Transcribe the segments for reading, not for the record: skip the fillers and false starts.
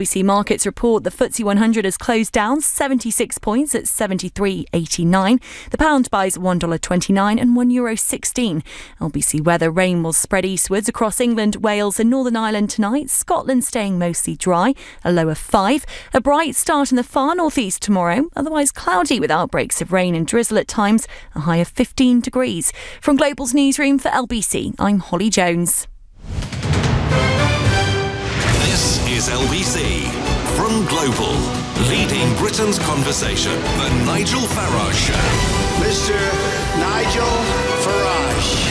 Lbc Markets Report, the FTSE 100 has closed down 76 points at 73.89. The pound buys $1.29 and €1.16. Lbc weather: rain will spread eastwards across England, Wales and Northern Ireland tonight. Scotland staying mostly dry, a low of 5. A bright start in the far northeast tomorrow, otherwise cloudy with outbreaks of rain and drizzle at times, a high of 15 degrees. From Global's newsroom for LBC, I'm Holly Jones. This is LBC from Global, leading Britain's conversation. The Nigel Farage Show. Mr. Nigel Farage.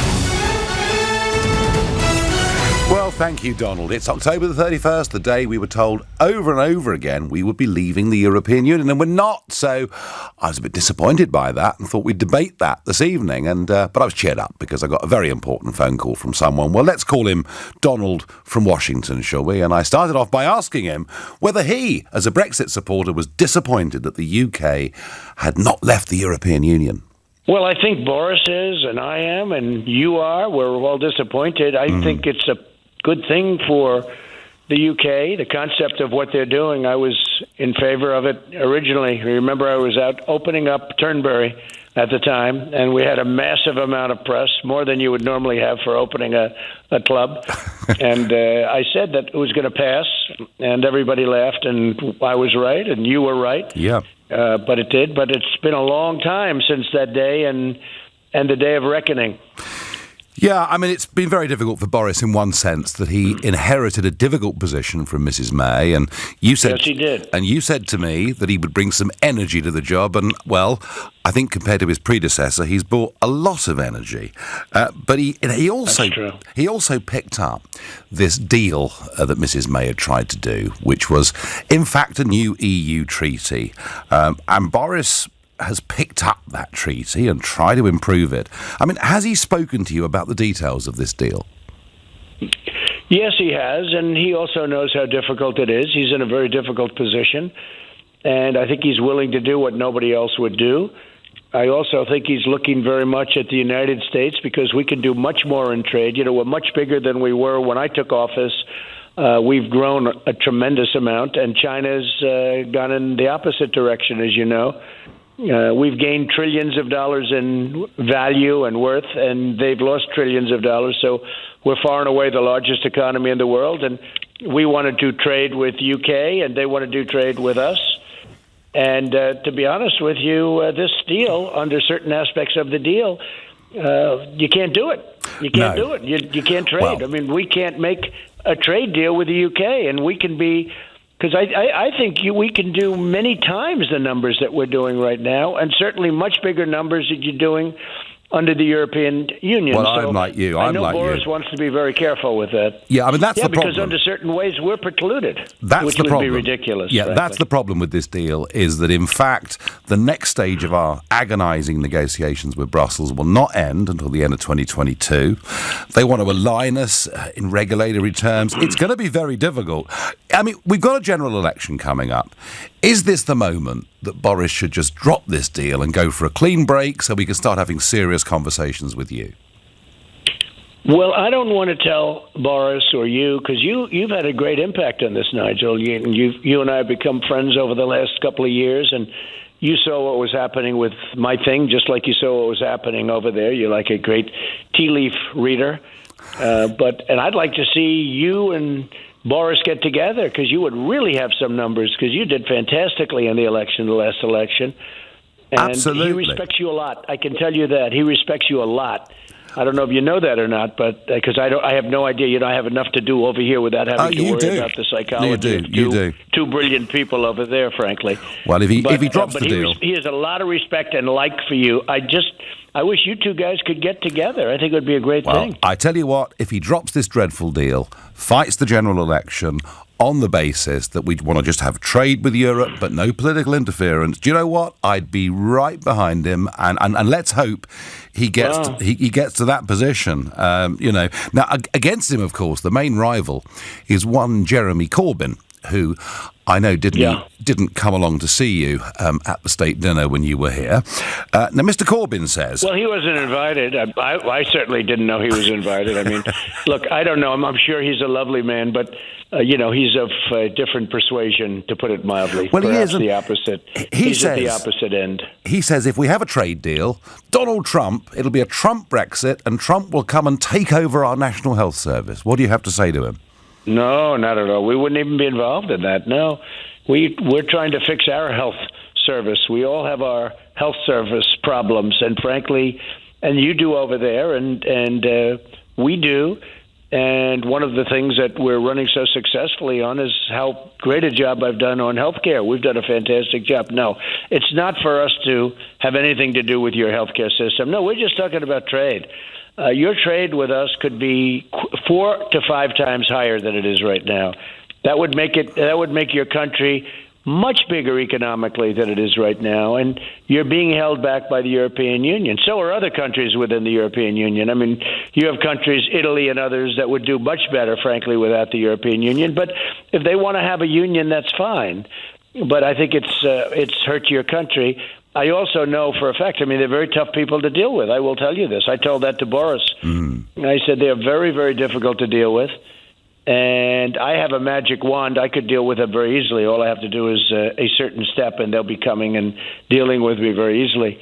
Well, thank you, Donald. It's October the 31st, the day we were told over and over again we would be leaving the European Union, and we're not. So I was a bit disappointed by that and thought we'd debate that this evening. But I was cheered up because I got a very important phone call from someone. Well, let's call him Donald from Washington, shall we? And I started off by asking him whether he, as a Brexit supporter, was disappointed that the UK had not left the European Union. Well, I think Boris is, and I am, and you are. We're all disappointed. I think it's a good thing for the UK, the concept of what they're doing. I was in favor of it originally. Remember, I was out opening up Turnberry at the time, and we had a massive amount of press, more than you would normally have for opening a club. And I said that it was going to pass, and everybody laughed, and I was right, and you were right. Yeah. But it did. But it's been a long time since that day and the day of reckoning. Yeah, I mean, it's been very difficult for Boris in one sense that he inherited a difficult position from Mrs. May, and you said, yes, he did. And you said to me that he would bring some energy to the job, and well, I think compared to his predecessor, he's brought a lot of energy. But he also picked up this deal that Mrs. May had tried to do, which was in fact a new EU treaty, and Boris has picked up that treaty and tried to improve it. I mean, has he spoken to you about the details of this deal? Yes, he has, and he also knows how difficult it is. He's in a very difficult position, and I think he's willing to do what nobody else would do. I also think he's looking very much at the United States because we can do much more in trade. You know, we're much bigger than we were when I took office. We've grown a tremendous amount, and China's gone in the opposite direction, as you know. We've gained trillions of dollars in value and worth, and they've lost trillions of dollars. So we're far and away the largest economy in the world, and we want to do trade with UK, and they want to do trade with us. And to be honest with you, this deal, under certain aspects of the deal, you can't do it. You can't do it. You can't trade. Well, I mean, we can't make a trade deal with the UK, and we can be... Because I think we can do many times the numbers that we're doing right now, and certainly much bigger numbers that you're doing under the European Union. Well, I'm like you. I know Boris wants to be very careful with that. Yeah, I mean, that's the problem. Because under certain ways we're precluded, which would be ridiculous. Yeah, frankly. That's the problem with this deal, is that, in fact, the next stage of our agonising negotiations with Brussels will not end until the end of 2022. They want to align us in regulatory terms. It's going to be very difficult. I mean, we've got a general election coming up. Is this the moment that Boris should just drop this deal and go for a clean break so we can start having serious conversations with you? Well, I don't want to tell Boris or you, because you've had a great impact on this, Nigel. You and I have become friends over the last couple of years, and you saw what was happening with my thing, just like you saw what was happening over there. You're like a great tea leaf reader. And I'd like to see you and Boris get together, because you would really have some numbers, because you did fantastically in the last election. And absolutely. He respects you a lot. I can tell you that. He respects you a lot. I don't know if you know that or not, but because I have no idea. You know, I have enough to do over here without having to worry about the psychology of two brilliant people over there, frankly. Well, if he drops the deal. He has a lot of respect and like for you. I wish you two guys could get together. I think it would be a great thing. I tell you what, if he drops this dreadful deal, fights the general election on the basis that we want to just have trade with Europe but no political interference, do you know what? I'd be right behind him, and let's hope he gets to that position. Now, against him, of course, the main rival is one Jeremy Corbyn, who I know didn't come along to see you at the state dinner when you were here. Now, Mr. Corbyn says... Well, he wasn't invited. I certainly didn't know he was invited. I mean, look, I don't know him. I'm sure he's a lovely man, but, he's of a different persuasion, to put it mildly. Well, perhaps he is. The opposite. He's at the opposite end. He says if we have a trade deal, Donald Trump, it'll be a Trump Brexit, and Trump will come and take over our National Health Service. What do you have to say to him? No, not at all. We wouldn't even be involved in that. No, we're trying to fix our health service. We all have our health service problems, and frankly, and you do over there, and we do. And one of the things that we're running so successfully on is how great a job I've done on healthcare. We've done a fantastic job. No, it's not for us to have anything to do with your healthcare system. No, we're just talking about trade. Your trade with us could be 4 to 5 times higher than it is right now. That would make your country much bigger economically than it is right now, and you're being held back by the European Union. So are other countries within the European Union. I mean, you have countries, Italy and others, that would do much better, frankly, without the European Union. But if they want to have a union, that's fine. But I think it's hurt your country. I also know for a fact, I mean, they're very tough people to deal with. I will tell you this. I told that to Boris. I said they're very, very difficult to deal with. And I have a magic wand. I could deal with them very easily. All I have to do is a certain step, and they'll be coming and dealing with me very easily.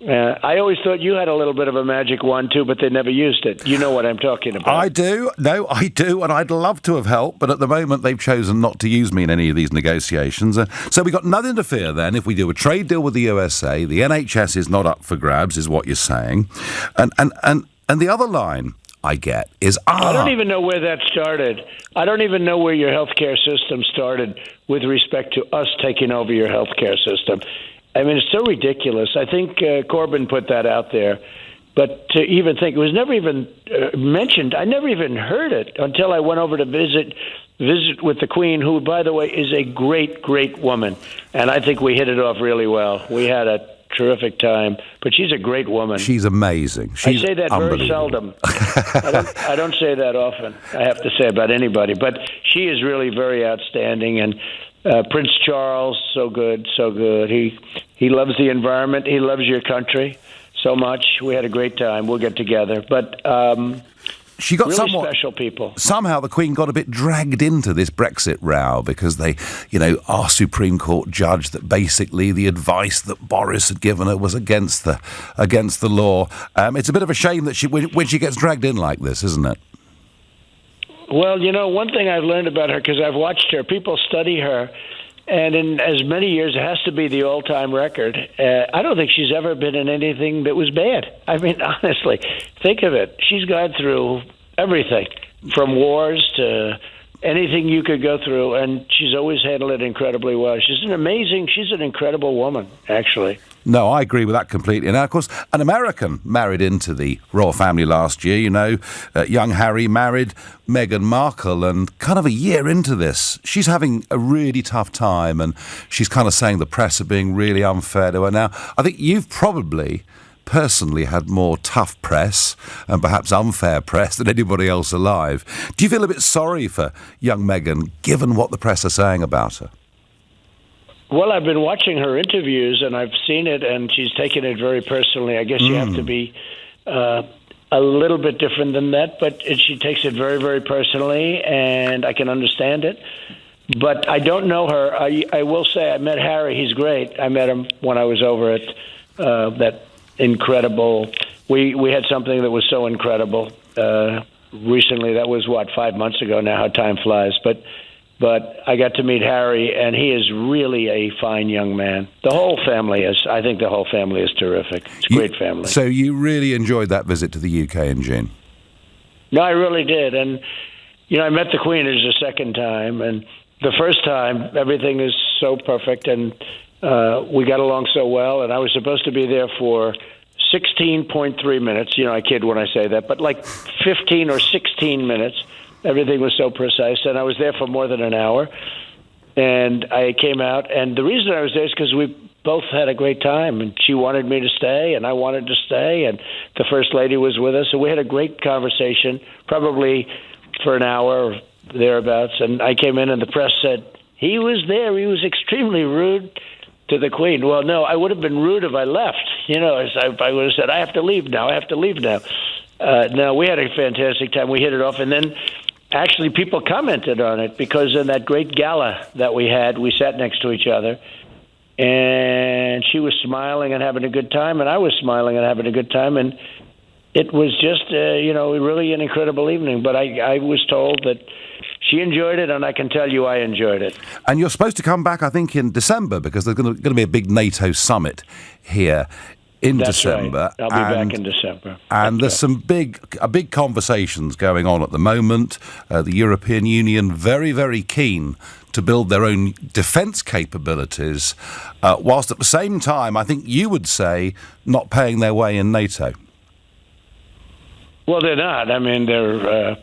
I always thought you had a little bit of a magic wand, too, but they never used it. You know what I'm talking about. I do. No, I do, and I'd love to have helped, but at the moment they've chosen not to use me in any of these negotiations. So we've got nothing to fear then if we do a trade deal with the USA. The NHS is not up for grabs, is what you're saying. And the other line I get is... I don't even know where that started. I don't even know where your healthcare system started with respect to us taking over your healthcare system. I mean, it's so ridiculous. I think Corbyn put that out there. But to even think, it was never even mentioned. I never even heard it until I went over to visit with the Queen, who, by the way, is a great, great woman. And I think we hit it off really well. We had a terrific time. But she's a great woman. She's amazing. She's I say that very seldom. I don't say that often, I have to say, about anybody. But she is really very outstanding. And Prince Charles, so good, so good. He loves the environment. He loves your country so much. We had a great time. We'll get together. But she got really special people. Somehow the Queen got a bit dragged into this Brexit row because they, our Supreme Court judged that basically the advice that Boris had given her was against the law. It's a bit of a shame that when she gets dragged in like this, isn't it? Well, one thing I've learned about her, because I've watched her, people study her, and in as many years, it has to be the all-time record. I don't think she's ever been in anything that was bad. I mean, honestly, think of it. She's gone through everything, from wars to anything you could go through, and she's always handled it incredibly well. She's an incredible woman, actually. No, I agree with that completely. And, of course, an American married into the royal family last year. Young Harry married Meghan Markle, and kind of a year into this, she's having a really tough time, and she's kind of saying the press are being really unfair to her. Now, I think you've probably personally had more tough press and perhaps unfair press than anybody else alive. Do you feel a bit sorry for young Meghan, given what the press are saying about her? Well, I've been watching her interviews, and I've seen it, and she's taken it very personally. I guess you have to be a little bit different than that, but she takes it very, very personally, and I can understand it. But I don't know her. I will say I met Harry. He's great. I met him when I was over at that incredible... We had something that was so incredible recently. That was, 5 months ago now, how time flies. But I got to meet Harry, and he is really a fine young man. The whole family is. I think the whole family is terrific. It's a great family. So you really enjoyed that visit to the UK in June? No, I really did. And, I met the Queen as a second time. And the first time, everything is so perfect, and we got along so well. And I was supposed to be there for 16.3 minutes. I kid when I say that, but like 15 or 16 minutes. Everything was so precise, and I was there for more than an hour. And I came out, and the reason I was there is because we both had a great time, and she wanted me to stay, and I wanted to stay, and the First Lady was with us, and we had a great conversation, probably for an hour or thereabouts. And I came in, and the press said, He was there. He was extremely rude to the Queen. Well, no, I would have been rude if I left. If I would have said, I have to leave now. No, we had a fantastic time. We hit it off. And then actually people commented on it because in that great gala that we had, we sat next to each other. And she was smiling and having a good time, and I was smiling and having a good time. And it was just, really an incredible evening. But I was told that she enjoyed it, and I can tell you I enjoyed it. And you're supposed to come back, I think, in December, because there's going to be a big NATO summit here in December. Right. I'll be back in December. And there's some big conversations going on at the moment. The European Union very, very keen to build their own defence capabilities, whilst at the same time, I think you would say, not paying their way in NATO. Well, they're not. I mean, they're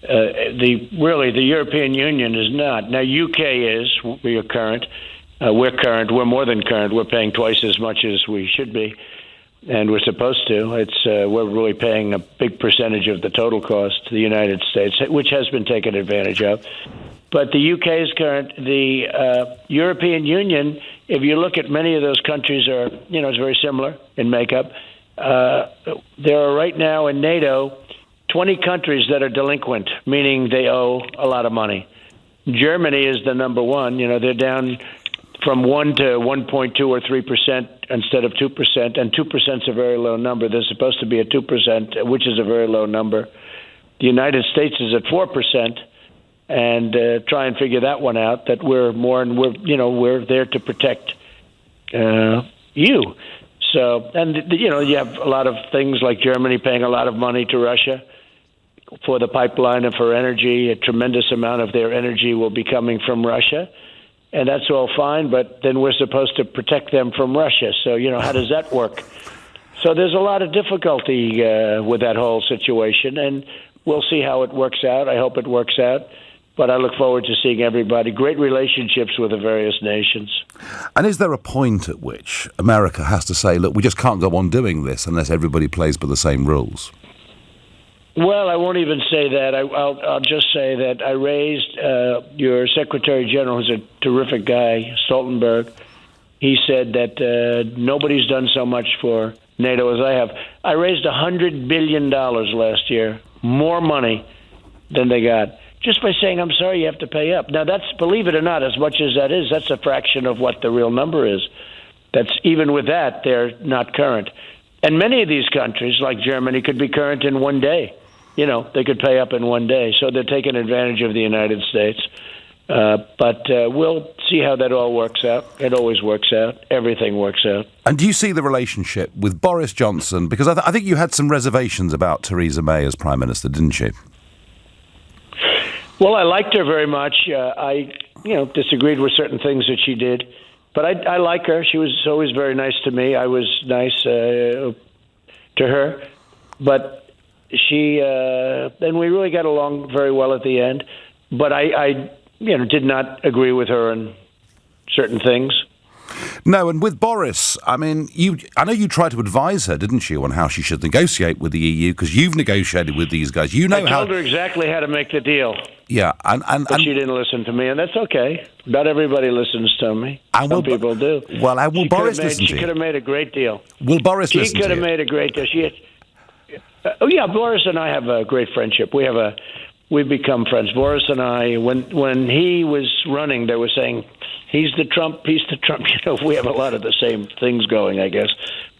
the European Union is not. Now, UK is. We are current. We're current. We're more than current. We're paying twice as much as we should be, and we're supposed to. We're really paying a big percentage of the total cost to the United States, which has been taken advantage of. But the UK is current. The European Union, if you look at many of those countries, it's very similar in makeup. There are right now in NATO 20 countries that are delinquent, meaning they owe a lot of money. Germany is the number one. They're down from 1 to 1.2 or 3% instead of 2%, and 2% is a very low number. There's supposed to be a 2%, which is a very low number. The United States is at 4%. And try and figure that one out. That we're more, and we're there to protect you. So, and you have a lot of things like Germany paying a lot of money to Russia for the pipeline and for energy. A tremendous amount of their energy will be coming from Russia, and that's all fine. But then we're supposed to protect them from Russia. So, how does that work? So there's a lot of difficulty with that whole situation, and we'll see how it works out. I hope it works out. But I look forward to seeing everybody. Great relationships with the various nations. And is there a point at which America has to say, look, we just can't go on doing this unless everybody plays by the same rules? Well, I won't even say that. I'll just say that I raised your Secretary General, who's a terrific guy, Stoltenberg. He said that nobody's done so much for NATO as I have. I raised $100 billion last year, more money than they got, just by saying, I'm sorry, you have to pay up. Now, that's, believe it or not, as much as that is, that's a fraction of what the real number is. That's, even with that, they're not current. And many of these countries, like Germany, could be current in one day. They could pay up in one day. So they're taking advantage of the United States. But we'll see how that all works out. It always works out. Everything works out. And do you see the relationship with Boris Johnson? Because I think you had some reservations about Theresa May as Prime Minister, didn't you? Well, I liked her very much. I disagreed with certain things that she did. But I like her. She was always very nice to me. I was nice to her. But she, and we really got along very well at the end. But I did not agree with her on certain things. No, and with Boris, I mean, I know you tried to advise her, didn't you, on how she should negotiate with the EU, because you've negotiated with these guys. I told her exactly how to make the deal. Yeah, but she didn't listen to me, and that's okay. Not everybody listens to me. Some people do. Well, will Boris listen to you? She could have made a great deal. Will Boris listen to you? She could have made a great deal. Boris and I have a great friendship. We've become friends. Boris and I, when he was running, they were saying, he's the Trump. We have a lot of the same things going, I guess.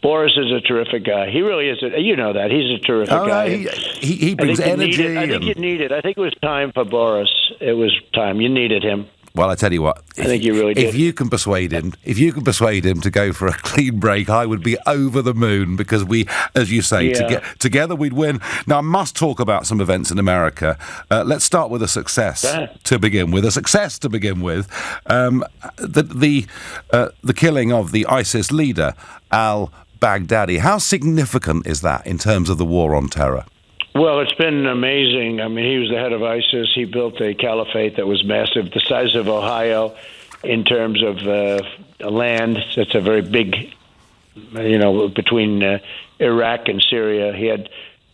Boris is a terrific guy. He really is. You know that. He's a terrific guy. He brings energy. I think you need it. I think it was time for Boris. It was time. You needed him. Well, I tell you what, I think you really did. If you can persuade him to go for a clean break, I would be over the moon, because we, as you say, together we'd win. Now, I must talk about some events in America. Let's start with a success to begin with. The killing of the ISIS leader, al-Baghdadi. How significant is that in terms of the war on terror? Well, it's been amazing. I mean, he was the head of ISIS. He built a caliphate that was massive, the size of Ohio in terms of land. It's a very big, between Iraq and Syria. He had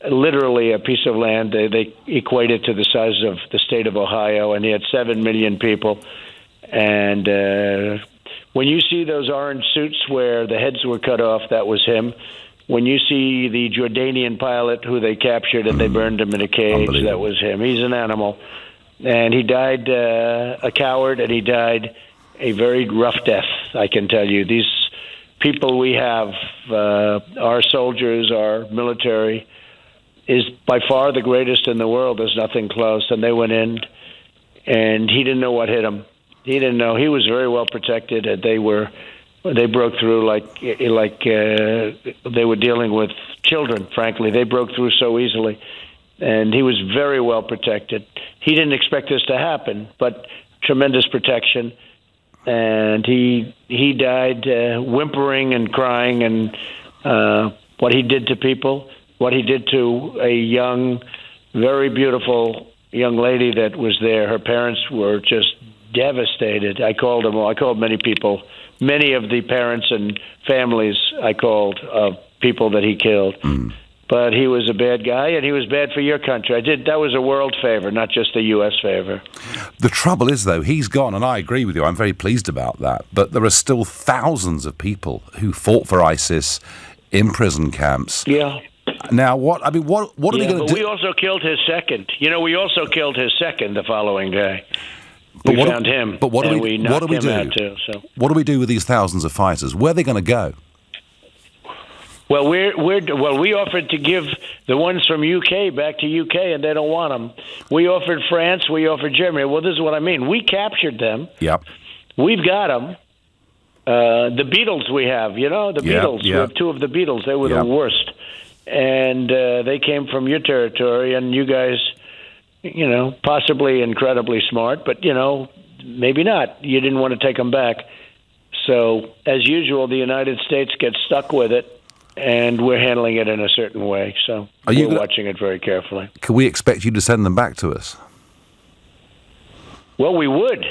literally a piece of land. They equate it to the size of the state of Ohio, and he had 7 million people. And when you see those orange suits where the heads were cut off, that was him. When you see the Jordanian pilot who they captured and they burned him in a cage, that was him. He's an animal. And he died a coward, and he died a very rough death, I can tell you. These people we have, our soldiers, our military, is by far the greatest in the world. There's nothing close. And they went in, and he didn't know what hit him. He didn't know. He was very well protected, and they broke through like they were dealing with children, frankly. They broke through so easily. And he was very well protected. He didn't expect this to happen, but tremendous protection. And he died whimpering and crying, and what he did to people, what he did to a young, very beautiful young lady that was there. Her parents were just devastated. I called them all. I called many people, many of the parents and families I called of people that he killed. But he was a bad guy, and he was bad for your country. That was a world favor, not just a U.S. favor. The trouble is, though, he's gone, and I agree with you. I'm very pleased about that. But there are still thousands of people who fought for ISIS in prison camps. Yeah. Now, what are we going to do? We also killed his second. We also killed his second the following day. We found him. But what do we do? What do we do with these thousands of fighters? Where are they going to go? Well, we offered to give the ones from UK back to UK, and they don't want them. We offered France. We offered Germany. Well, this is what I mean. We captured them. Yep. We've got them. The Beatles we have, the Beatles. We have two of the Beatles. They were the worst. And they came from your territory, and you guys, possibly incredibly smart, but, maybe not. You didn't want to take them back. So, as usual, the United States gets stuck with it. And we're handling it in a certain way, so we're watching it very carefully. Can we expect you to send them back to us? Well, we would.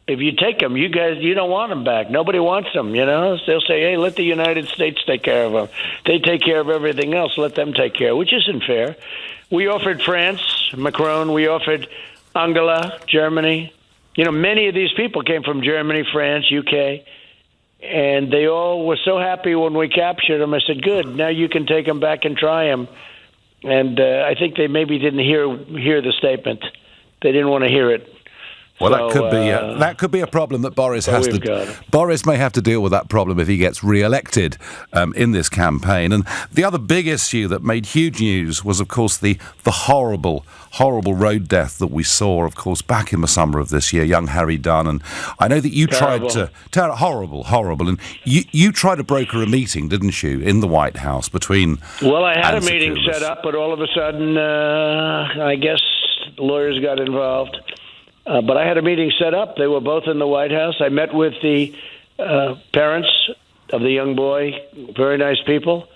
If you take them, you guys, you don't want them back. Nobody wants them, They'll say, hey, let the United States take care of them. They take care of everything else. Let them take care, which isn't fair. We offered France, Macron. We offered Angela, Germany. Many of these people came from Germany, France, UK. And they all were so happy when we captured them. I said, good, now you can take them back and try them. And I think they maybe didn't hear the statement. They didn't want to hear it. Well, that could be a problem that Boris has to. Boris may have to deal with that problem if he gets re-elected in this campaign. And the other big issue that made huge news was, of course, the horrible road death that we saw, of course, back in the summer of this year, young Harry Dunn. And I know that you tried to horrible, and you tried to broker a meeting, didn't you, in the White House between? Well, I had a meeting set up, but all of a sudden, I guess lawyers got involved. But I had a meeting set up. They were both in the White House. I met with the parents of the young boy, very nice people.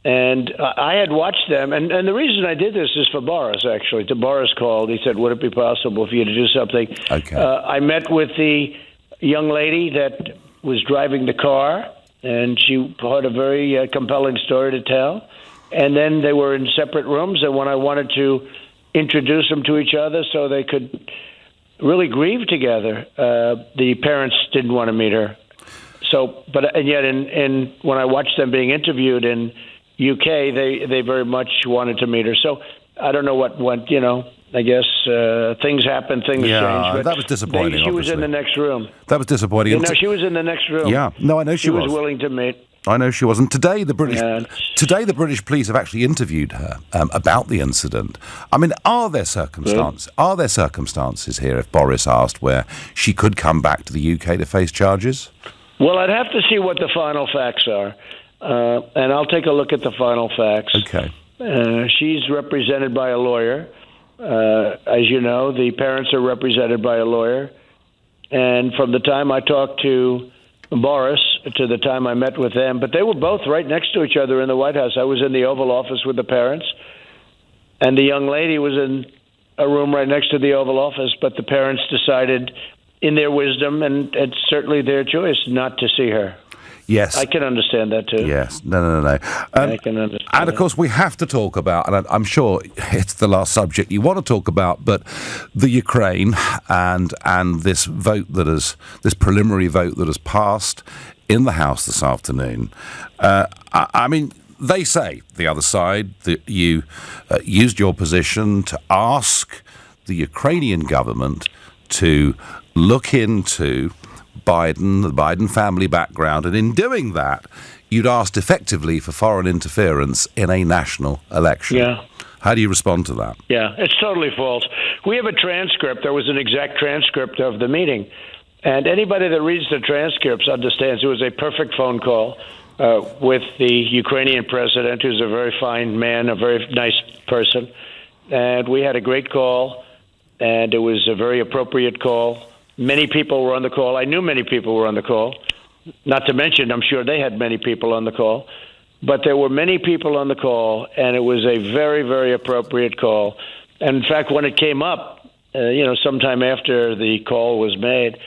And I had watched them. And the reason I did this is for Boris, actually. Boris called. He said, would it be possible for you to do something? Okay. I met with the young lady that was driving the car, and she had a very compelling story to tell. And then they were in separate rooms. And when I wanted to introduce them to each other so they could really grieve together, the parents didn't want to meet her. So, and yet, when I watched them being interviewed in UK, they very much wanted to meet her. So I don't know what went. I guess things happen, things change. But that was disappointing. She was in the next room. That was disappointing. No, she was in the next room. Yeah, no, I know she was. She was willing to meet. I know she wasn't. Today, the British police have actually interviewed her about the incident. I mean, are there circumstances here, if Boris asked, where she could come back to the UK to face charges? Well, I'd have to see what the final facts are, and I'll take a look at the final facts. Okay. She's represented by a lawyer. As you know, the parents are represented by a lawyer. And from the time I talked to Boris to the time I met with them, but they were both right next to each other in the White House. I was in the Oval Office with the parents, and the young lady was in a room right next to the Oval Office, but the parents decided, in their wisdom, and it's certainly their choice, not to see her. Yes. I can understand that too. Yes. No. I can understand. And of course, we have to talk about, and I'm sure it's the last subject you want to talk about, but the Ukraine and this vote this preliminary vote that has passed in the House this afternoon. I mean, they say, the other side, that you used your position to ask the Ukrainian government to look into the Biden family background, and in doing that, you'd asked effectively for foreign interference in a national election. Yeah. How do you respond to that? Yeah, it's totally false. We have a transcript. There was an exact transcript of the meeting. And anybody that reads the transcripts understands it was a perfect phone call with the Ukrainian president, who's a very fine man, a very nice person. And we had a great call, and it was a very appropriate call. Many people were on the call. I knew many people were on the call. Not to mention, I'm sure they had many people on the call. But there were many people on the call, and it was a very, very appropriate call. And in fact, when it came up, sometime after the call was made,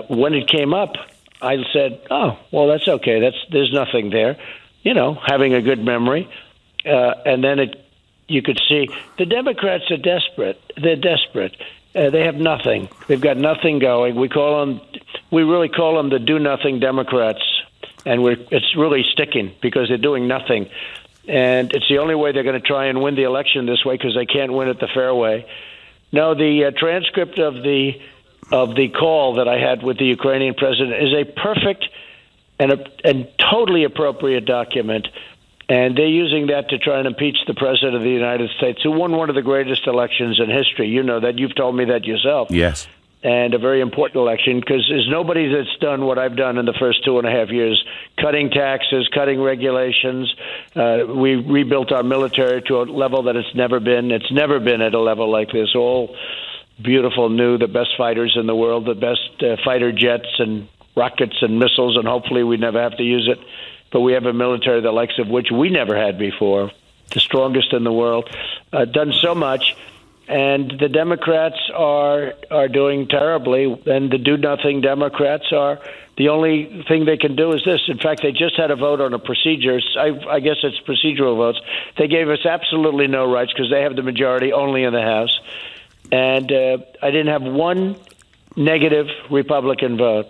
when it came up, I said, "Oh, well, that's okay. There's nothing there." Having a good memory, and then you could see the Democrats are desperate. They're desperate. They have nothing. They've got nothing going. We really call them the do-nothing Democrats, and it's really sticking because they're doing nothing. And it's the only way they're going to try and win the election this way, because they can't win it the fair way. No, the transcript of the call that I had with the Ukrainian president is a perfect and totally appropriate document. And they're using that to try and impeach the president of the United States, who won one of the greatest elections in history. You know that. You've told me that yourself. Yes. And a very important election, because there's nobody that's done what I've done in the first 2.5 years, cutting taxes, cutting regulations. We rebuilt our military to a level that it's never been. It's never been at a level like this. All beautiful, new, the best fighters in the world, the best fighter jets and rockets and missiles, and hopefully we never have to use it. But we have a military the likes of which we never had before, the strongest in the world, done so much. And the Democrats are doing terribly, and the do-nothing Democrats are. The only thing they can do is this. In fact, they just had a vote on a procedure. I guess it's procedural votes. They gave us absolutely no rights because they have the majority only in the House. And I didn't have one negative Republican vote,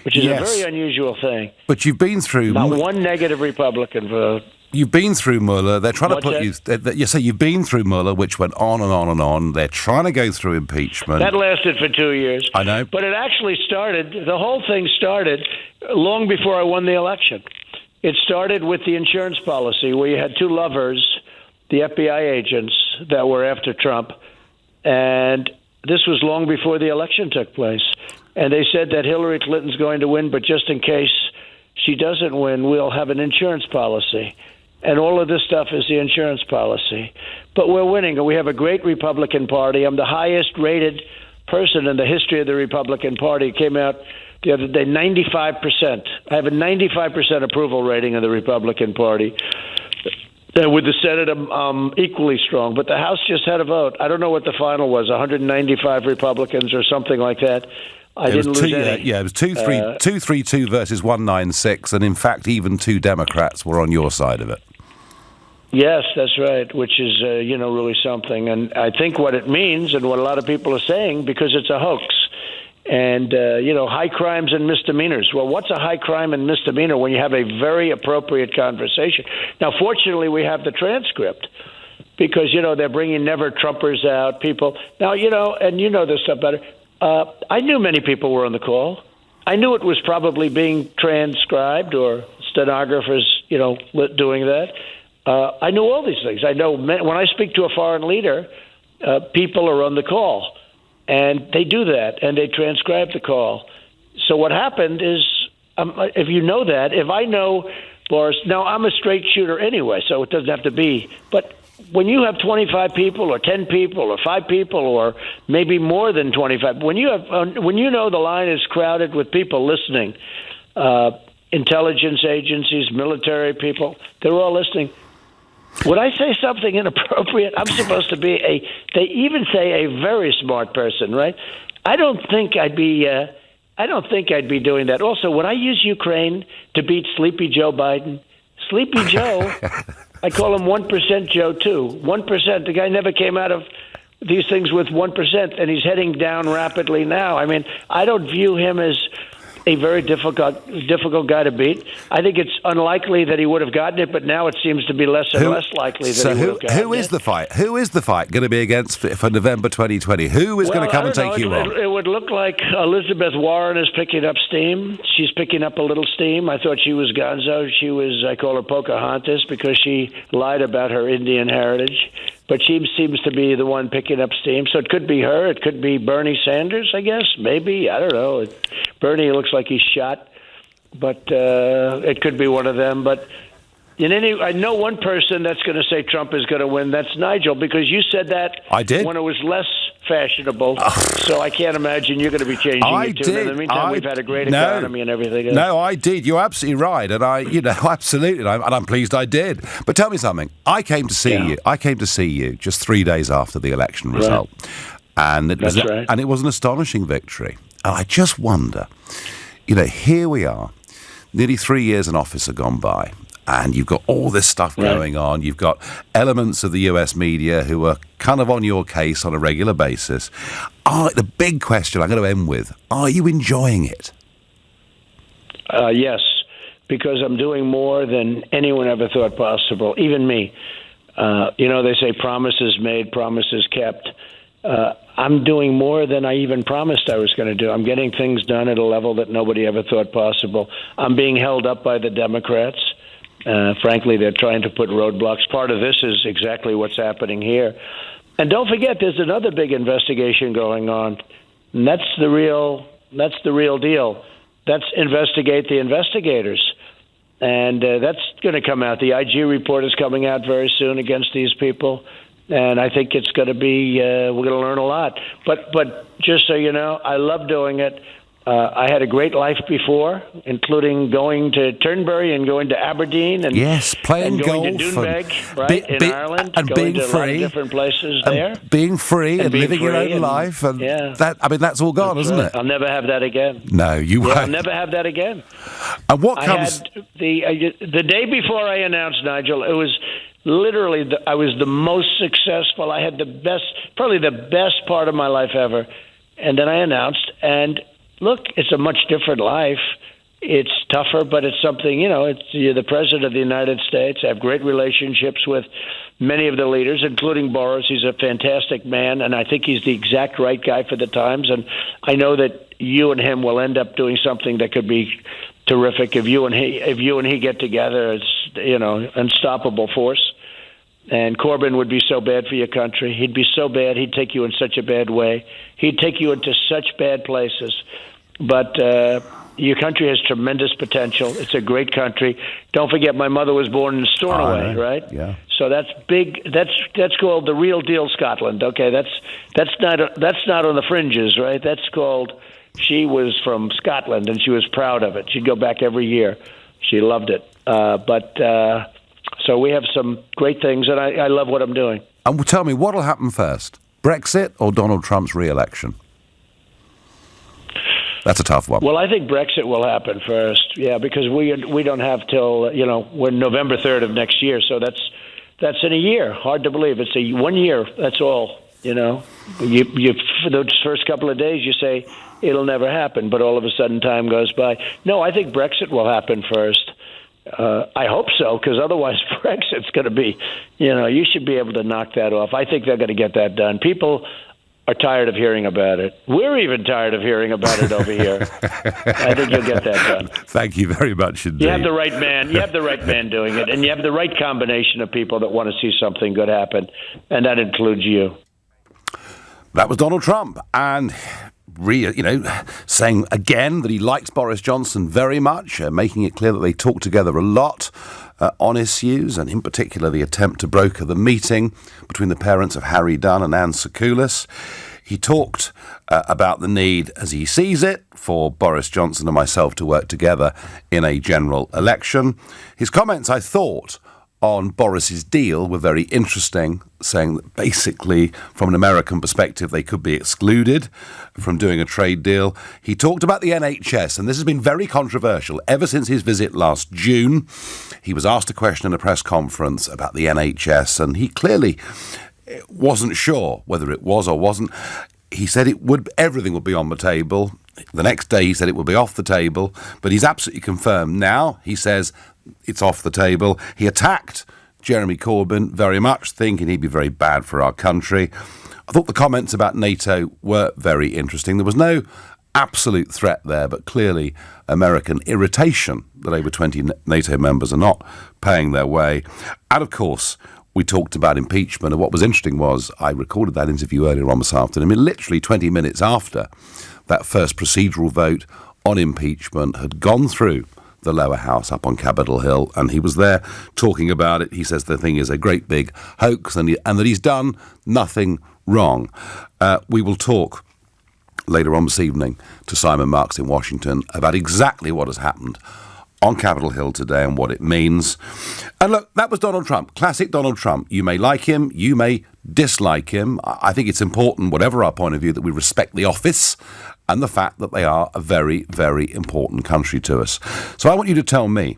which is a very unusual thing. But you've been through... Not one negative Republican vote. You've been through Mueller. They're trying to put you... You say you've been through Mueller, which went on and on and on. They're trying to go through impeachment. That lasted for 2 years. I know. But it actually started... The whole thing started long before I won the election. It started with the insurance policy, where you had two lovers, the FBI agents, that were after Trump. And this was long before the election took place. And they said that Hillary Clinton's going to win, but just in case she doesn't win, we'll have an insurance policy. And all of this stuff is the insurance policy. But we're winning, and we have a great Republican Party. I'm the highest-rated person in the history of the Republican Party. It came out the other day, 95%. I have a 95% approval rating of the Republican Party. With the Senate, equally strong. But the House just had a vote. I don't know what the final was, 195 Republicans or something like that. I didn't lose any. Yeah, it was 232 versus 196, and in fact, even two Democrats were on your side of it. Yes, that's right, which is, really something. And I think what it means, and what a lot of people are saying, because it's a hoax, and, high crimes and misdemeanors. Well, what's a high crime and misdemeanor when you have a very appropriate conversation? Now, fortunately, we have the transcript, because, they're bringing never-Trumpers out, people. Now, and you know this stuff better. I knew many people were on the call. I knew it was probably being transcribed or stenographers, doing that. I knew all these things. I know when I speak to a foreign leader, people are on the call, and they do that, and they transcribe the call. So what happened is, if you know that, if I know, Boris, now I'm a straight shooter anyway, so it doesn't have to be, but when you have 25 people or 10 people or 5 people or maybe more than 25, when you know the line is crowded with people listening, intelligence agencies, military people, they're all listening. Would I say something inappropriate? I'm supposed to be they even say a very smart person, right? I don't think I'd be I don't think I'd be doing that. Also, would I use Ukraine to beat Sleepy Joe Biden? Sleepy Joe, I call him 1% Joe, too. 1%. The guy never came out of these things with 1%, and he's heading down rapidly now. I mean, I don't view him as a very difficult guy to beat. I think it's unlikely that he would have gotten it, but now it seems to be less and less likely that he would have gotten it. Who is the fight? Who is the fight going to be against for November 2020? Who is going to come and take you on? It would look like Elizabeth Warren is picking up steam. She's picking up a little steam. I thought she was gonzo. I call her Pocahontas because she lied about her Indian heritage. But she seems to be the one picking up steam. So it could be her. It could be Bernie Sanders, I guess. Maybe. I don't know. Bernie looks like he's shot. But it could be one of them. But I know one person that's going to say Trump is going to win. That's Nigel, because you said that I did. When it was less fashionable. So I can't imagine you're going to be changing it too. In the meantime, we've had a great economy and everything else. No, I did. You're absolutely right. And absolutely. And I'm pleased I did. But tell me something. I came to see you. I came to see you just 3 days after the election result. Right. And it was and it was an astonishing victory. And I just wonder, here we are. Nearly 3 years in office have gone by. And you've got all this stuff going on. You've got elements of the US media who are kind of on your case on a regular basis. The big question I'm going to end with, are you enjoying it? Yes, because I'm doing more than anyone ever thought possible, even me. They say promises made, promises kept. I'm doing more than I even promised I was going to do. I'm getting things done at a level that nobody ever thought possible. I'm being held up by the Democrats. Frankly, they're trying to put roadblocks. Part of this is exactly what's happening here. And don't forget, there's another big investigation going on. And that's the real deal. That's investigate the investigators. And that's going to come out. The IG report is coming out very soon against these people. And I think it's going to be, we're going to learn a lot. But just so you know, I love doing it. I had a great life before, including going to Turnberry and going to Aberdeen and playing golf and going to Doonbeg, in Ireland, and going being to free, a lot of different places there, being free and living your own life, and that's all gone, isn't it? I'll never have that again. No, you won't. I'll never have that again. And what comes? I had the day before I announced, Nigel, it was literally I was the most successful. I had probably the best part of my life ever, and then I announced and. Look, it's a much different life. It's tougher, but it's something, you're the president of the United States. I have great relationships with many of the leaders, including Boris. He's a fantastic man, and I think he's the exact right guy for the times. And I know that you and him will end up doing something that could be terrific. If you and he get together, it's, unstoppable force. And Corbyn would be so bad for your country. He'd be so bad. He'd take you in such a bad way. He'd take you into such bad places. But your country has tremendous potential. It's a great country. Don't forget, my mother was born in Stornoway, right? Yeah. So that's big. That's called the real deal Scotland. Okay, that's not on the fringes, right? That's called. She was from Scotland, and she was proud of it. She'd go back every year. She loved it. So we have some great things, and I love what I'm doing. And tell me, what will happen first? Brexit or Donald Trump's re-election? That's a tough one. Well, I think Brexit will happen first, because we don't have till, we're November 3rd of next year, so that's in a year. Hard to believe. It's 1 year, that's all, You for those first couple of days, you say it'll never happen, but all of a sudden time goes by. No, I think Brexit will happen first. I hope so, because otherwise Brexit's going to be, you should be able to knock that off. I think they're going to get that done. People are tired of hearing about it. We're even tired of hearing about it over here. I think you'll get that done. Thank you very much indeed. You have the right man. You have the right man doing it, and you have the right combination of people that want to see something good happen, and that includes you. That was Donald Trump, and saying again that he likes Boris Johnson very much, making it clear that they talk together a lot on issues, and in particular the attempt to broker the meeting between the parents of Harry Dunn and Anne Secoulis. He talked about the need, as he sees it, for Boris Johnson and myself to work together in a general election. His comments, I thought, on Boris's deal were very interesting, saying that basically, from an American perspective, they could be excluded from doing a trade deal. He talked about the NHS, and this has been very controversial ever since his visit last June. He was asked a question in a press conference about the NHS, and he clearly wasn't sure whether it was or wasn't. He said everything would be on the table. The next day he said it would be off the table, but he's absolutely confirmed now. He says it's off the table. He attacked Jeremy Corbyn very much, thinking he'd be very bad for our country. I thought the comments about NATO were very interesting. There was no absolute threat there, but clearly American irritation that over 20 NATO members are not paying their way. And of course, we talked about impeachment, and what was interesting was I recorded that interview earlier on this afternoon. I mean, literally 20 minutes after that first procedural vote on impeachment had gone through the lower house up on Capitol Hill, and he was there talking about it. He says the thing is a great big hoax and that he's done nothing wrong. We will talk later on this evening to Simon Marks in Washington about exactly what has happened on Capitol Hill today and what it means. And look, that was Donald Trump, classic Donald Trump. You may like him, you may dislike him. I think it's important, whatever our point of view, that we respect the office and the fact that they are a very, very important country to us. So I want you to tell me,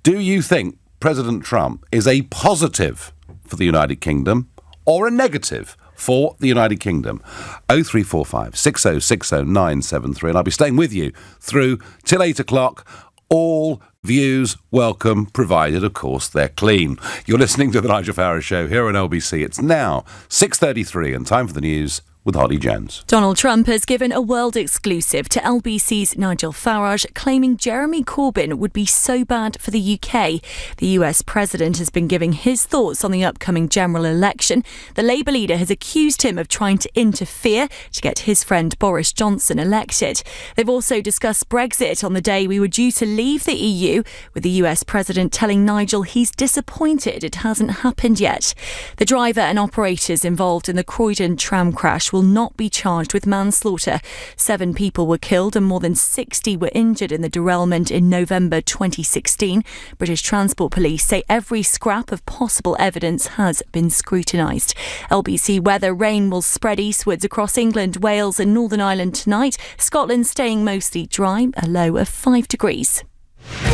do you think President Trump is a positive for the United Kingdom or a negative for the United Kingdom? 0345 6060 973, and I'll be staying with you through till 8 o'clock. All views welcome, provided, of course, they're clean. You're listening to The Nigel Farage Show here on LBC. It's now 6:33 and time for the news with Holly Jones. Donald Trump has given a world exclusive to LBC's Nigel Farage, claiming Jeremy Corbyn would be so bad for the UK. The US president has been giving his thoughts on the upcoming general election. The Labour leader has accused him of trying to interfere to get his friend Boris Johnson elected. They've also discussed Brexit on the day we were due to leave the EU, with the US president telling Nigel he's disappointed it hasn't happened yet. The driver and operators involved in the Croydon tram crash will not be charged with manslaughter. 7 people were killed and more than 60 were injured in the derailment in November 2016. British Transport Police say every scrap of possible evidence has been scrutinised. LBC weather: rain will spread eastwards across England, Wales and Northern Ireland tonight. Scotland staying mostly dry, a low of 5 degrees.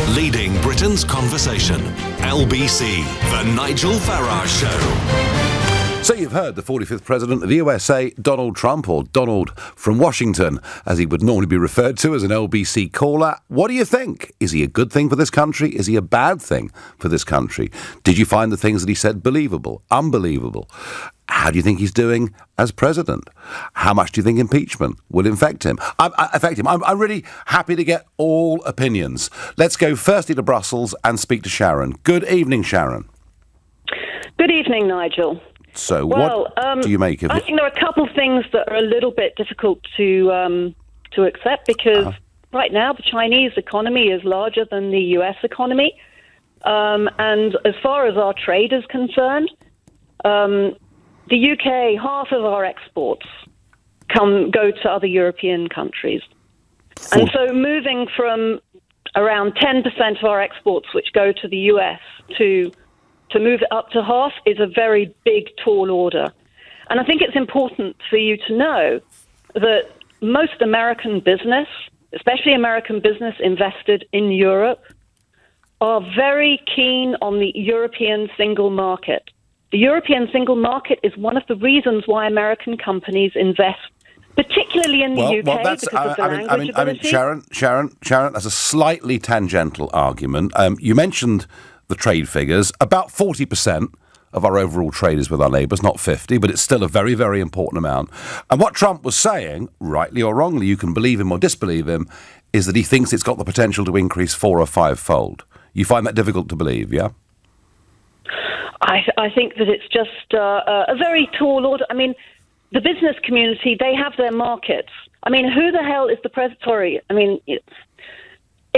Leading Britain's conversation. LBC, The Nigel Farage Show. So you've heard the 45th President of the USA, Donald Trump, or Donald from Washington, as he would normally be referred to as an LBC caller. What do you think? Is he a good thing for this country? Is he a bad thing for this country? Did you find the things that he said believable, unbelievable? How do you think he's doing as president? How much do you think impeachment will affect him? I'm really happy to get all opinions. Let's go firstly to Brussels and speak to Sharon. Good evening, Sharon. Good evening, Nigel. So what do you make of it? I think there are a couple of things that are a little bit difficult to accept because right now the Chinese economy is larger than the US economy. And as far as our trade is concerned, the UK, half of our exports go to other European countries. And so moving from around 10% of our exports, which go to the US, to move it up to half is a very big, tall order. And I think it's important for you to know that most American business, especially American business invested in Europe, are very keen on the European single market. The European single market is one of the reasons why American companies invest, particularly in the UK, that's, because of the language ability. Sharon, that's a slightly tangential argument. You mentioned the trade figures. About 40% of our overall trade is with our neighbours, not 50, but it's still a very, very important amount. And what Trump was saying, rightly or wrongly, you can believe him or disbelieve him, is that he thinks it's got the potential to increase 4 or 5-fold. You find that difficult to believe, yeah? I think that it's just a very tall order. I mean, the business community, they have their markets. I mean, who the hell is the president? Sorry, I mean,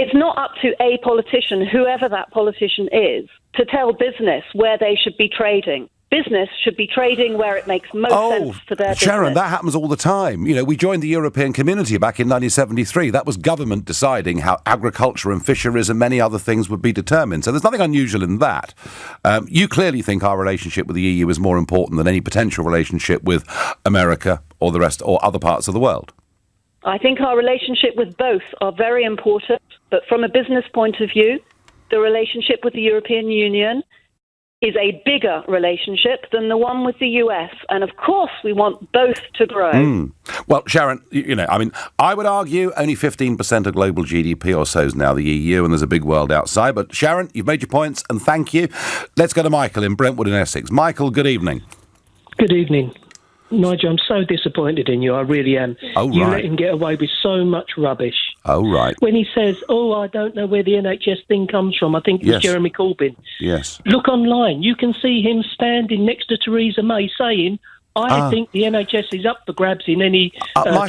it's not up to a politician, whoever that politician is, to tell business where they should be trading. business should be trading where it makes most sense for their Sharon, business. that happens all the time. You know, we joined the European Community back in 1973. That was government deciding how agriculture and fisheries and many other things would be determined. So there's nothing unusual in that. You clearly think our relationship with the EU is more important than any potential relationship with America or the rest or other parts of the world. I think our relationship with both are very important, but from a business point of view, the relationship with the European Union is a bigger relationship than the one with the US. And of course, we want both to grow. Well, Sharon, you know, I mean, I would argue only 15% of global GDP or so is now the EU, and there's a big world outside. But Sharon, you've made your points, and thank you. Let's go to Michael in Brentwood in Essex. Michael, good evening. Good evening. Nigel, I'm so disappointed in you. I really am. Oh, You right. let him get away with so much rubbish. Oh, right. When he says, I don't know where the NHS thing comes from, I think it was Yes. Jeremy Corbyn. Yes. Look online. You can see him standing next to Theresa May saying, I think the NHS is up for grabs in any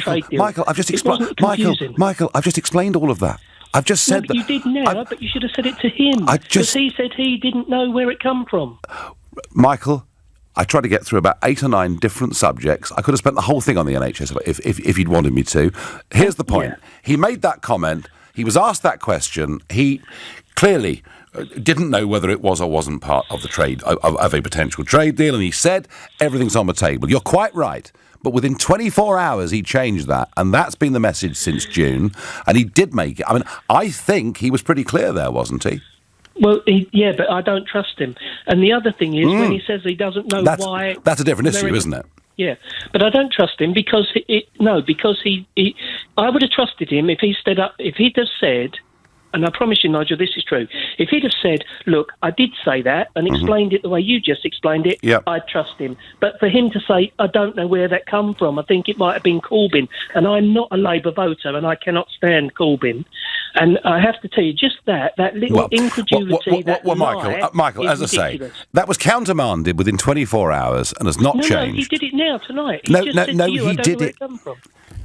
trade deal. Michael, I've just explained. It wasn't confusing. Michael, I've just explained all of that. I've just said that. You did now, but you should have said it to him. Because he said he didn't know where it come from. Michael, I tried to get through about 8 or 9 different subjects. I could have spent the whole thing on the NHS if you'd wanted me to. Here's the point. Yeah. He made that comment. He was asked that question. He clearly didn't know whether it was or wasn't part of the trade, of a potential trade deal, and he said everything's on the table. You're quite right. But within 24 hours, he changed that, and that's been the message since June, and he did make it. I mean, I think he was pretty clear there, wasn't he? Well, yeah, but I don't trust him. And the other thing is, when he says he doesn't know why... That's a different issue, isn't it? Yeah, but I don't trust him because he I would have trusted him if he stood up, if he'd have said, and I promise you, Nigel, this is true, if he'd have said, look, I did say that, and explained it the way you just explained it, I'd trust him. But for him to say, I don't know where that come from, I think it might have been Corbyn, and I'm not a Labour voter, and I cannot stand Corbyn. And I have to tell you, just that little incredulity, Michael, as ridiculous. I say, that was countermanded within 24 hours and has not changed. No, he did it now, tonight. No, he did it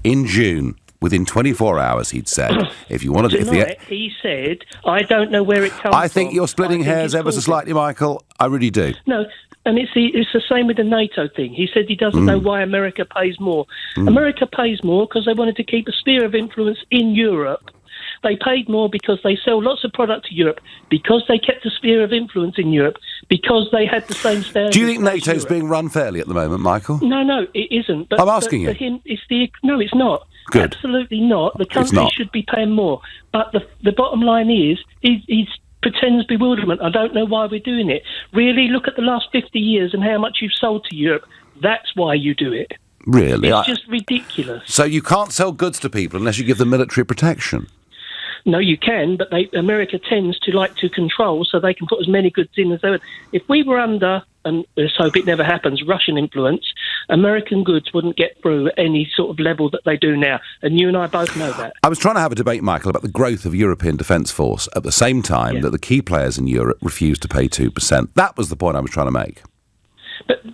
in June. Within 24 hours, he'd said, if you wanted... Tonight, he said, I don't know where it comes from. I think you're splitting hairs ever so slightly, Michael. I really do. No, and it's the same with the NATO thing. He said he doesn't know why America pays more. America pays more because they wanted to keep a sphere of influence in Europe. They paid more because they sell lots of product to Europe, because they kept a sphere of influence in Europe, because they had the same standards. Do you think NATO's being run fairly at the moment, Michael? No, it isn't. But, I'm asking you. For him, no, it's not. Good. Absolutely not. The country should be paying more. But the bottom line is, he pretends bewilderment. I don't know why we're doing it. Really, look at the last 50 years and how much you've sold to Europe. That's why you do it. Really? It's just ridiculous. So you can't sell goods to people unless you give them military protection? No, you can, but America tends to like to control so they can put as many goods in as they would. If we were under, and let's hope it never happens, Russian influence, American goods wouldn't get through at any sort of level that they do now. And you and I both know that. I was trying to have a debate, Michael, about the growth of European Defence Force at the same time that the key players in Europe refused to pay 2%. That was the point I was trying to make.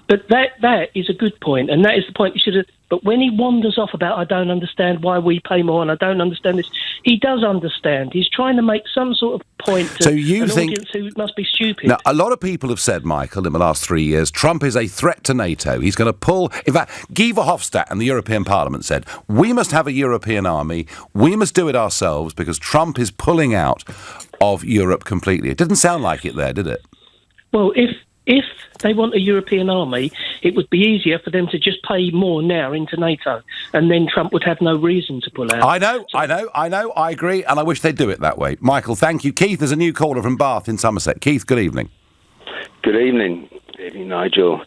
But that is a good point, and that is the point you should have... But when he wanders off about, I don't understand why we pay more and I don't understand this, he does understand. He's trying to make some sort of point to an audience who must be stupid. Now, a lot of people have said, Michael, in the last 3 years, Trump is a threat to NATO. He's going to pull... In fact, Guy Verhofstadt and the European Parliament said, we must have a European army, we must do it ourselves because Trump is pulling out of Europe completely. It didn't sound like it there, did it? Well, if they want a European army, it would be easier for them to just pay more now into NATO, and then Trump would have no reason to pull out. I know, I agree, and I wish they'd do it that way. Michael, thank you. Keith, there's a new caller from Bath in Somerset. Keith, good evening. Good evening. Good evening, Nigel.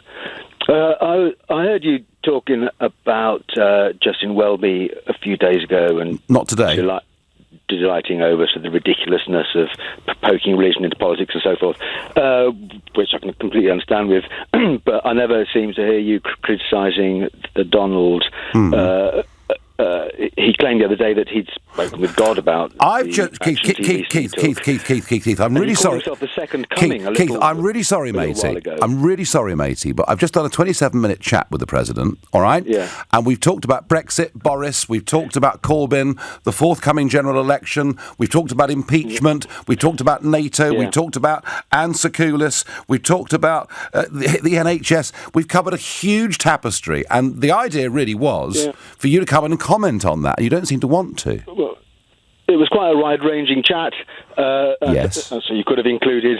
I heard you talking about Justin Welby a few days ago, and not today. Delighting over the ridiculousness of poking religion into politics and so forth, which I can completely understand with, but I never seem to hear you criticising the Donald he claimed the other day that he'd spoken with God about. Keith. I'm really sorry. The second coming. Keith, I'm really sorry, matey. I'm really sorry, matey. But I've just done a 27-minute chat with the president. All right. Yeah. And we've talked about Brexit, Boris. We've talked about Corbyn, the forthcoming general election. We've talked about impeachment. We've talked about NATO. Yeah. We've talked about Anne Secoulis. We've talked about the NHS. We've covered a huge tapestry, and the idea really was for you to come in and comment on that. You don't seem to want to. Well, it was quite a wide-ranging chat. Yes. So you could have included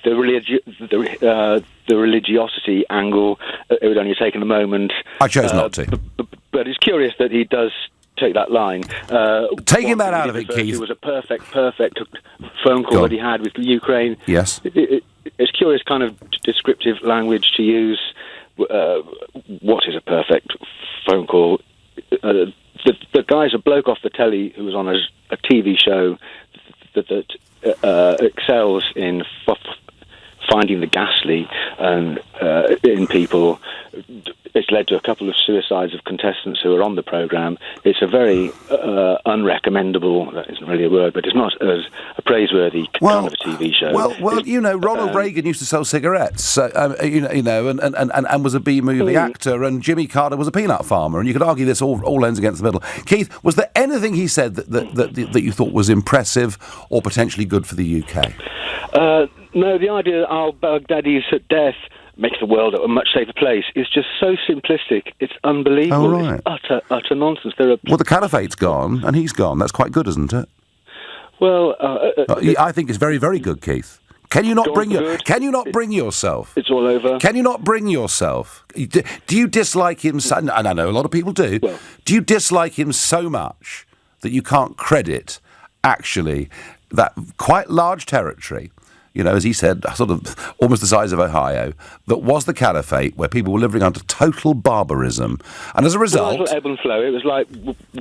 the religiosity angle. It would only have taken a moment. I chose not to. But it's curious that he does take that line. Taking that out of it, Keith. It was a perfect phone call that he had with Ukraine. Yes. It's curious kind of descriptive language to use. What is a perfect phone call? The guy's a bloke off the telly who was on a TV show that excels in finding the ghastly in people. It's led to a couple of suicides of contestants who are on the programme. It's a very unrecommendable, that isn't really a word, but it's not as a praiseworthy kind of a TV show. Well, Ronald Reagan used to sell cigarettes, and was a B-movie actor, and Jimmy Carter was a peanut farmer, and you could argue this all ends against the middle. Keith, was there anything he said that you thought was impressive or potentially good for the UK? No, the idea that al-Baghdadi's death makes the world a much safer place is just so simplistic. It's unbelievable. Oh, right. It's utter nonsense. Well, the caliphate's gone, and he's gone. That's quite good, isn't it? Well, I think it's very, very good, Keith. Can you not bring yourself? It's all over. Can you not bring yourself? Do you dislike him? And I know a lot of people do. Well, do you dislike him so much that you can't credit, actually, that quite large territory, as he said, sort of almost the size of Ohio, that was the caliphate, where people were living under total barbarism, and as a result, it was ebb and flow. It was like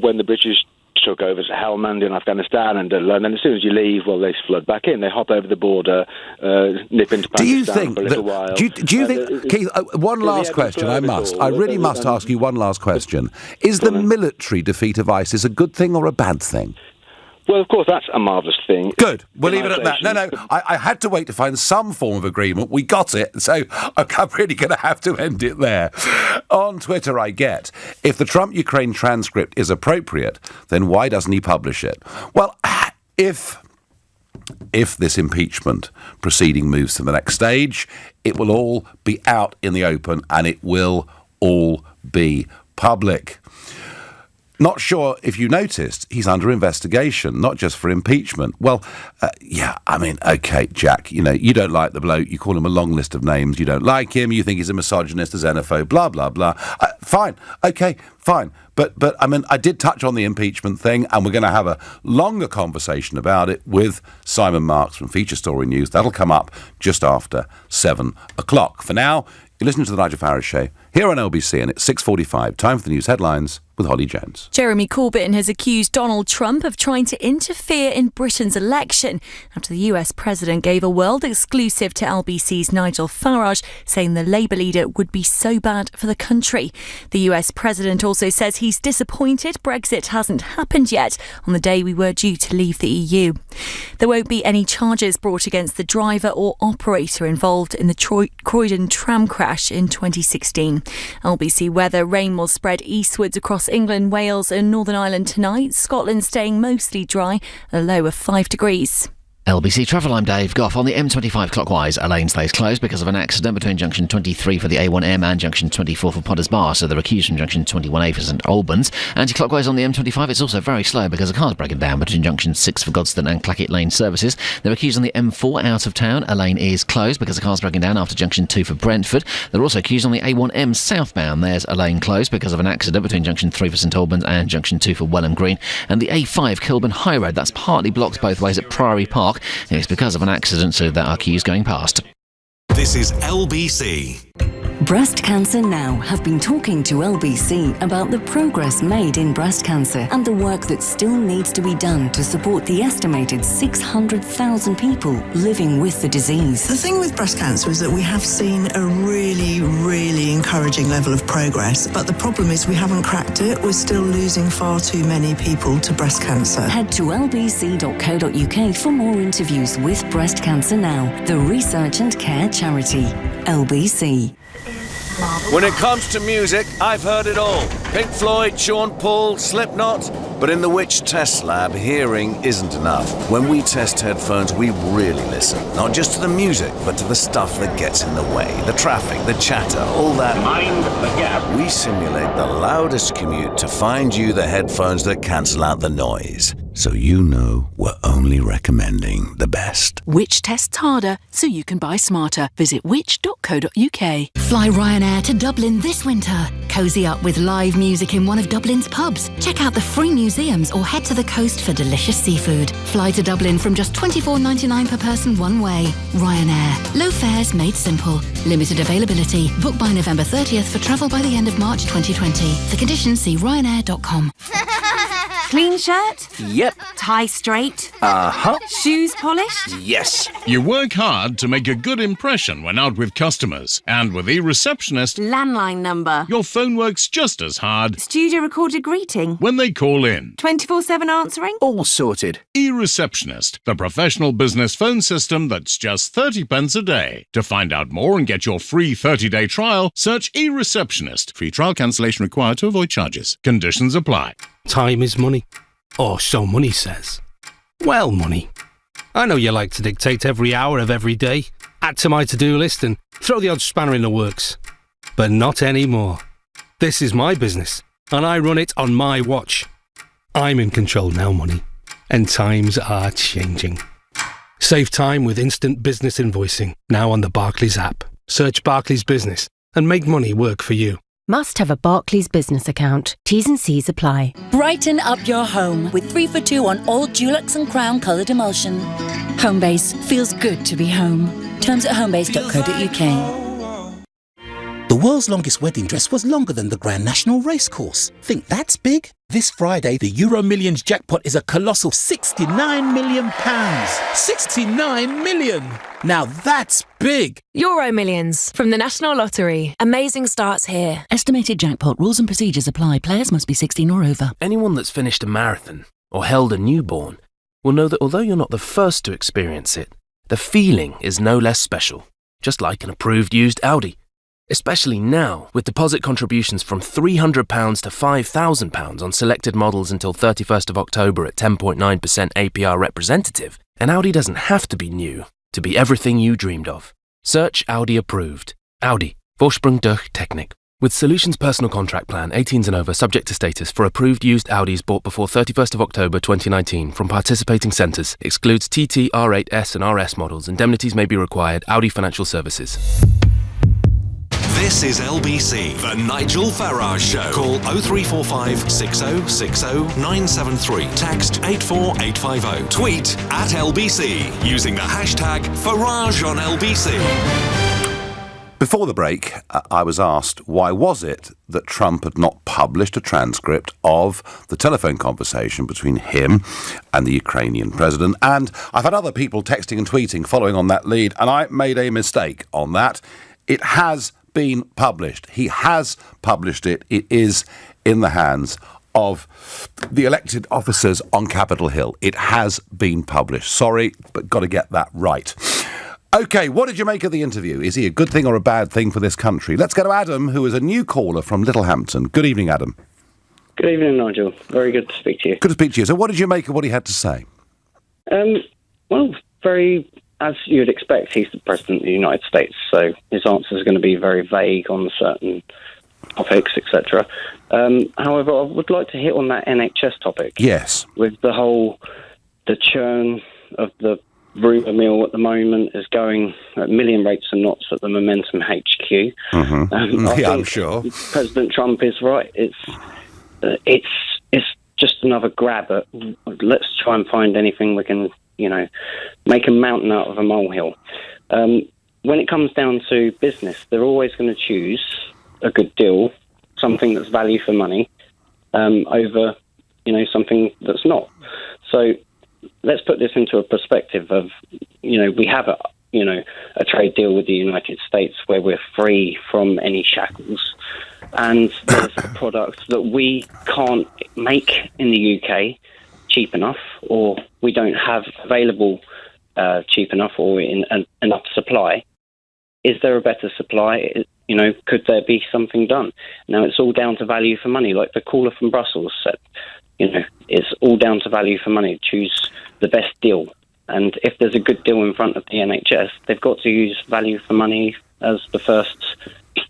when the British took over Helmand in Afghanistan, and then as soon as you leave, they flood back in. They hop over the border, nip into Pakistan for a little while. Do you think, Keith? One last question. I really must ask you one last question. Is the military defeat of ISIS a good thing or a bad thing? Well, of course, that's a marvellous thing. Good. We'll leave it at that. No. I had to wait to find some form of agreement. We got it. So I'm really going to have to end it there. On Twitter, I get, if the Trump-Ukraine transcript is appropriate, then why doesn't he publish it? Well, if this impeachment proceeding moves to the next stage, it will all be out in the open and it will all be public. Not sure if you noticed, he's under investigation, not just for impeachment. Well, OK, Jack, you don't like the bloke, you call him a long list of names, you don't like him, you think he's a misogynist, a xenophobe, blah, blah, blah. Fine, OK, fine. But I did touch on the impeachment thing, and we're going to have a longer conversation about it with Simon Marks from Feature Story News. That'll come up just after 7 o'clock. For now, you're listening to The Nigel Farage Show here on LBC, and it's 6:45. Time for the news headlines with Holly Jones. Jeremy Corbyn has accused Donald Trump of trying to interfere in Britain's election after the US president gave a world exclusive to LBC's Nigel Farage, saying the Labour leader would be so bad for the country. The US president also says he's disappointed Brexit hasn't happened yet on the day we were due to leave the EU. There won't be any charges brought against the driver or operator involved in the Croydon tram crash in 2016. LBC weather: rain will spread eastwards across England, Wales and Northern Ireland tonight. Scotland staying mostly dry, a low of 5 degrees. LBC Travel, I'm Dave Goff. On the M25 clockwise, a lane stays closed because of an accident between junction 23 for the A1M and junction 24 for Potters Bar, so they're accused from junction 21A for St Albans. Anti-clockwise on the M25, it's also very slow because a car's breaking down between junction 6 for Godstone and Clackett Lane services. They're accused on the M4 out of town, a lane is closed because a car's breaking down after junction 2 for Brentford. They're also accused on the A1M southbound, there's a lane closed because of an accident between junction 3 for St Albans and junction 2 for Welham Green. And the A5 Kilburn High Road, that's partly blocked both ways at Priory Park. It's because of an accident, so there are queues going past. This is LBC. Breast Cancer Now have been talking to LBC about the progress made in breast cancer and the work that still needs to be done to support the estimated 600,000 people living with the disease. The thing with breast cancer is that we have seen a really, really encouraging level of progress, but the problem is we haven't cracked it. We're still losing far too many people to breast cancer. Head to lbc.co.uk for more interviews with Breast Cancer Now, the research and care charity. LBC. When it comes to music, I've heard it all. Pink Floyd, Sean Paul, Slipknot. But in the Which Test Lab, hearing isn't enough. When we test headphones, we really listen. Not just to the music, but to the stuff that gets in the way. The traffic, the chatter, all that. Mind the gap. We simulate the loudest commute to find you the headphones that cancel out the noise. So you know we're only recommending the best. Which tests harder so you can buy smarter. Visit which.co.uk. Fly Ryanair to Dublin this winter. Cozy up with live music in one of Dublin's pubs. Check out the free museums or head to the coast for delicious seafood. Fly to Dublin from just $24.99 per person one way. Ryanair. Low fares made simple. Limited availability. Book by November 30th for travel by the end of March 2020. For conditions, see ryanair.com. Clean shirt? Yep. Tie straight? Uh-huh. Shoes polished? Yes. You work hard to make a good impression when out with customers. And with eReceptionist, Landline number. your phone works just as hard Studio recorded greeting. when they call in. 24/7 answering? All sorted. eReceptionist, the professional business phone system that's just 30 pence a day. To find out more and get your free 30-day trial, search eReceptionist. Free trial cancellation required to avoid charges. Conditions apply. Time is money. Or so money says. Well, money. I know you like to dictate every hour of every day, add to my to-do list and throw the odd spanner in the works. But not anymore. This is my business, and I run it on my watch. I'm in control now, money. And times are changing. Save time with instant business invoicing, now on the Barclays app. Search Barclays Business and make money work for you. Must have a Barclays business account. T's and C's apply. Brighten up your home with 3 for 2 on all Dulux and Crown coloured emulsion. Homebase feels good to be home. Terms at homebase.co.uk. The world's longest wedding dress was longer than the Grand National Racecourse. Think that's big? This Friday, the Euro Millions jackpot is a colossal £69 million. 69 million! Now that's big! Euro Millions from the National Lottery. Amazing starts here. Estimated jackpot rules and procedures apply. Players must be 16 or over. Anyone that's finished a marathon or held a newborn will know that although you're not the first to experience it, the feeling is no less special. Just like an approved used Audi. Especially now, with deposit contributions from £300 to £5,000 on selected models until 31st of October at 10.9% APR representative, an Audi doesn't have to be new to be everything you dreamed of. Search Audi approved. Audi. Vorsprung durch Technik. With Solutions Personal Contract Plan, 18s and over, subject to status, for approved used Audis bought before 31st of October 2019 from participating centres. Excludes TT, R8, S and RS models. Indemnities may be required. Audi Financial Services. This is LBC, the Nigel Farage Show. Call 0345 6060 973. Text 84850. Tweet at LBC using the hashtag Farage on LBC. Before the break, I was asked why was it that Trump had not published a transcript of the telephone conversation between him and the Ukrainian president. And I've had other people texting and tweeting following on that lead, and I made a mistake on that. It has been published. He has published it. It is in the hands of the elected officers on Capitol Hill. It has been published. Sorry, but got to get that right. OK, what did you make of the interview? Is he a good thing or a bad thing for this country? Let's go to Adam, who is a new caller from Littlehampton. Good evening, Adam. Good evening, Nigel. Very good to speak to you. Good to speak to you. So what did you make of what he had to say? Well, very... As you'd expect, he's the President of the United States, so his answers are going to be very vague on certain topics, etc. However, I would like to hit on that NHS topic. Yes. With the churn of the rumour mill at the moment is going at million rates and knots at the Momentum HQ. Mm-hmm. I'm sure. President Trump is right. It's just another grab at, let's try and find anything we can, make a mountain out of a molehill. when it comes down to business, they're always going to choose a good deal, something that's value for money, over, something that's not. So let's put this into a perspective of, we have a trade deal with the United States where we're free from any shackles, and there's products that we can't make in the UK cheap enough, or we don't have available cheap enough or in enough supply. Is there a better supply? Could there be something done? Now, it's all down to value for money. Like the caller from Brussels said, it's all down to value for money. Choose the best deal. And if there's a good deal in front of the NHS, they've got to use value for money as the first,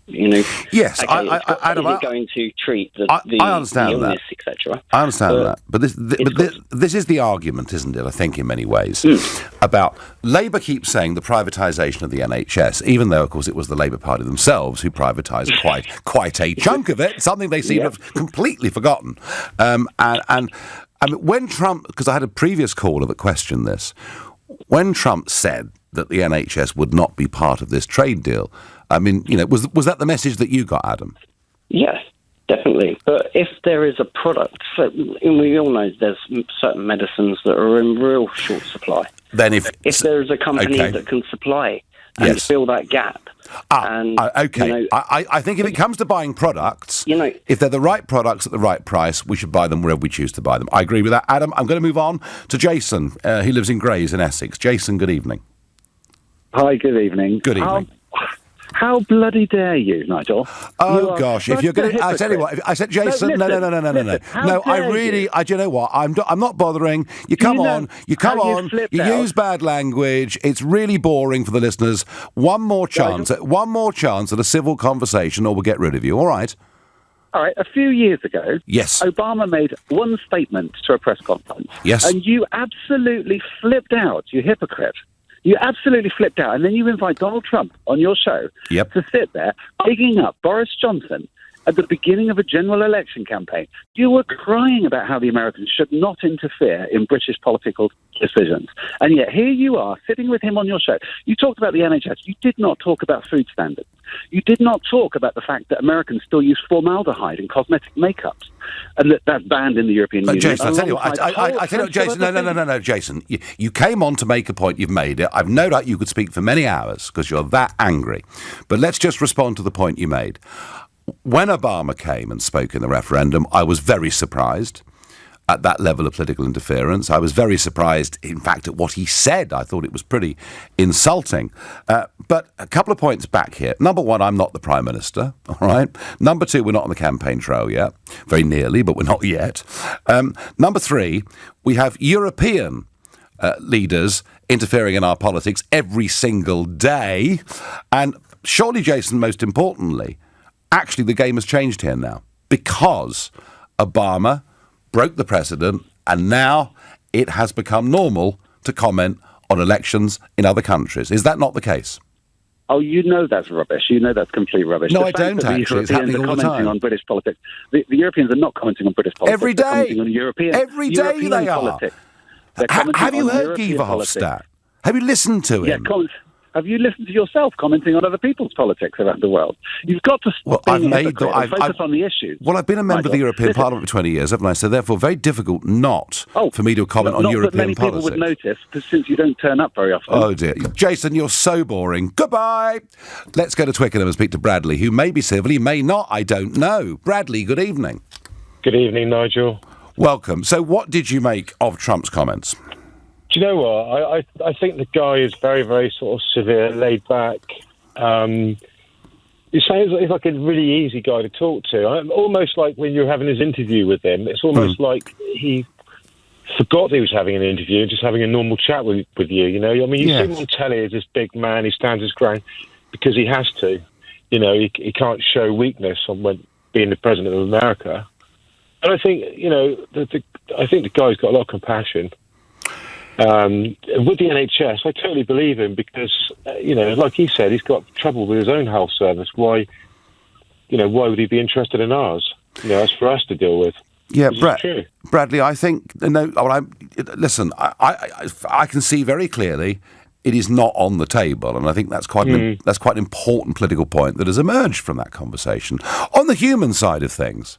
Yes, okay, Adam, is it going to treat the I understand illness, that. etc. I understand that. But this is the argument, isn't it, I think, in many ways, about Labour keeps saying the privatisation of the NHS, even though, of course, it was the Labour Party themselves who privatised quite a chunk of it, something they seem to have completely forgotten. And when Trump, because I had a previous caller that questioned this, when Trump said that the NHS would not be part of this trade deal, was that the message that you got, Adam? Yes, definitely. But if there is a product, and we all know there's certain medicines that are in real short supply. Then if there is a company that can supply and fill that gap. Okay. I think if it comes to buying products, if they're the right products at the right price, we should buy them wherever we choose to buy them. I agree with that. Adam, I'm going to move on to Jason. He lives in Grays in Essex. Jason, good evening. Hi, good evening. Good evening. How bloody dare you, Nigel? Oh, gosh, if you're going to... I tell you what, I said, Jason, no. No, I really... do you know what? I'm not bothering. You come on, you use bad language. It's really boring for the listeners. One more chance at a civil conversation or we'll get rid of you, all right? All right, a few years ago, yes, Obama made one statement to a press conference. Yes. And you absolutely flipped out, you hypocrite. You absolutely flipped out, and then you invite Donald Trump on your show to sit there bigging up Boris Johnson at the beginning of a general election campaign. You were crying about how the Americans should not interfere in British political decisions. And yet here you are, sitting with him on your show. You talked about the NHS. You did not talk about food standards. You did not talk about the fact that Americans still use formaldehyde in cosmetic makeups, and that's banned in the European Union. Jason, I tell you what, Jason, no, Jason, you came on to make a point, you've made it. I've no doubt you could speak for many hours because you're that angry. But let's just respond to the point you made. When Obama came and spoke in the referendum, I was very surprised at that level of political interference. I was very surprised, in fact, at what he said. I thought it was pretty insulting. But a couple of points back here. Number one, I'm not the Prime Minister, all right? Number two, we're not on the campaign trail yet. Very nearly, but we're not yet. Number three, we have European leaders interfering in our politics every single day. And surely, Jason, most importantly, actually the game has changed here now because Obama broke the precedent, and now it has become normal to comment on elections in other countries. Is that not the case? Oh, you know that's rubbish. You know that's complete rubbish. No, I don't actually. It's happening all the time. On British politics. The Europeans are not commenting on British politics. Every day. They're commenting on European they politics. are. Have you heard Guy Verhofstadt? Have you listened to him? Yeah, have you listened to yourself commenting on other people's politics around the world? You've got to focus on the issues. Well, I've been a member of the European Parliament for 20 years, haven't I? So therefore, very difficult for me to comment on European politics. Not that many people would notice, since you don't turn up very often. Oh, dear. Jason, you're so boring. Goodbye. Let's go to Twickenham and speak to Bradley, who may be civil, he may not, I don't know. Bradley, good evening. Good evening, Nigel. Welcome. So what did you make of Trump's comments? Do you know what? I think the guy is very, very sort of severe, laid back. He sounds like a really easy guy to talk to. Almost like when you're having his interview with him, it's almost like he forgot he was having an interview and just having a normal chat with you, you know? I mean, you see him on telly as this big man, he stands his ground because he has to. You know, he can't show weakness when being the president of America. And I think, you know, I think the guy's got a lot of compassion. With the NHS, I totally believe him because, you know, like he said, he's got trouble with his own health service. Why would he be interested in ours? You know, that's for us to deal with. Yeah, Bradley, I think, listen, I can see very clearly it is not on the table, and I think that's quite an important political point that has emerged from that conversation. On the human side of things,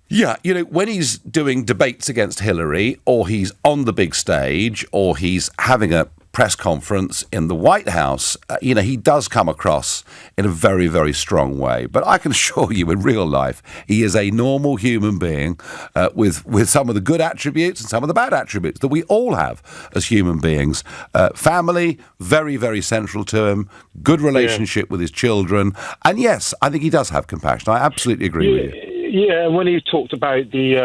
yeah, when he's doing debates against Hillary, or he's on the big stage, or he's having a press conference in the White House, he does come across in a very, very strong way. But I can assure you, in real life, he is a normal human being with some of the good attributes and some of the bad attributes that we all have as human beings. Family, very, very central to him. Good relationship with his children. And yes, I think he does have compassion. I absolutely agree with you. Yeah, and when he talked about the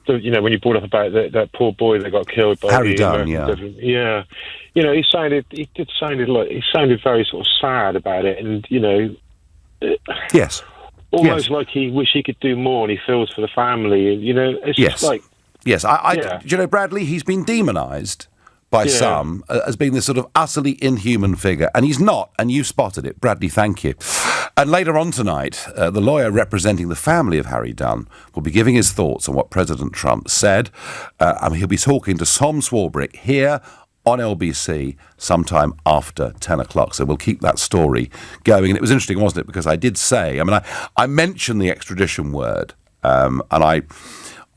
when you brought up about that poor boy that got killed by Harry Dunn, he sounded very sort of sad about it, and yes, almost like he wish he could do more, and he feels for the family. It's just like Bradley, he's been demonised by some as being this sort of utterly inhuman figure, and he's not, and you spotted it. Bradley, thank you. And later on tonight, the lawyer representing the family of Harry Dunn will be giving his thoughts on what President Trump said. He'll be talking to Tom Swarbrick here on LBC sometime after 10 o'clock. So we'll keep that story going. And it was interesting, wasn't it? Because I did say, I mentioned the extradition word, and I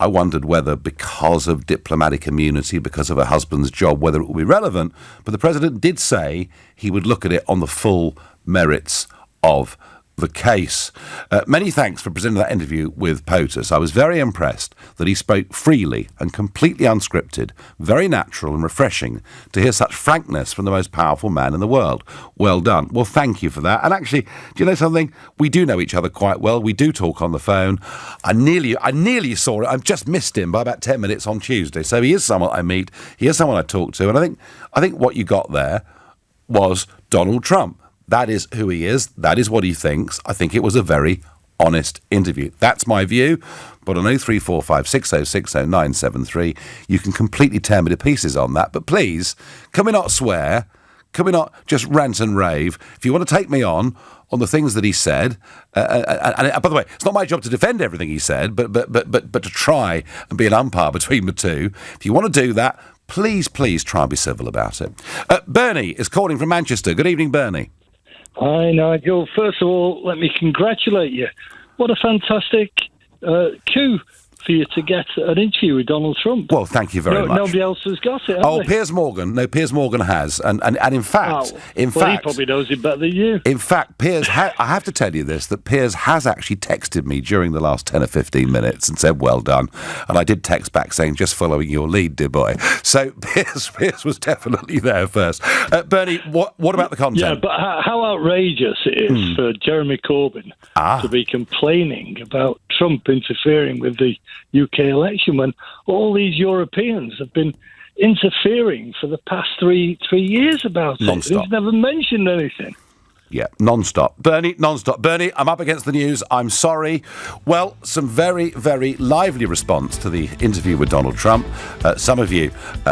wondered whether, because of diplomatic immunity, because of her husband's job, whether it would be relevant. But the president did say he would look at it on the full merits of the case. Many thanks for presenting that interview with POTUS. I was very impressed that he spoke freely and completely unscripted, very natural and refreshing to hear such frankness from the most powerful man in the world. Well done. Well, thank you for that. And actually, do you know something? We do know each other quite well. We do talk on the phone. I nearly saw it. I've just missed him by about 10 minutes on Tuesday. So he is someone I meet. He is someone I talk to. And I think what you got there was Donald Trump. That is who he is. That is what he thinks. I think it was a very honest interview. That's my view. But on 0345 6060 973, you can completely tear me to pieces on that. But please, can we not swear? Can we not just rant and rave? If you want to take me on the things that he said, and by the way, it's not my job to defend everything he said, but to try and be an umpire between the two. If you want to do that, please try and be civil about it. Bernie is calling from Manchester. Good evening, Bernie. Hi, Nigel. First of all, let me congratulate you. What a fantastic coup for you to get an interview with Donald Trump. Well, thank you very much. Nobody else has got it, they? Piers Morgan has. And in fact... he probably knows it better than you. In fact, Piers, I have to tell you this, that Piers has actually texted me during the last 10 or 15 minutes and said, well done. And I did text back saying, just following your lead, dear boy. So Piers was definitely there first. Bernie, what about the content? Yeah, but how outrageous it is for Jeremy Corbyn to be complaining about Trump interfering with the UK election when all these Europeans have been interfering for the past three years about it. He's never mentioned anything. Yeah, non-stop. Bernie, I'm up against the news. I'm sorry. Well, some very, very lively response to the interview with Donald Trump. Some of you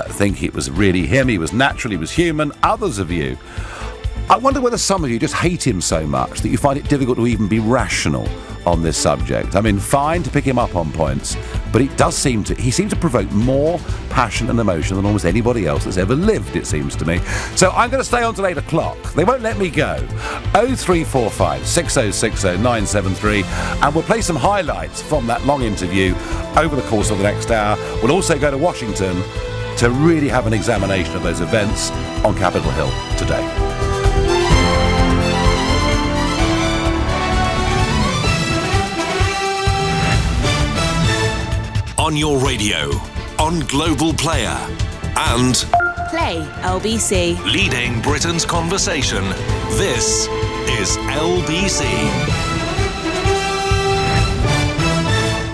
think it was really him. He was natural. He was human. Others of you, I wonder whether some of you just hate him so much that you find it difficult to even be rational on this subject. I mean, fine to pick him up on points, but it does seem he seems to provoke more passion and emotion than almost anybody else that's ever lived, it seems to me. So I'm going to stay on till 8 o'clock. They won't let me go. 0345 6060 973, and we'll play some highlights from that long interview over the course of the next hour. We'll also go to Washington to really have an examination of those events on Capitol Hill today. On your radio, on Global Player, and Play LBC. Leading Britain's conversation. This is LBC.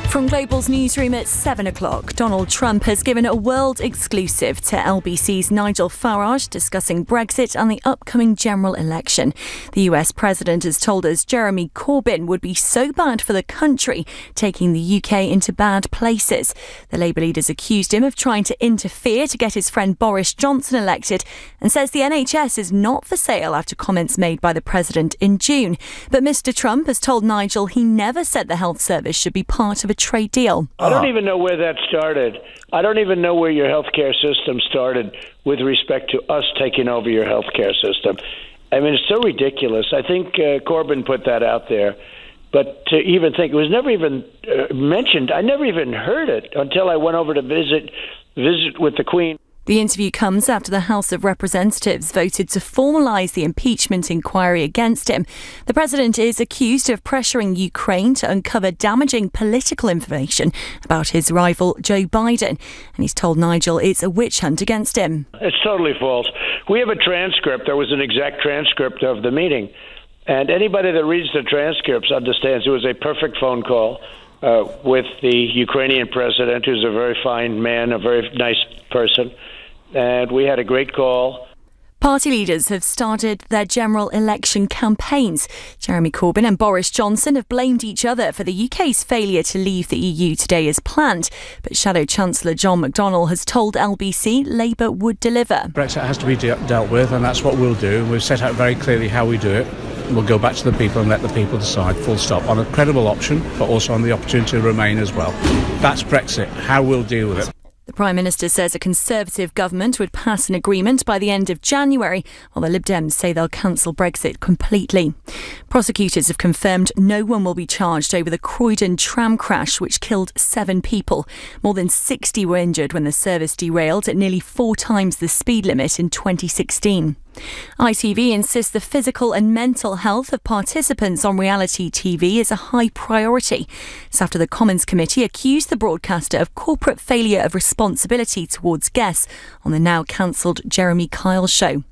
From Global's newsroom at 7 o'clock, Donald Trump has given a world exclusive to LBC's Nigel Farage discussing Brexit and the upcoming general election. The US president has told us Jeremy Corbyn would be so bad for the country, taking the UK into bad places. The Labour leader's accused him of trying to interfere to get his friend Boris Johnson elected and says the NHS is not for sale after comments made by the president in June. But Mr Trump has told Nigel he never said the health service should be part of a trade deal. I don't even know where that started. I don't even know where your healthcare system started with respect to us taking over your healthcare system. I mean, it's so ridiculous. I think Corbyn put that out there. But to even think, it was never even mentioned. I never even heard it until I went over to visit with the Queen. The interview comes after the House of Representatives voted to formalise the impeachment inquiry against him. The president is accused of pressuring Ukraine to uncover damaging political information about his rival Joe Biden. And he's told Nigel it's a witch hunt against him. It's totally false. We have a transcript. There was an exact transcript of the meeting. And anybody that reads the transcripts understands it was a perfect phone call with the Ukrainian president, who's a very fine man, a very nice person. And we had a great call. Party leaders have started their general election campaigns. Jeremy Corbyn and Boris Johnson have blamed each other for the UK's failure to leave the EU today as planned. But Shadow Chancellor John McDonnell has told LBC Labour would deliver. Brexit has to be dealt with, and that's what we'll do. We've set out very clearly how we do it. We'll go back to the people and let the people decide, full stop, on a credible option, but also on the opportunity to remain as well. That's Brexit. How we'll deal with it. The Prime Minister says a Conservative government would pass an agreement by the end of January, while the Lib Dems say they'll cancel Brexit completely. Prosecutors have confirmed no one will be charged over the Croydon tram crash, which killed 7 people. More than 60 were injured when the service derailed at nearly 4 times the speed limit in 2016. ITV insists the physical and mental health of participants on reality TV is a high priority. It's after the Commons Committee accused the broadcaster of corporate failure of responsibility towards guests on the now cancelled Jeremy Kyle show.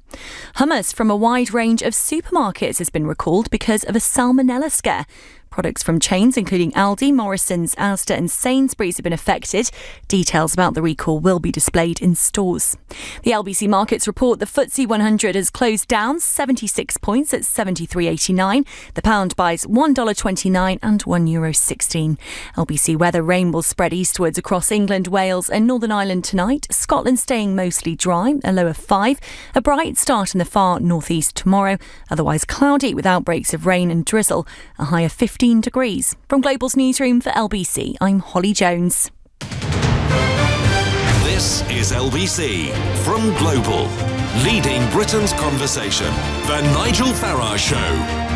Hummus from a wide range of supermarkets has been recalled because of a salmonella scare. Products from chains including Aldi, Morrison's, Asda and Sainsbury's have been affected. Details about the recall will be displayed in stores. The Lbc Markets Report, the FTSE 100 has closed down 76 points at 73.89. The pound buys $1.29 and €1.16. LBC weather: rain will spread eastwards across England, Wales and Northern Ireland tonight. Scotland staying mostly dry, a low of 5. A bright start in the far northeast tomorrow. Otherwise cloudy with outbreaks of rain and drizzle. A high of 15 degrees. From Global's newsroom for LBC, I'm Holly Jones. This is LBC from Global, leading Britain's conversation. The Nigel Farage Show.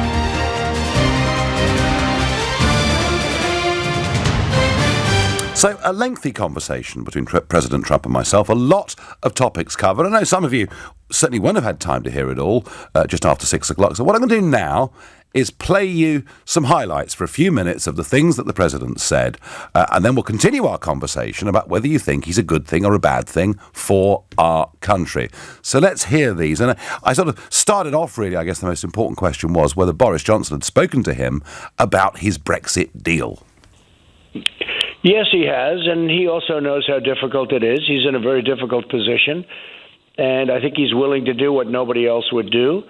So, a lengthy conversation between President Trump and myself, a lot of topics covered. I know some of you certainly won't have had time to hear it all just after 6 o'clock. So what I'm going to do now is play you some highlights for a few minutes of the things that the President said, and then we'll continue our conversation about whether you think he's a good thing or a bad thing for our country. So let's hear these. And I sort of started off, really, I guess the most important question was whether Boris Johnson had spoken to him about his Brexit deal. Yes, he has, and he also knows how difficult it is. He's in a very difficult position, and I think he's willing to do what nobody else would do.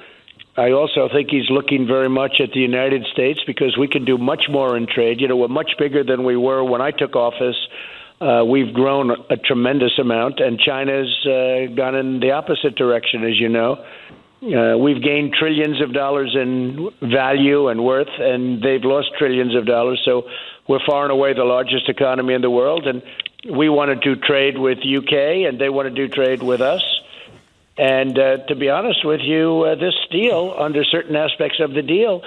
I also think he's looking very much at the United States because we can do much more in trade. You know, we're much bigger than we were when I took office. We've grown a tremendous amount, and China's gone in the opposite direction, as you know. We've gained trillions of dollars in value and worth, and they've lost trillions of dollars. So we're far and away the largest economy in the world, and we want to do trade with UK, and they want to do trade with us. And to be honest with you, this deal, under certain aspects of the deal,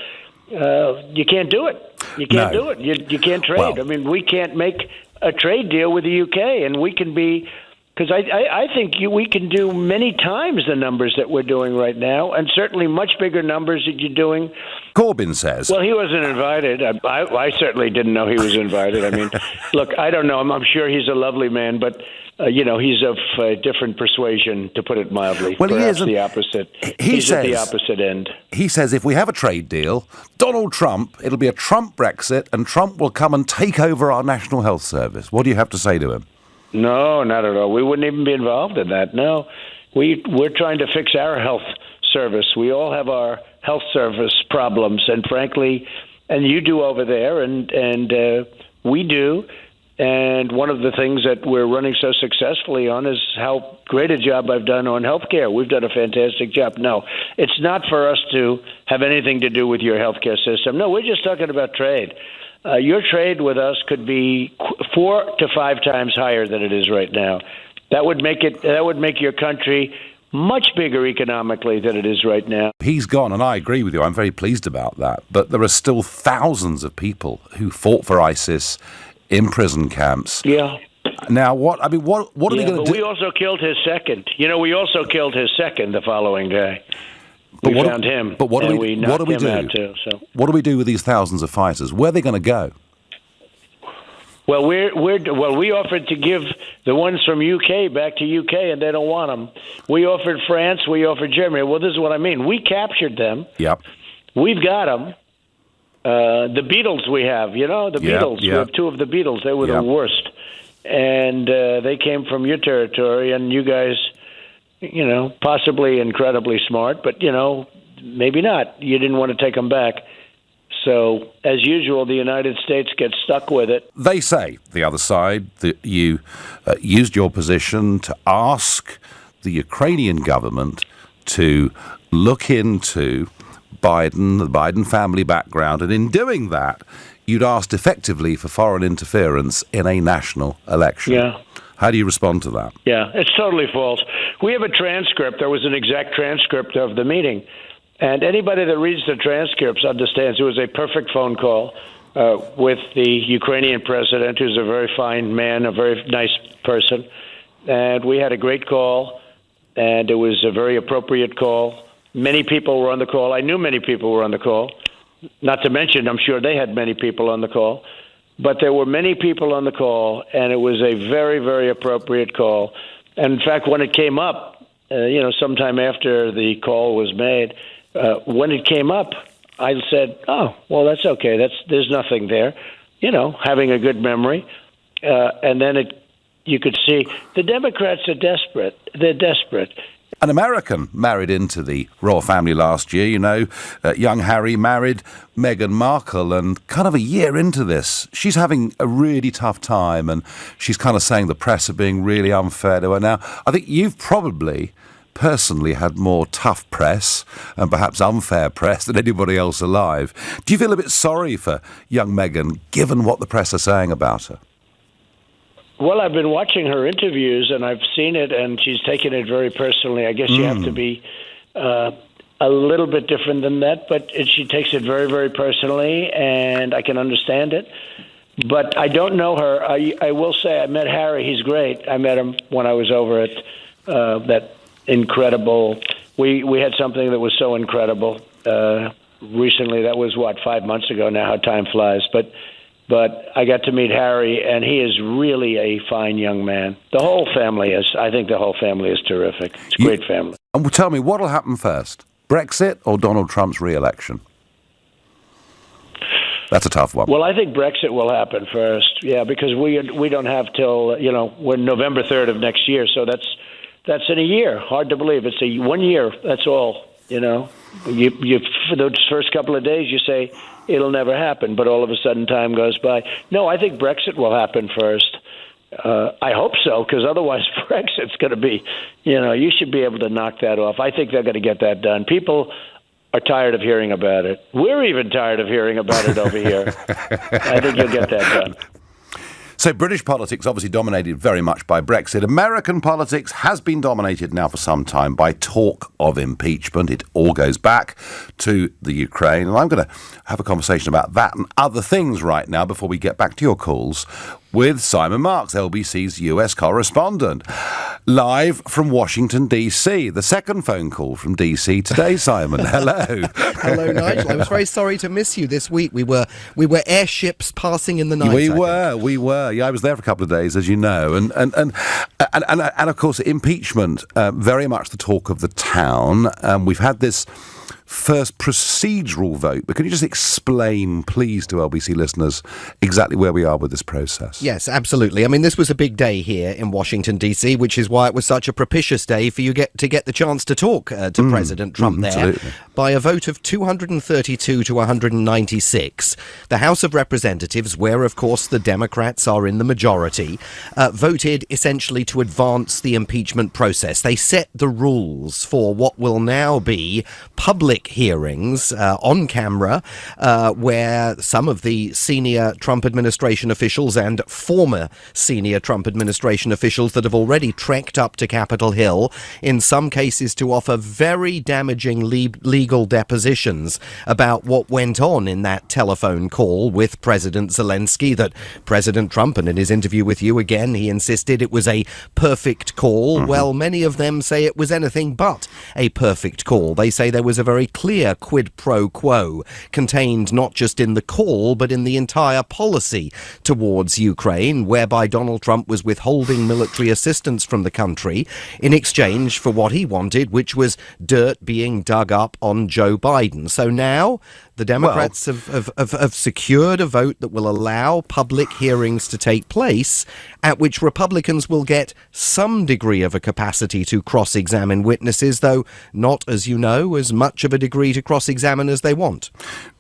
you can't do it. You can't do it. You can't trade. Well, I mean, we can't make a trade deal with the UK, and we can be... Because I think we can do many times the numbers that we're doing right now, and certainly much bigger numbers that you're doing. Corbyn says. Well, he wasn't invited. I certainly didn't know he was invited. I mean, look, I don't know. I'm sure he's a lovely man, but, he's of different persuasion, to put it mildly. Well, perhaps he is. The opposite. He's at the opposite end. He says if we have a trade deal, Donald Trump, it'll be a Trump Brexit, and Trump will come and take over our National Health Service. What do you have to say to him? No, not at all. We wouldn't even be involved in that. No, we're trying to fix our health service. We all have our health service problems, and frankly, and you do over there, and we do. And one of the things that we're running so successfully on is how great a job I've done on healthcare. We've done a fantastic job. No, it's not for us to have anything to do with your healthcare system. No, we're just talking about trade. your trade with us could be 4 to 5 times higher than it is right now. That would make your country much bigger economically than it is right now. He's gone, and I agree with you. I'm very pleased about that. But there are still thousands of people who fought for ISIS in prison camps. Yeah. Now, what are they going to do? We also killed his second. We also killed his second the following day. We found him. But what do we do? What do we do with these thousands of fighters? Where are they going to go? Well, we offered to give the ones from UK back to UK, and they don't want them. We offered France. We offered Germany. Well, this is what I mean. We captured them. Yep. We've got them. The Beatles we have, the Beatles. We have 2 of the Beatles. They were the worst. And they came from your territory, and you guys, possibly incredibly smart, but, maybe not. You didn't want to take them back. So, as usual, the United States gets stuck with it. They say, the other side, that you used your position to ask the Ukrainian government to look into the Biden family background, and in doing that, you'd asked effectively for foreign interference in a national election. Yeah. How do you respond to that? Yeah, it's totally false. We have a transcript. There was an exact transcript of the meeting. And anybody that reads the transcripts understands it was a perfect phone call with the Ukrainian president, who's a very fine man, a very nice person. And we had a great call, and it was a very appropriate call. Many people were on the call. I knew many people were on the call. Not to mention, I'm sure they had many people on the call. But there were many people on the call, and it was a very, very appropriate call. And in fact, when it came up, sometime after the call was made, when it came up, I said, "Oh, well, that's okay. There's nothing there." Having a good memory, and then you could see the Democrats are desperate. They're desperate. An American married into the royal family last year. Young Harry married Meghan Markle, and kind of a year into this, she's having a really tough time, and she's kind of saying the press are being really unfair to her. Now, I think you've probably personally had more tough press and perhaps unfair press than anybody else alive. Do you feel a bit sorry for young Meghan, given what the press are saying about her? Well, I've been watching her interviews, and I've seen it, and she's taken it very personally. I guess you have to be a little bit different than that, but she takes it very, very personally, and I can understand it. But I don't know her. I will say I met Harry. He's great. I met him when I was over at that incredible. We had something that was so incredible recently. That was 5 months ago now. How time flies! But I got to meet Harry, and he is really a fine young man. The whole family is. I think the whole family is terrific. It's a great family. And tell me, what will happen first? Brexit or Donald Trump's re-election? That's a tough one. Well, I think Brexit will happen first. Yeah, because we don't have till we're November 3rd of next year, so that's in a year. Hard to believe. It's 1 year. That's all. You for those first couple of days, you say it'll never happen, but all of a sudden time goes by. No, I think Brexit will happen first. I hope so, because otherwise Brexit's going to be, you should be able to knock that off. I think they're going to get that done. People are tired of hearing about it. We're even tired of hearing about it over here. I think you'll get that done. So British politics obviously dominated very much by Brexit. American politics has been dominated now for some time by talk of impeachment. It all goes back to the Ukraine. And I'm going to have a conversation about that and other things right now before we get back to your calls with Simon Marks, LBC's US correspondent, live from Washington, D.C. The second phone call from D.C. today, Simon. Hello. Hello, Nigel. I was very sorry to miss you this week. We were airships passing in the night. We were. Yeah, I was there for a couple of days, as you know. And of course, impeachment, very much the talk of the town. We've had this first procedural vote, but can you just explain, please, to LBC listeners exactly where we are with this process? Yes, absolutely. I mean, this was a big day here in Washington, D.C., which is why it was such a propitious day for you to get the chance to talk to President Trump there. Absolutely. By a vote of 232 to 196, the House of Representatives, where, of course, the Democrats are in the majority, voted essentially to advance the impeachment process. They set the rules for what will now be public public hearings on camera where some of the senior Trump administration officials and former senior Trump administration officials that have already trekked up to Capitol Hill, in some cases to offer very damaging legal depositions about what went on in that telephone call with President Zelensky, that President Trump, and in his interview with you again, he insisted it was a perfect call. Mm-hmm. Well, many of them say it was anything but a perfect call. They say there was a very clear quid pro quo contained not just in the call, but in the entire policy towards Ukraine, whereby Donald Trump was withholding military assistance from the country in exchange for what he wanted, which was dirt being dug up on Joe Biden. So now the Democrats have secured a vote that will allow public hearings to take place, at which Republicans will get some degree of a capacity to cross-examine witnesses, though not, as you know, as much of a degree to cross-examine as they want.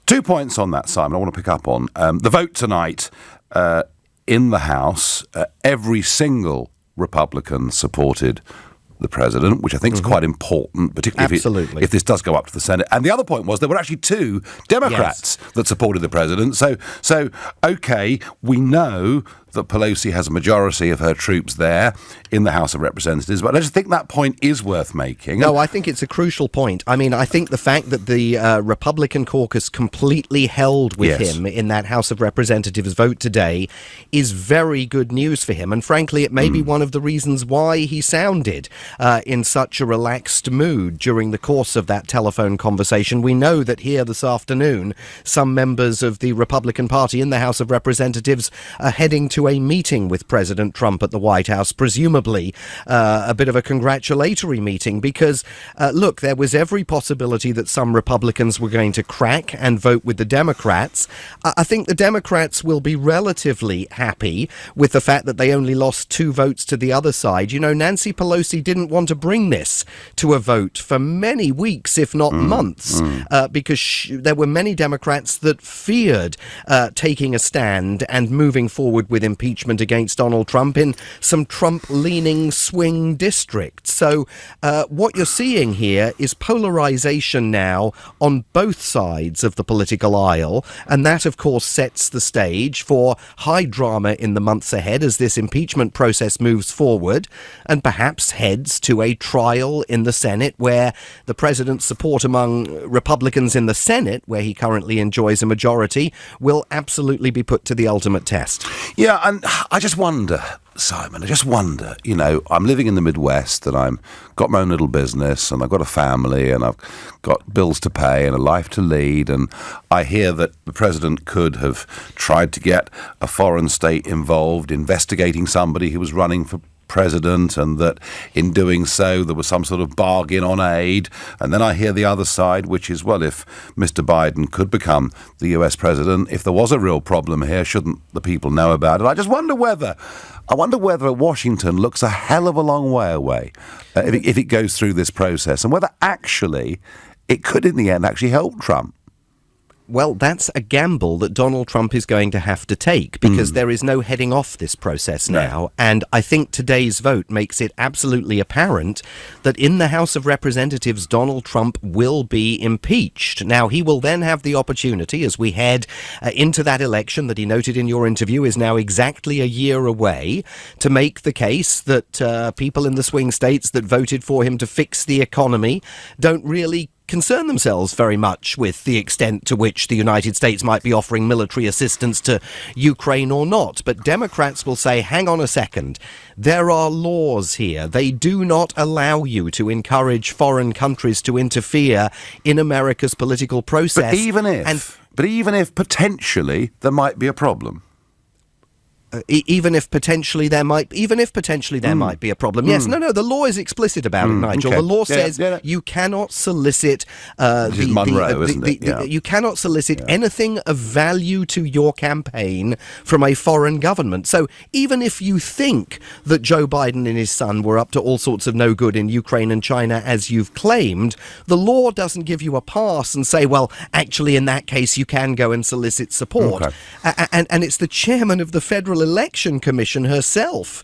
2 points on that, Simon, I want to pick up on. The vote tonight in the House, every single Republican supported the president, which I think is quite important, particularly if this does go up to the Senate. And the other point was there were actually 2 Democrats that supported the president. So okay, we know that Pelosi has a majority of her troops there in the House of Representatives, but I just think that point is worth making. No, I think it's a crucial point. I mean, I think the fact that the Republican caucus completely held with him in that House of Representatives vote today is very good news for him. And frankly, it may be one of the reasons why he sounded in such a relaxed mood during the course of that telephone conversation. We know that here this afternoon, some members of the Republican Party in the House of Representatives are heading to a meeting with President Trump at the White House, presumably a bit of a congratulatory meeting, because, look, there was every possibility that some Republicans were going to crack and vote with the Democrats. I think the Democrats will be relatively happy with the fact that they only lost 2 votes to the other side. You know, Nancy Pelosi didn't want to bring this to a vote for many weeks, if not months, because there were many Democrats that feared taking a stand and moving forward with impeachment against Donald Trump in some Trump-leaning swing districts. So what you're seeing here is polarization now on both sides of the political aisle, and that, of course, sets the stage for high drama in the months ahead as this impeachment process moves forward and perhaps heads to a trial in the Senate, where the president's support among Republicans in the Senate, where he currently enjoys a majority, will absolutely be put to the ultimate test. Yeah, and I just wonder, Simon, you know, I'm living in the Midwest and I've got my own little business and I've got a family and I've got bills to pay and a life to lead, and I hear that the president could have tried to get a foreign state involved investigating somebody who was running for president, and that in doing so there was some sort of bargain on aid. And then I hear the other side, which is, well, if Mr. Biden could become the US president, if there was a real problem here, shouldn't the people know about it? I wonder whether Washington looks a hell of a long way away if it goes through this process, and whether actually it could in the end actually help Trump. Well, that's a gamble that Donald Trump is going to have to take, because there is no heading off this process now. And I think today's vote makes it absolutely apparent that in the House of Representatives, Donald Trump will be impeached. Now, he will then have the opportunity, as we head into that election that he noted in your interview is now exactly a year away, to make the case that people in the swing states that voted for him to fix the economy don't really concern themselves very much with the extent to which the United States might be offering military assistance to Ukraine or not. But Democrats will say, hang on a second, there are laws here. They do not allow you to encourage foreign countries to interfere in America's political process. But even if potentially there might be a problem. Even if potentially there might be a problem. Yes, no, the law is explicit about it, Nigel. Okay. The law says you cannot solicit you cannot solicit anything of value to your campaign from a foreign government. So even if you think that Joe Biden and his son were up to all sorts of no good in Ukraine and China, as you've claimed, the law doesn't give you a pass and say, well, actually in that case you can go and solicit support. Okay. And it's the chairman of the Federal Election Commission herself,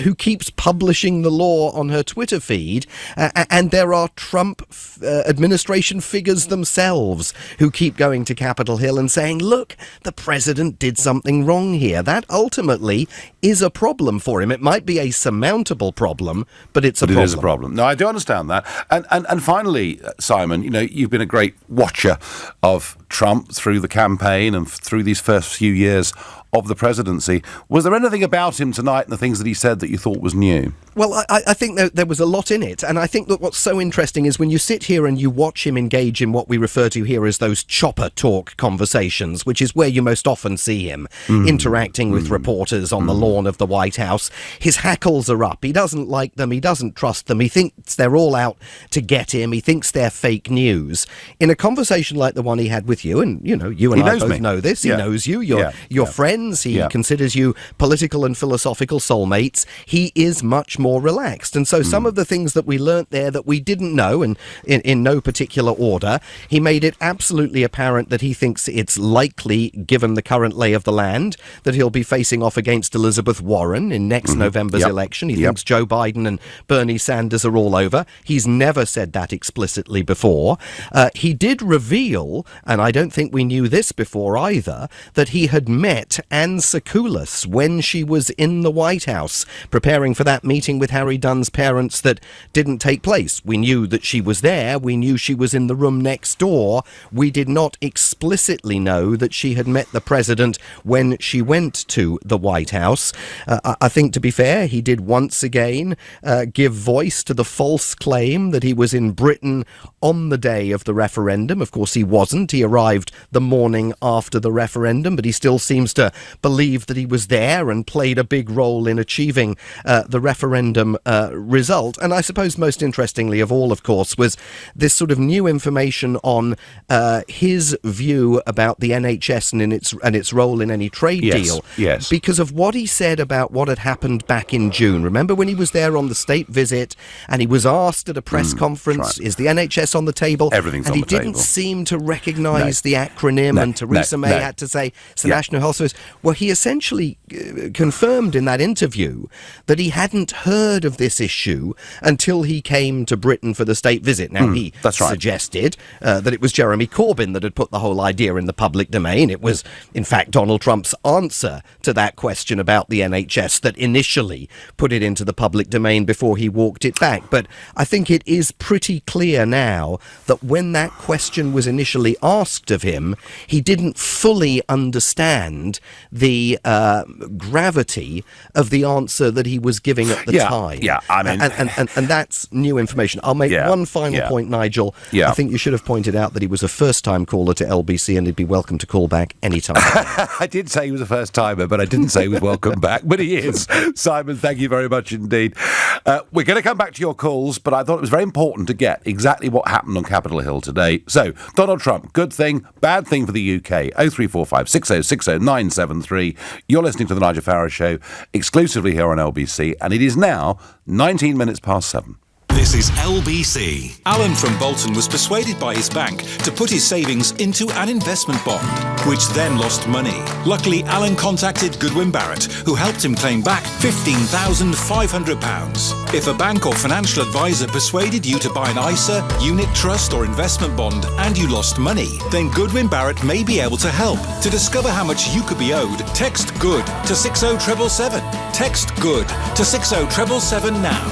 who keeps publishing the law on her Twitter feed, and there are Trump administration figures themselves who keep going to Capitol Hill and saying, look, the president did something wrong here. That ultimately is a problem for him. It might be a surmountable problem, but it's a problem. It is a problem. No, I do understand that. And finally, Simon, you've been a great watcher of Trump through the campaign and through these first few years of the presidency. Was there anything about him tonight and the things that he said that you thought was new? Well, I think there was a lot in it, and I think that what's so interesting is when you sit here and you watch him engage in what we refer to here as those chopper talk conversations, which is where you most often see him interacting with reporters on the lawn of the White House. His hackles are up. He doesn't like them. He doesn't trust them. He thinks they're all out to get him. He thinks they're fake news. In a conversation like the one he had with you, and you and I both know this. He knows you. You're friends. He considers you political and philosophical soulmates. He is much more relaxed. And so some of the things that we learnt there that we didn't know, and in no particular order, he made it absolutely apparent that he thinks it's likely, given the current lay of the land, that he'll be facing off against Elizabeth Warren in next November's election. He thinks Joe Biden and Bernie Sanders are all over. He's never said that explicitly before. He did reveal, and I don't think we knew this before either, that he had met Anne Sekulis when she was in the White House, preparing for that meeting with Harry Dunn's parents that didn't take place. We knew that she was there. We knew she was in the room next door. We did not explicitly know that she had met the president when she went to the White House. I think, to be fair, he did once again give voice to the false claim that he was in Britain on the day of the referendum. Of course, he wasn't. He arrived the morning after the referendum, but he still seems to believe that he was there and played a big role in achieving the referendum result. And I suppose most interestingly of all, of course, was this sort of new information on his view about the NHS and its role in any trade deal. Yes. Because of what he said about what had happened back in June. Remember when he was there on the state visit and he was asked at a press conference, is the NHS on the table? Everything's on the table. And he didn't seem to recognise the acronym, and Theresa May had to say it's the National Health Service. Well, he essentially confirmed in that interview that he hadn't heard of this issue until he came to Britain for the state visit. Now, he suggested that it was Jeremy Corbyn that had put the whole idea in the public domain. It was, in fact, Donald Trump's answer to that question about the NHS that initially put it into the public domain before he walked it back. But I think it is pretty clear now that when that question was initially asked of him, he didn't fully understand the gravity of the answer that he was giving at the time. Yeah, I mean... And that's new information. I'll make one final point, Nigel. I think you should have pointed out that he was a first-time caller to LBC and he'd be welcome to call back anytime. I did say he was a first-timer, but I didn't say he was welcome back. But he is. Simon, thank you very much indeed. We're going to come back to your calls, but I thought it was very important to get exactly what happened on Capitol Hill today. So, Donald Trump, good thing, bad thing for the UK. 0345 6060 973. You're listening to The Nigel Farage Show, exclusively here on LBC, and it is now 19 minutes past 7. This is LBC. Alan from Bolton was persuaded by his bank to put his savings into an investment bond, which then lost money. Luckily, Alan contacted Goodwin Barrett, who helped him claim back £15,500. If a bank or financial advisor persuaded you to buy an ISA, unit trust or investment bond and you lost money, then Goodwin Barrett may be able to help. To discover how much you could be owed, text GOOD to 60777. Text GOOD to 60777 now.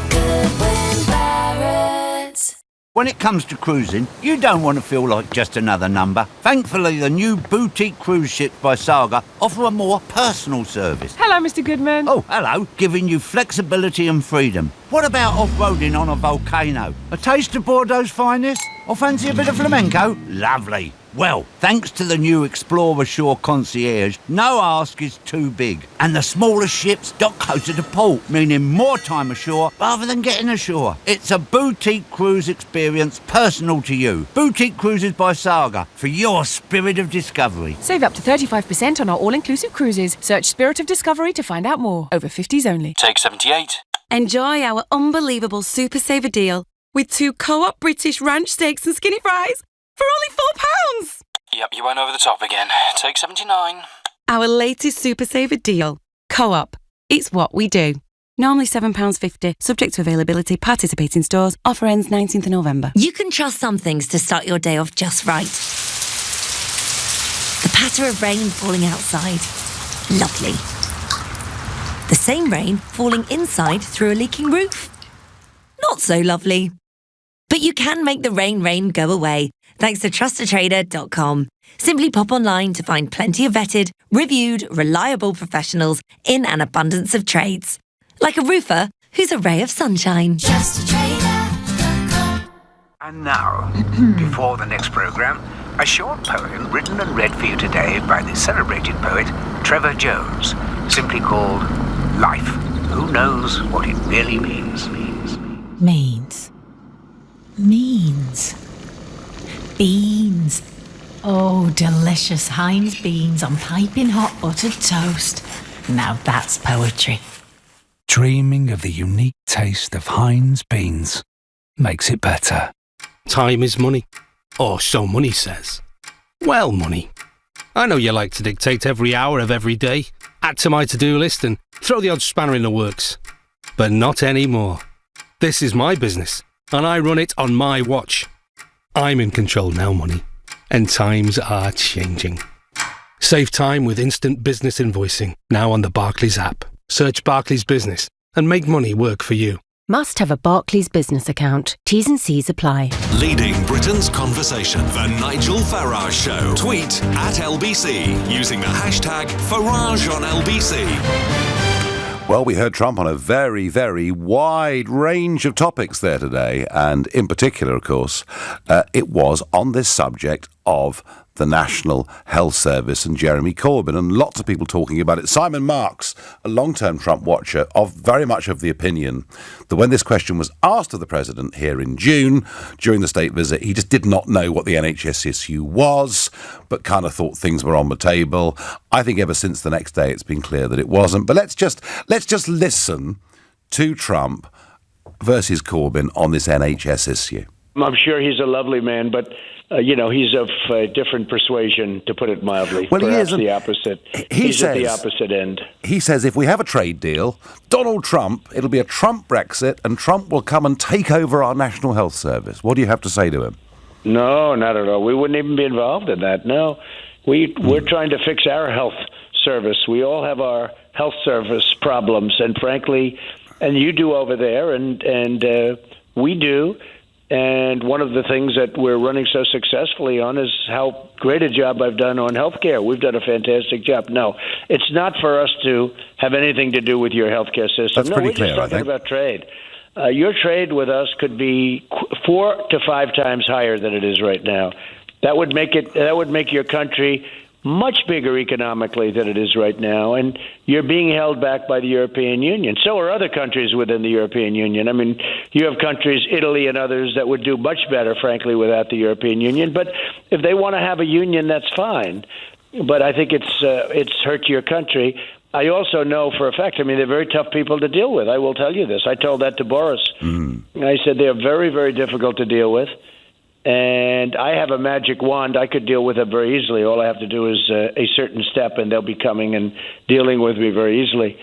When it comes to cruising, you don't want to feel like just another number. Thankfully, the new boutique cruise ships by Saga offer a more personal service. Hello, Mr. Goodman. Oh, hello. Giving you flexibility and freedom. What about off-roading on a volcano? A taste of Bordeaux's finest? Or fancy a bit of flamenco? Lovely. Well, thanks to the new Explorer Shore Concierge, no ask is too big. And the smallest ships dock closer to port, meaning more time ashore rather than getting ashore. It's a boutique cruise experience personal to you. Boutique Cruises by Saga, for your spirit of discovery. Save up to 35% on our all-inclusive cruises. Search Spirit of Discovery to find out more. Over 50s only. Take 78. Enjoy our unbelievable Super Saver deal with 2 Co-op British ranch steaks and skinny fries for only £4. Yep, you went over the top again. Take 79. Our latest Super Saver deal. Co-op. It's what we do. Normally £7.50, subject to availability, participating stores. Offer ends 19th of November. You can trust some things to start your day off just right. The patter of rain falling outside. Lovely. The same rain falling inside through a leaking roof. Not so lovely. But you can make the rain go away, thanks to trustatrader.com. Simply pop online to find plenty of vetted, reviewed, reliable professionals in an abundance of trades. Like a roofer who's a ray of sunshine. Trustatrader.com. And now, before the next programme, a short poem written and read for you today by the celebrated poet Trevor Jones, simply called Life. Who knows what it really means? Means. Beans. Oh, delicious Heinz beans on piping hot buttered toast. Now that's poetry. Dreaming of the unique taste of Heinz beans makes it better. Time is money. Or so money says. Well, money. I know you like to dictate every hour of every day, add to my to-do list and throw the odd spanner in the works. But not anymore. This is my business, and I run it on my watch. I'm in control now, money. And times are changing. Save time with instant business invoicing, now on the Barclays app. Search Barclays Business and make money work for you. Must have a Barclays business account. T's and C's apply. Leading Britain's conversation. The Nigel Farage Show. Tweet at LBC using the hashtag Farage on LBC. Well, we heard Trump on a very, very wide range of topics there today. And in particular, of course, it was on this subject of the National Health Service and Jeremy Corbyn, and lots of people talking about it. Simon Marks, a long-term Trump watcher, of very much of the opinion that when this question was asked of the President here in June, during the state visit, he just did not know what the NHS issue was, but kind of thought things were on the table. I think ever since the next day it's been clear that it wasn't. But let's just listen to Trump versus Corbyn on this NHS issue. I'm sure he's a lovely man, but he's of a different persuasion, to put it mildly. Well, perhaps he is the opposite. He's at the opposite end. He says if we have a trade deal, Donald Trump, it'll be a Trump Brexit, and Trump will come and take over our National Health Service. What do you have to say to him? No, not at all. We wouldn't even be involved in that. No, we're trying to fix our health service. We all have our health service problems, and frankly, and you do over there, and we do. And one of the things that we're running so successfully on is how great a job I've done on healthcare. We've done a fantastic job. No, it's not for us to have anything to do with your healthcare system. That's pretty we're clear, just talking about trade. Your trade with us could be 4 to 5 times higher than it is right now. That would make your country much bigger economically than it is right now, and you're being held back by the European Union. So are other countries within the European Union. I mean, you have countries, Italy and others, that would do much better, frankly, without the European Union. But if they want to have a union, that's fine. But I think it's hurt your country. I also know for a fact, they're very tough people to deal with. I will tell you this. I told that to Boris. I said they're very, very difficult to deal with. And I have a magic wand. I could deal with it very easily. All I have to do is a certain step, and they'll be coming and dealing with me very easily.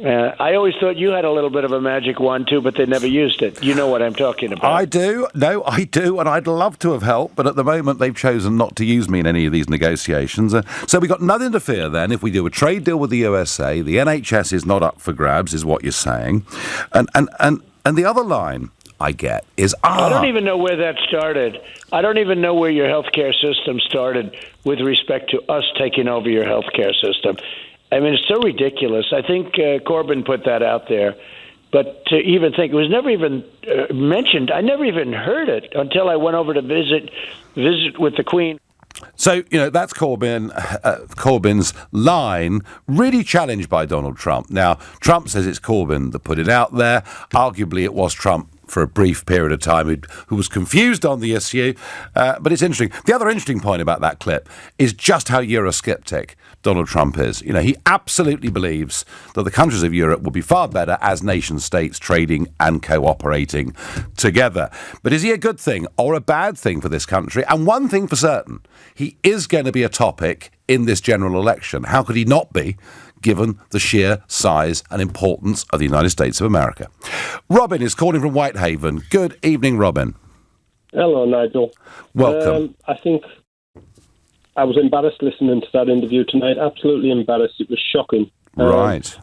I always thought you had a little bit of a magic wand, too, but they never used it. You know what I'm talking about. I do. No, I do, and I'd love to have helped, but at the moment they've chosen not to use me in any of these negotiations. So we've got nothing to fear then. If we do a trade deal with the USA, the NHS is not up for grabs, is what you're saying. And the other line I get is, I don't even know where that started. I don't even know where your healthcare system started with respect to us taking over your healthcare system. It's so ridiculous. I think Corbyn put that out there. But to even think, it was never even mentioned. I never even heard it until I went over to visit with the Queen. So, that's Corbyn's line, really challenged by Donald Trump. Now, Trump says it's Corbyn that put it out there. Arguably, it was Trump for a brief period of time who was confused on the issue. But it's interesting. The other interesting point about that clip is just how Eurosceptic Donald Trump is. He absolutely believes that the countries of Europe will be far better as nation states trading and cooperating together. But is he a good thing or a bad thing for this country? And one thing for certain, he is going to be a topic in this general election. How could he not be, given the sheer size and importance of the United States of America. Robin is calling from Whitehaven. Good evening, Robin. Hello, Nigel. Welcome. I think I was embarrassed listening to that interview tonight. Absolutely embarrassed. It was shocking. Right.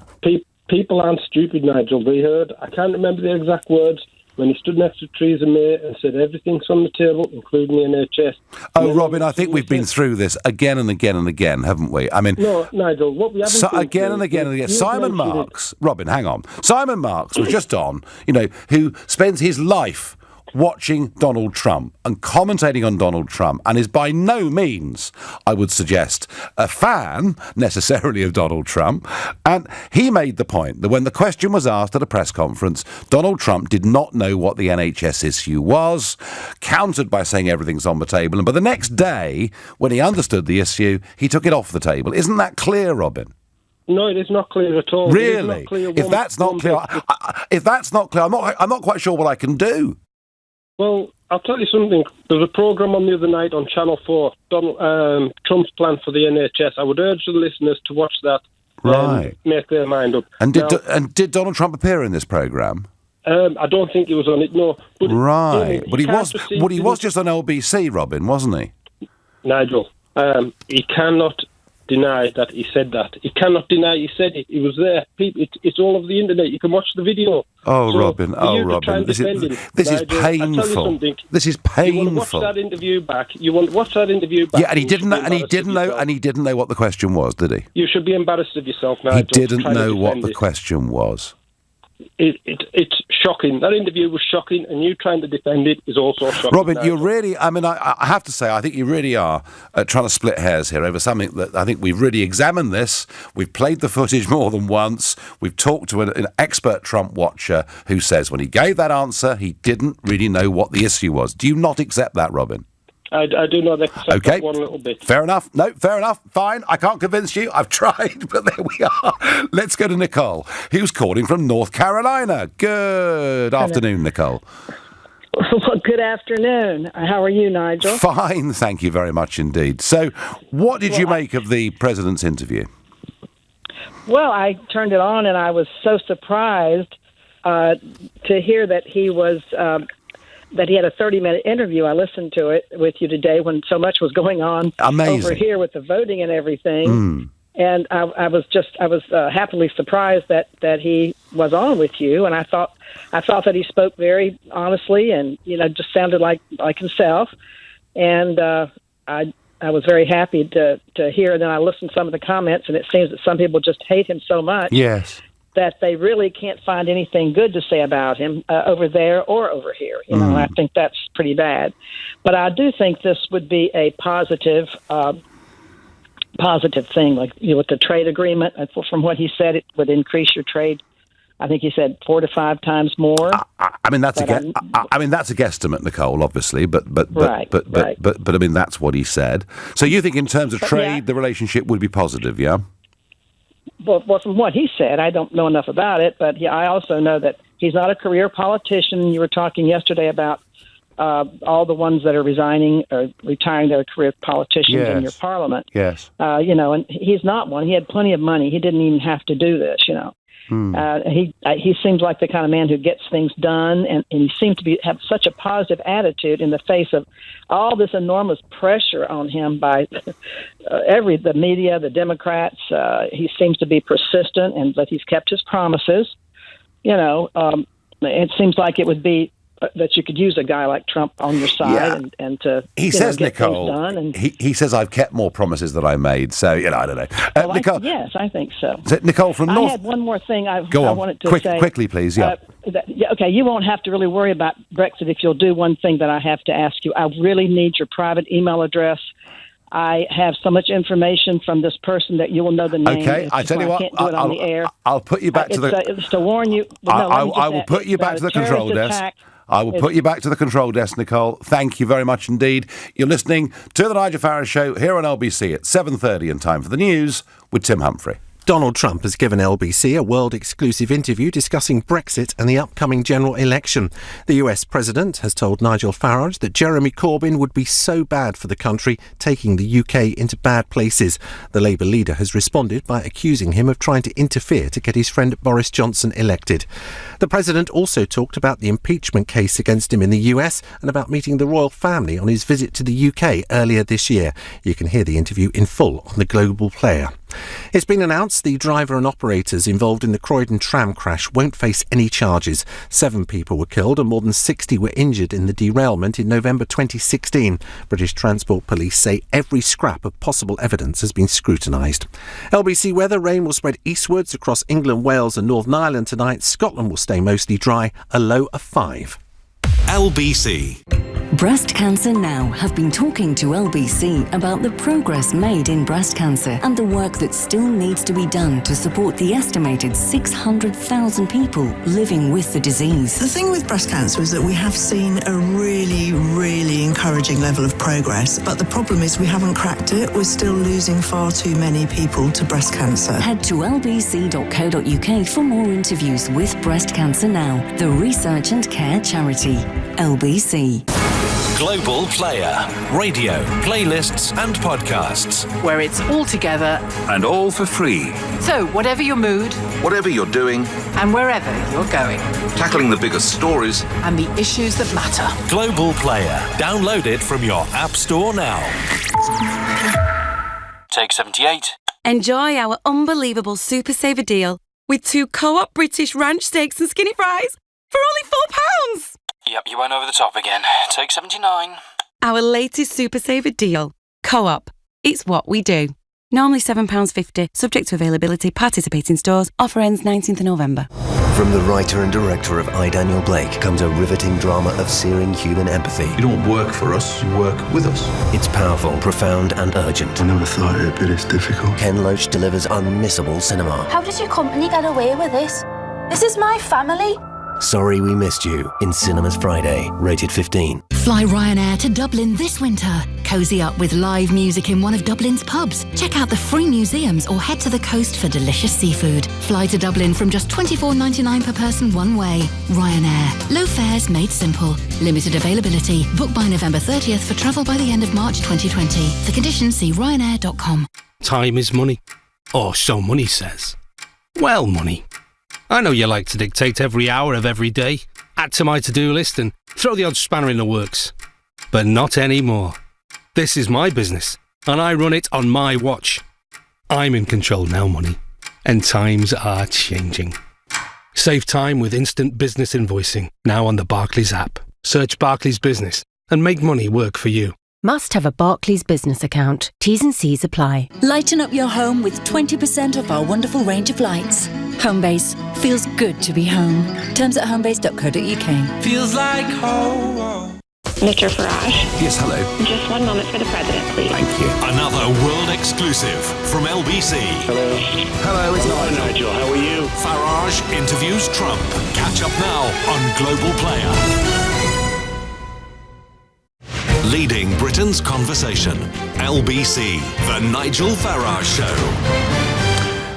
People aren't stupid, Nigel. They heard, I can't remember the exact words, when he stood next to Theresa May and said everything's on the table, including the NHS. Oh, Robin, I think we've been through this again and again and again, haven't we? I mean, no, Nigel, what we haven't been again and again and again. Simon Marks, Robin, hang on. Simon Marks was just on, who spends his life watching Donald Trump and commentating on Donald Trump, and is by no means, I would suggest, a fan necessarily of Donald Trump. And he made the point that when the question was asked at a press conference, Donald Trump did not know what the NHS issue was, countered by saying everything's on the table, and by the next day, when he understood the issue, he took it off the table. Isn't that clear, Robin? No, it is not clear at all. Really? If that's not clear, I'm not quite sure what I can do. Well, I'll tell you something. There's a programme on the other night on Channel 4, Trump's plan for the NHS. I would urge the listeners to watch that and make their mind up. And did Donald Trump appear in this programme? I don't think he was on it, no. But but he was just on LBC, Robin, wasn't he? Nigel, he cannot deny that he said that. He cannot deny he said it. He was there. It's all over the internet. You can watch the video. Oh, so Robin. This is painful. This is painful. You want to watch that interview back. Yeah, and he didn't know what the question was, did he? You should be embarrassed of yourself, Nigel. He didn't know what the question was. It's shocking. That interview was shocking, and you trying to defend it is also shocking. Robin, you're really, I have to say, I think you really are trying to split hairs here over something that I think we've really examined this. We've played the footage more than once. We've talked to an expert Trump watcher who says when he gave that answer, he didn't really know what the issue was. Do you not accept that, Robin? I do not accept that one little bit. Fair enough. No, fair enough. Fine. I can't convince you. I've tried, but there we are. Let's go to Nicole, who's calling from North Carolina. Good afternoon, Nicole. Well, good afternoon. How are you, Nigel? Fine. Thank you very much indeed. So, what did you make of the president's interview? Well, I turned it on and I was so surprised to hear that he was... that he had a 30-minute interview. I listened to it with you today when so much was going on over here with the voting and everything. And I was happily surprised that he was on with you. And I thought that he spoke very honestly and just sounded like himself. And I was very happy to hear. And then I listened to some of the comments, and it seems that some people just hate him so much. Yes. That they really can't find anything good to say about him over there or over here. I think that's pretty bad. But I do think this would be a positive thing, like with the trade agreement. From what he said, it would increase your trade. I think he said 4 to 5 times more. I mean that's a guesstimate, Nicole, obviously, but I mean that's what he said. So you think in terms of trade, the relationship would be positive, yeah? Well, from what he said, I don't know enough about it, but I also know that he's not a career politician. You were talking yesterday about all the ones that are resigning or retiring their career politicians in your parliament. Yes. And he's not one. He had plenty of money. He didn't even have to do this, He seems like the kind of man who gets things done, and he seems to have such a positive attitude in the face of all this enormous pressure on him by the media, the Democrats. He seems to be persistent, and that he's kept his promises. It seems like it would be that you could use a guy like Trump on your side and to he says, get Nicole, things done. And, he says I've kept more promises that I made. So I don't know. Nicole, yes, I think so. Nicole from North. I had one more thing I wanted to say. Quickly, please. Yeah. Okay, you won't have to really worry about Brexit if you'll do one thing that I have to ask you. I really need your private email address. I have so much information from this person that you will know the name. Okay, I tell you what, I can't do it on the air. I'll put you back to the... It's to warn you. I will put you back to the control desk. I will put you back to the control desk, Nicole. Thank you very much indeed. You're listening to The Nigel Farage Show here on LBC at 7:30 in time for the news with Tim Humphrey. Donald Trump has given LBC a world-exclusive interview discussing Brexit and the upcoming general election. The US president has told Nigel Farage that Jeremy Corbyn would be so bad for the country, taking the UK into bad places. The Labour leader has responded by accusing him of trying to interfere to get his friend Boris Johnson elected. The president also talked about the impeachment case against him in the US and about meeting the royal family on his visit to the UK earlier this year. You can hear the interview in full on the Global Player. It's been announced the driver and operators involved in the Croydon tram crash won't face any charges. 7 people were killed and more than 60 were injured in the derailment in November 2016. British Transport Police say every scrap of possible evidence has been scrutinised. LBC weather: rain will spread eastwards across England, Wales and Northern Ireland tonight. Scotland will stay mostly dry, a low of 5. LBC. Breast Cancer Now have been talking to LBC about the progress made in breast cancer and the work that still needs to be done to support the estimated 600,000 people living with the disease. The thing with breast cancer is that we have seen a really, really encouraging level of progress, but the problem is we haven't cracked it. We're still losing far too many people to breast cancer. Head to lbc.co.uk for more interviews with Breast Cancer Now, the research and care charity. LBC. Global Player. Radio, playlists and podcasts. Where it's all together. And all for free. So, whatever your mood. Whatever you're doing. And wherever you're going. Tackling the biggest stories. And the issues that matter. Global Player. Download it from your App Store now. Take 78. Enjoy our unbelievable Super Saver deal with 2 Co-op British ranch steaks and skinny fries for only £4. Yep, you went over the top again. Take 79. Our latest Super Saver deal. Co-op. It's what we do. Normally £7.50, subject to availability, participating stores. Offer ends 19th of November. From the writer and director of I, Daniel Blake, comes a riveting drama of searing human empathy. You don't work for us, you work with us. It's powerful, profound and urgent. I never thought it'd be this difficult. Ken Loach delivers unmissable cinema. How does your company get away with this? This is my family. Sorry We Missed You, in cinemas Friday, rated 15. Fly Ryanair to Dublin this winter. Cozy up with live music in one of Dublin's pubs. Check out the free museums or head to the coast for delicious seafood. Fly to Dublin from just $24.99 per person one way. Ryanair. Low fares made simple. Limited availability. Book by November 30th for travel by the end of March 2020. For conditions, see ryanair.com. Time is money. Or so money says. Well, money. I know you like to dictate every hour of every day, add to my to-do list and throw the odd spanner in the works. But not anymore. This is my business, and I run it on my watch. I'm in control now, money, and times are changing. Save time with instant business invoicing, now on the Barclays app. Search Barclays Business and make money work for you. Must have a Barclays business account. T's and C's apply. Lighten up your home with 20% off our wonderful range of lights. Homebase. Feels good to be home. Terms at homebase.co.uk. Feels like home. Mr. Farage. Yes, hello. Just one moment for the president, please. Thank you. Another world exclusive from LBC. Hello. Hello, it's Nigel. Nigel, how are you? Farage interviews Trump. Catch up now on Global Player. Leading Britain's conversation. LBC, The Nigel Farage Show.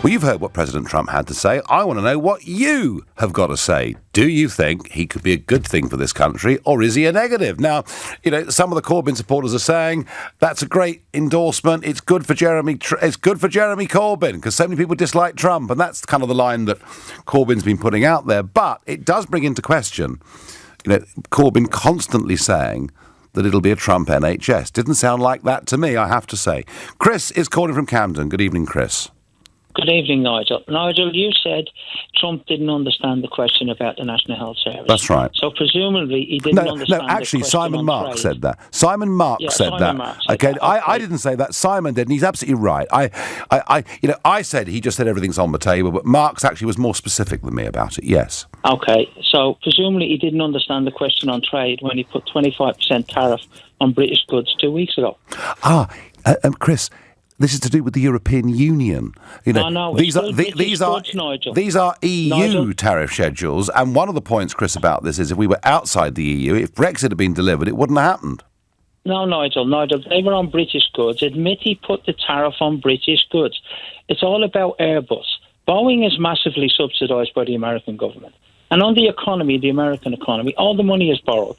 Well, you've heard what President Trump had to say. I want to know what you have got to say. Do you think he could be a good thing for this country, or is he a negative? Now, you know, some of the Corbyn supporters are saying that's a great endorsement. It's good for Jeremy Corbyn, because so many people dislike Trump, and that's kind of the line that Corbyn's been putting out there. But it does bring into question, you know, Corbyn constantly saying that it'll be a Trump NHS. Didn't sound like that to me, I have to say. Chris is calling from Camden. Good evening, Chris. Good evening, Nigel. Nigel, you said Trump didn't understand the question about the National Health Service. That's right. So presumably he didn't understand. No, actually, the question Simon on Mark trade. said that. Simon Mark said that. Okay, I didn't say that. Simon did, and he's absolutely right. I said he just said everything's on the table, but Mark's actually was more specific than me about it. Yes. Okay, so presumably he didn't understand the question on trade when he put 25% tariff on British goods 2 weeks ago. Chris, this is to do with the European Union. You know, these are EU Nigel. tariff schedules, and one of the points, Chris, about this is if we were outside the EU, if Brexit had been delivered, it wouldn't have happened. No, Nigel, they were on British goods. Admit he put the tariff on British goods. It's all about Airbus. Boeing is massively subsidised by the American government. And on the economy, the American economy, all the money is borrowed.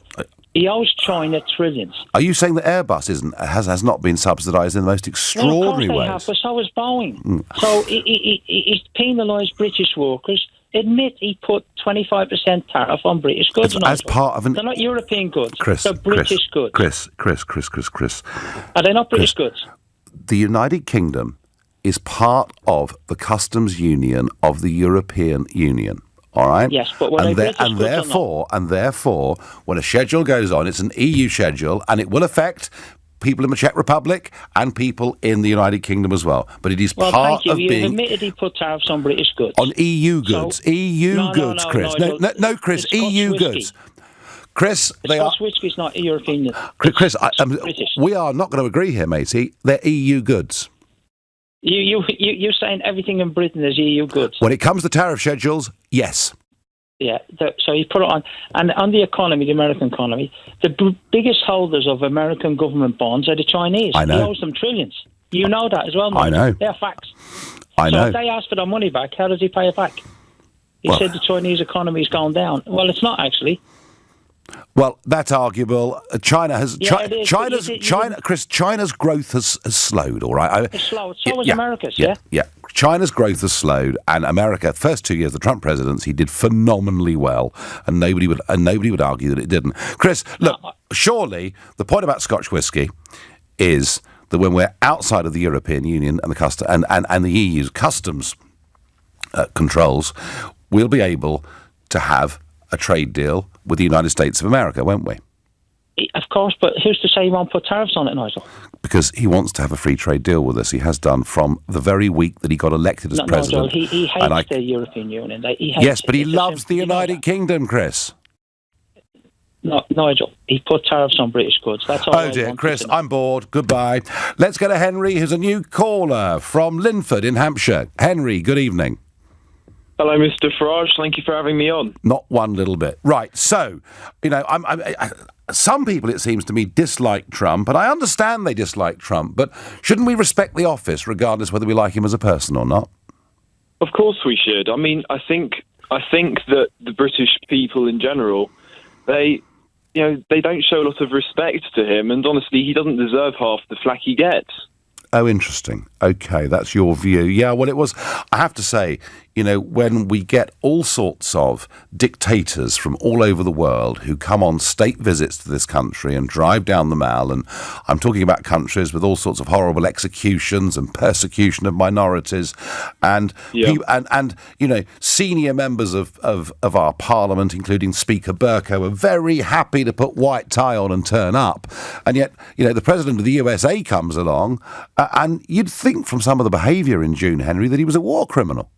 He owes China trillions. Are you saying that Airbus has not been subsidised in the most extraordinary well, of course ways? they have, but so is Boeing. So he's penalised British workers. Admit he put 25% tariff on British goods. As part of They're not European goods. Chris, They're British goods. Chris. Are they not British goods? The United Kingdom is part of the customs union of the European Union. All right. Yes, but when therefore, when a schedule goes on, it's an EU schedule, and it will affect people in the Czech Republic and people in the United Kingdom as well. But it is part of being. You've admitted he put tariffs on British goods. On EU goods, goods, Chris. No, Chris. EU goods. Chris, Scotch whisky's not European. Chris, we are not going to agree here, matey. They're EU goods. You're saying everything in Britain is EU goods. When it comes to tariff schedules, yes. Yeah, so you put it on. And on the economy, the American economy, the biggest holders of American government bonds are the Chinese. I know. He owes them trillions. You know that as well, mate. I know. They're facts. I know. So if they ask for their money back, how does he pay it back? He said the Chinese economy is going down. Well, it's not actually. Well, that's arguable. China's growth has slowed. All right, it's slowed. So was America's. Yeah. China's growth has slowed, and America, first 2 years of the Trump presidency, did phenomenally well, and nobody would argue that it didn't. Chris, look, surely the point about Scotch whisky is that when we're outside of the European Union and the EU's customs controls, we'll be able to have a trade deal with the United States of America, won't we? Of course, but who's to say he won't put tariffs on it, Nigel? Because he wants to have a free trade deal with us. He has done from the very week that he got elected as president. Nigel, he hates the European Union. Yes, but he loves the United Kingdom, Chris. No, Nigel, he put tariffs on British goods. That's all. Oh dear, Chris, I'm bored. Goodbye. Let's go to Henry, who's a new caller from Linford in Hampshire. Henry, good evening. Hello, Mr. Farage. Thank you for having me on. Not one little bit. Right, so, some people, it seems to me, dislike Trump, and I understand they dislike Trump, but shouldn't we respect the office, regardless whether we like him as a person or not? Of course we should. I mean, I think that the British people in general, they don't show a lot of respect to him, and honestly, he doesn't deserve half the flack he gets. Oh, interesting. Okay, that's your view. Yeah, well, it was, I have to say, when we get all sorts of dictators from all over the world who come on state visits to this country and drive down the Mall, and I'm talking about countries with all sorts of horrible executions and persecution of minorities, and senior members of our parliament, including Speaker Bercow, are very happy to put white tie on and turn up, and yet, the president of the USA comes along, and you'd think from some of the behaviour in June, Henry, that he was a war criminal.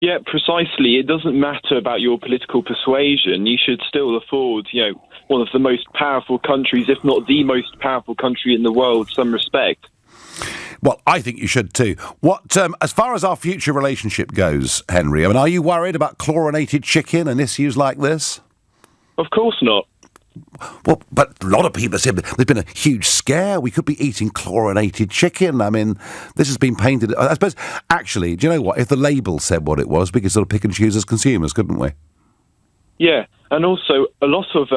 Yeah, precisely. It doesn't matter about your political persuasion. You should still afford, one of the most powerful countries, if not the most powerful country in the world, some respect. Well, I think you should too. What, as far as our future relationship goes, Henry, are you worried about chlorinated chicken and issues like this? Of course not. Well, but a lot of people have said there's been a huge scare. We could be eating chlorinated chicken. I mean, this has been painted. I suppose, actually, do you know what? If the label said what it was, we could sort of pick and choose as consumers, couldn't we? Yeah, and also a lot of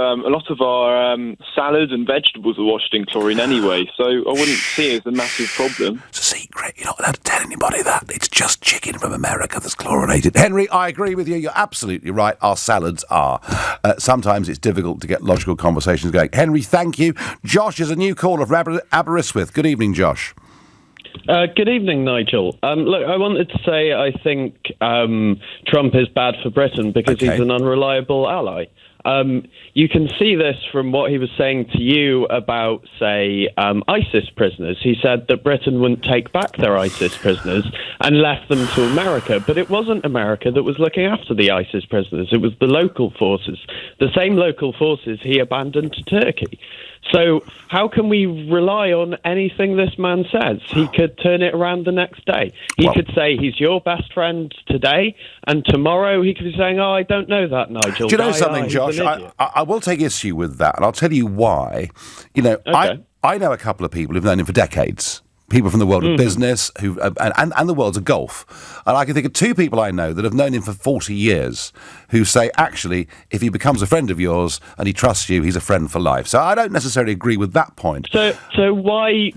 our salad and vegetables are washed in chlorine anyway, so I wouldn't see it as a massive problem. It's a secret. You're not allowed to tell anybody that. It's just chicken from America that's chlorinated. Henry, I agree with you. You're absolutely right. Our salads are. Sometimes it's difficult to get logical conversations going. Henry, thank you. Josh is a new caller from Aberystwyth. Good evening, Josh. Good evening, Nigel. Look, I wanted to say I think Trump is bad for Britain because he's an unreliable ally. You can see this from what he was saying to you about, say, ISIS prisoners. He said that Britain wouldn't take back their ISIS prisoners and left them to America. But it wasn't America that was looking after the ISIS prisoners. It was the local forces, the same local forces he abandoned to Turkey. So how can we rely on anything this man says? He could turn it around the next day. He could say he's your best friend today, and tomorrow he could be saying, I don't know that, Nigel. Do you know something, Josh? Josh, I will take issue with that, and I'll tell you why. I know a couple of people who've known him for decades. People from the world of business and the world of golf. And I can think of two people I know that have known him for 40 years who say, actually, if he becomes a friend of yours and he trusts you, he's a friend for life. So I don't necessarily agree with that point. So why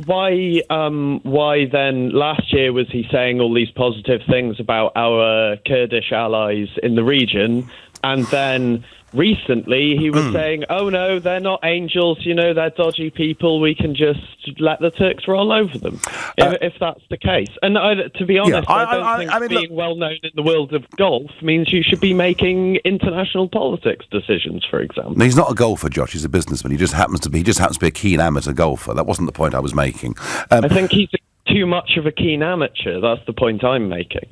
then last year was he saying all these positive things about our Kurdish allies in the region, and then recently he was saying, oh no, they're not angels, they're dodgy people, we can just let the Turks roll over them, if that's the case. And to be honest, I don't think being well known in the world of golf means you should be making international politics decisions, for example. No, he's not a golfer, Josh, he's a businessman. He just happens to be a keen amateur golfer. That wasn't the point I was making. I think he's too much of a keen amateur, that's the point I'm making.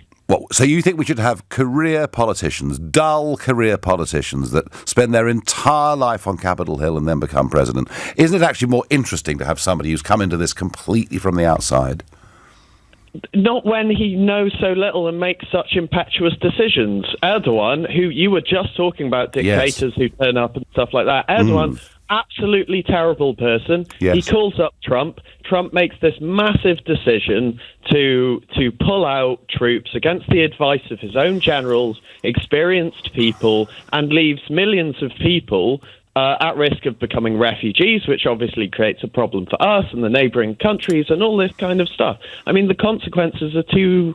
So you think we should have career politicians, dull career politicians that spend their entire life on Capitol Hill and then become president? Isn't it actually more interesting to have somebody who's come into this completely from the outside? Not when he knows so little and makes such impetuous decisions. Erdogan, who you were just talking about, dictators who turn up and stuff like that. Erdogan, absolutely terrible person. Yes. He calls up Trump. Trump makes this massive decision to pull out troops against the advice of his own generals, experienced people, and leaves millions of people at risk of becoming refugees, which obviously creates a problem for us and the neighbouring countries and all this kind of stuff. I mean, the consequences are too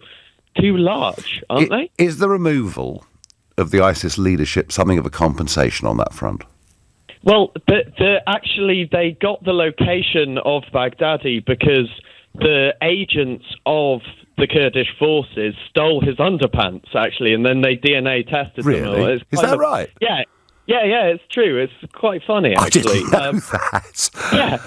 large, aren't they? Is the removal of the ISIS leadership something of a compensation on that front? Well, actually, they got the location of Baghdadi because the agents of the Kurdish forces stole his underpants, actually, and then they DNA tested them. Really? Is that right? Yeah, it's true. It's quite funny, actually. I didn't know that.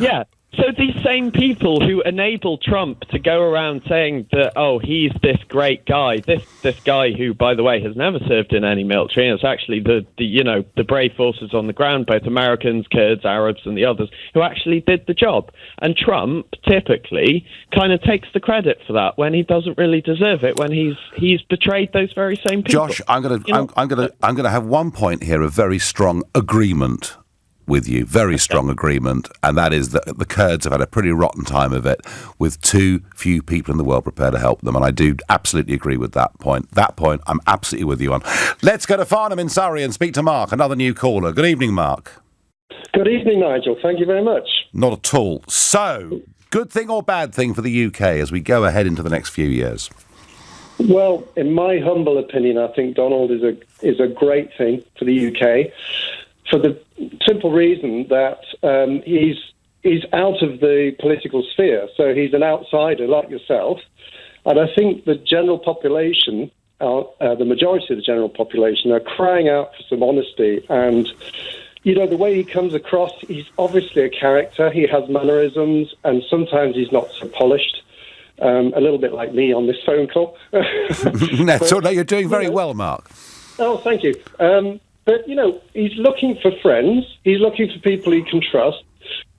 Yeah. So these same people who enable Trump to go around saying that, he's this great guy, this guy who, by the way, has never served in any military, and it's actually the brave forces on the ground, both Americans, Kurds, Arabs, and the others, who actually did the job. And Trump typically kind of takes the credit for that when he doesn't really deserve it, when he's betrayed those very same people. Josh, I'm going to have one point here of very strong agreement with you, very strong agreement, and that is that the Kurds have had a pretty rotten time of it with too few people in the world prepared to help them, and I do absolutely agree with that point. That point I'm absolutely with you on. Let's go to Farnham in Surrey and speak to Mark, another new caller. Good evening, Mark. Good evening, Nigel. Thank you very much. Not at all. So, good thing or bad thing for the UK as we go ahead into the next few years? Well, in my humble opinion, I think Donald is a great thing for the UK, for the simple reason that he's out of the political sphere, so he's an outsider like yourself. And I think the general population, the majority of the general population, are crying out for some honesty. And, the way he comes across, he's obviously a character. He has mannerisms, and sometimes he's not so polished. A little bit like me on this phone call. No, you're doing very well, Mark. Oh, thank you. But, he's looking for friends. He's looking for people he can trust.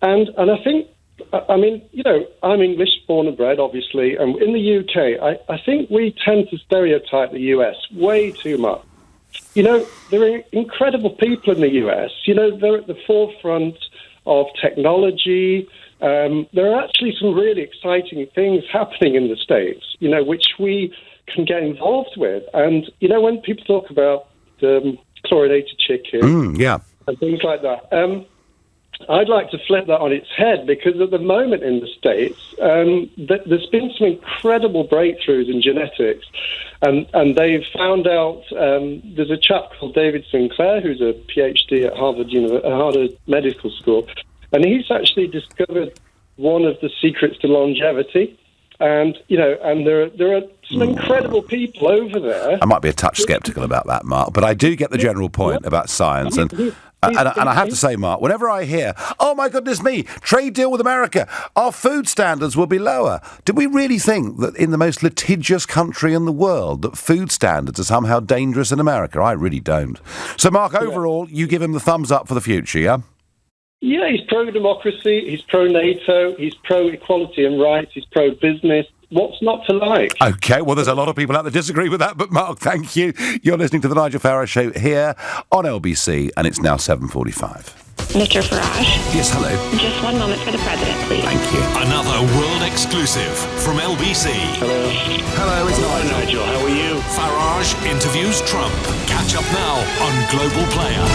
And I think, I'm English, born and bred, obviously. And in the UK, I think we tend to stereotype the US way too much. There are incredible people in the US. They're at the forefront of technology. There are actually some really exciting things happening in the States, which we can get involved with. And, when people talk about chlorinated chicken and things like that. I'd like to flip that on its head, because at the moment in the States, there's been some incredible breakthroughs in genetics, and they've found out, there's a chap called David Sinclair, who's a PhD at Harvard Medical School, and he's actually discovered one of the secrets to longevity. And, and there are some incredible people over there. I might be a touch sceptical about that, Mark, but I do get the general point about science. And I have to say, Mark, whenever I hear, oh, my goodness me, trade deal with America, our food standards will be lower. Do we really think that in the most litigious country in the world that food standards are somehow dangerous in America? I really don't. So, Mark, overall, you give him the thumbs up for the future, yeah? Yeah, he's pro-democracy, he's pro-NATO, he's pro-equality and rights, he's pro-business. What's not to like? OK, well, there's a lot of people out there disagree with that, but Mark, thank you. You're listening to the Nigel Farage Show here on LBC, and it's now 7:45. Mr. Farage? Yes, hello. Just one moment for the president, please. Thank you. Another world exclusive from LBC. Hello. Hello, it's Nigel. How are you? Farage interviews Trump. Catch up now on Global Player.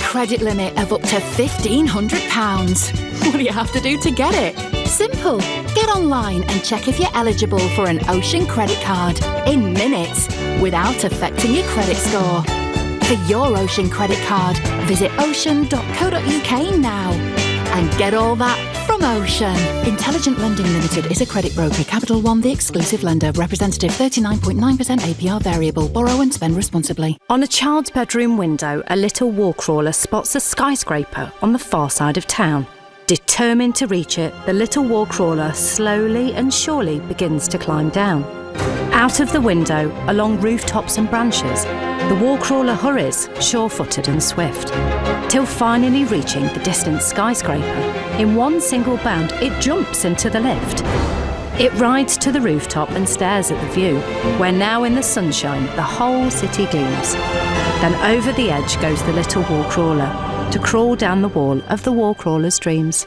Credit limit of up to £1,500. What do you have to do to get it? Simple. Get online and check if you're eligible for an Ocean credit card in minutes without affecting your credit score. For your Ocean credit card, visit ocean.co.uk now and get all that from Ocean. Intelligent Lending Limited is a credit broker. Capital One, the exclusive lender. Representative 39.9% APR variable. Borrow and spend responsibly. On a child's bedroom window, a little wall crawler spots a skyscraper on the far side of town. Determined to reach it, the little wall crawler slowly and surely begins to climb down. Out of the window, along rooftops and branches, the wall crawler hurries, sure-footed and swift, till finally reaching the distant skyscraper. In one single bound, it jumps into the lift. It rides to the rooftop and stares at the view, where now in the sunshine, the whole city gleams. Then over the edge goes the little wall crawler, to crawl down the wall of the wall crawler's dreams.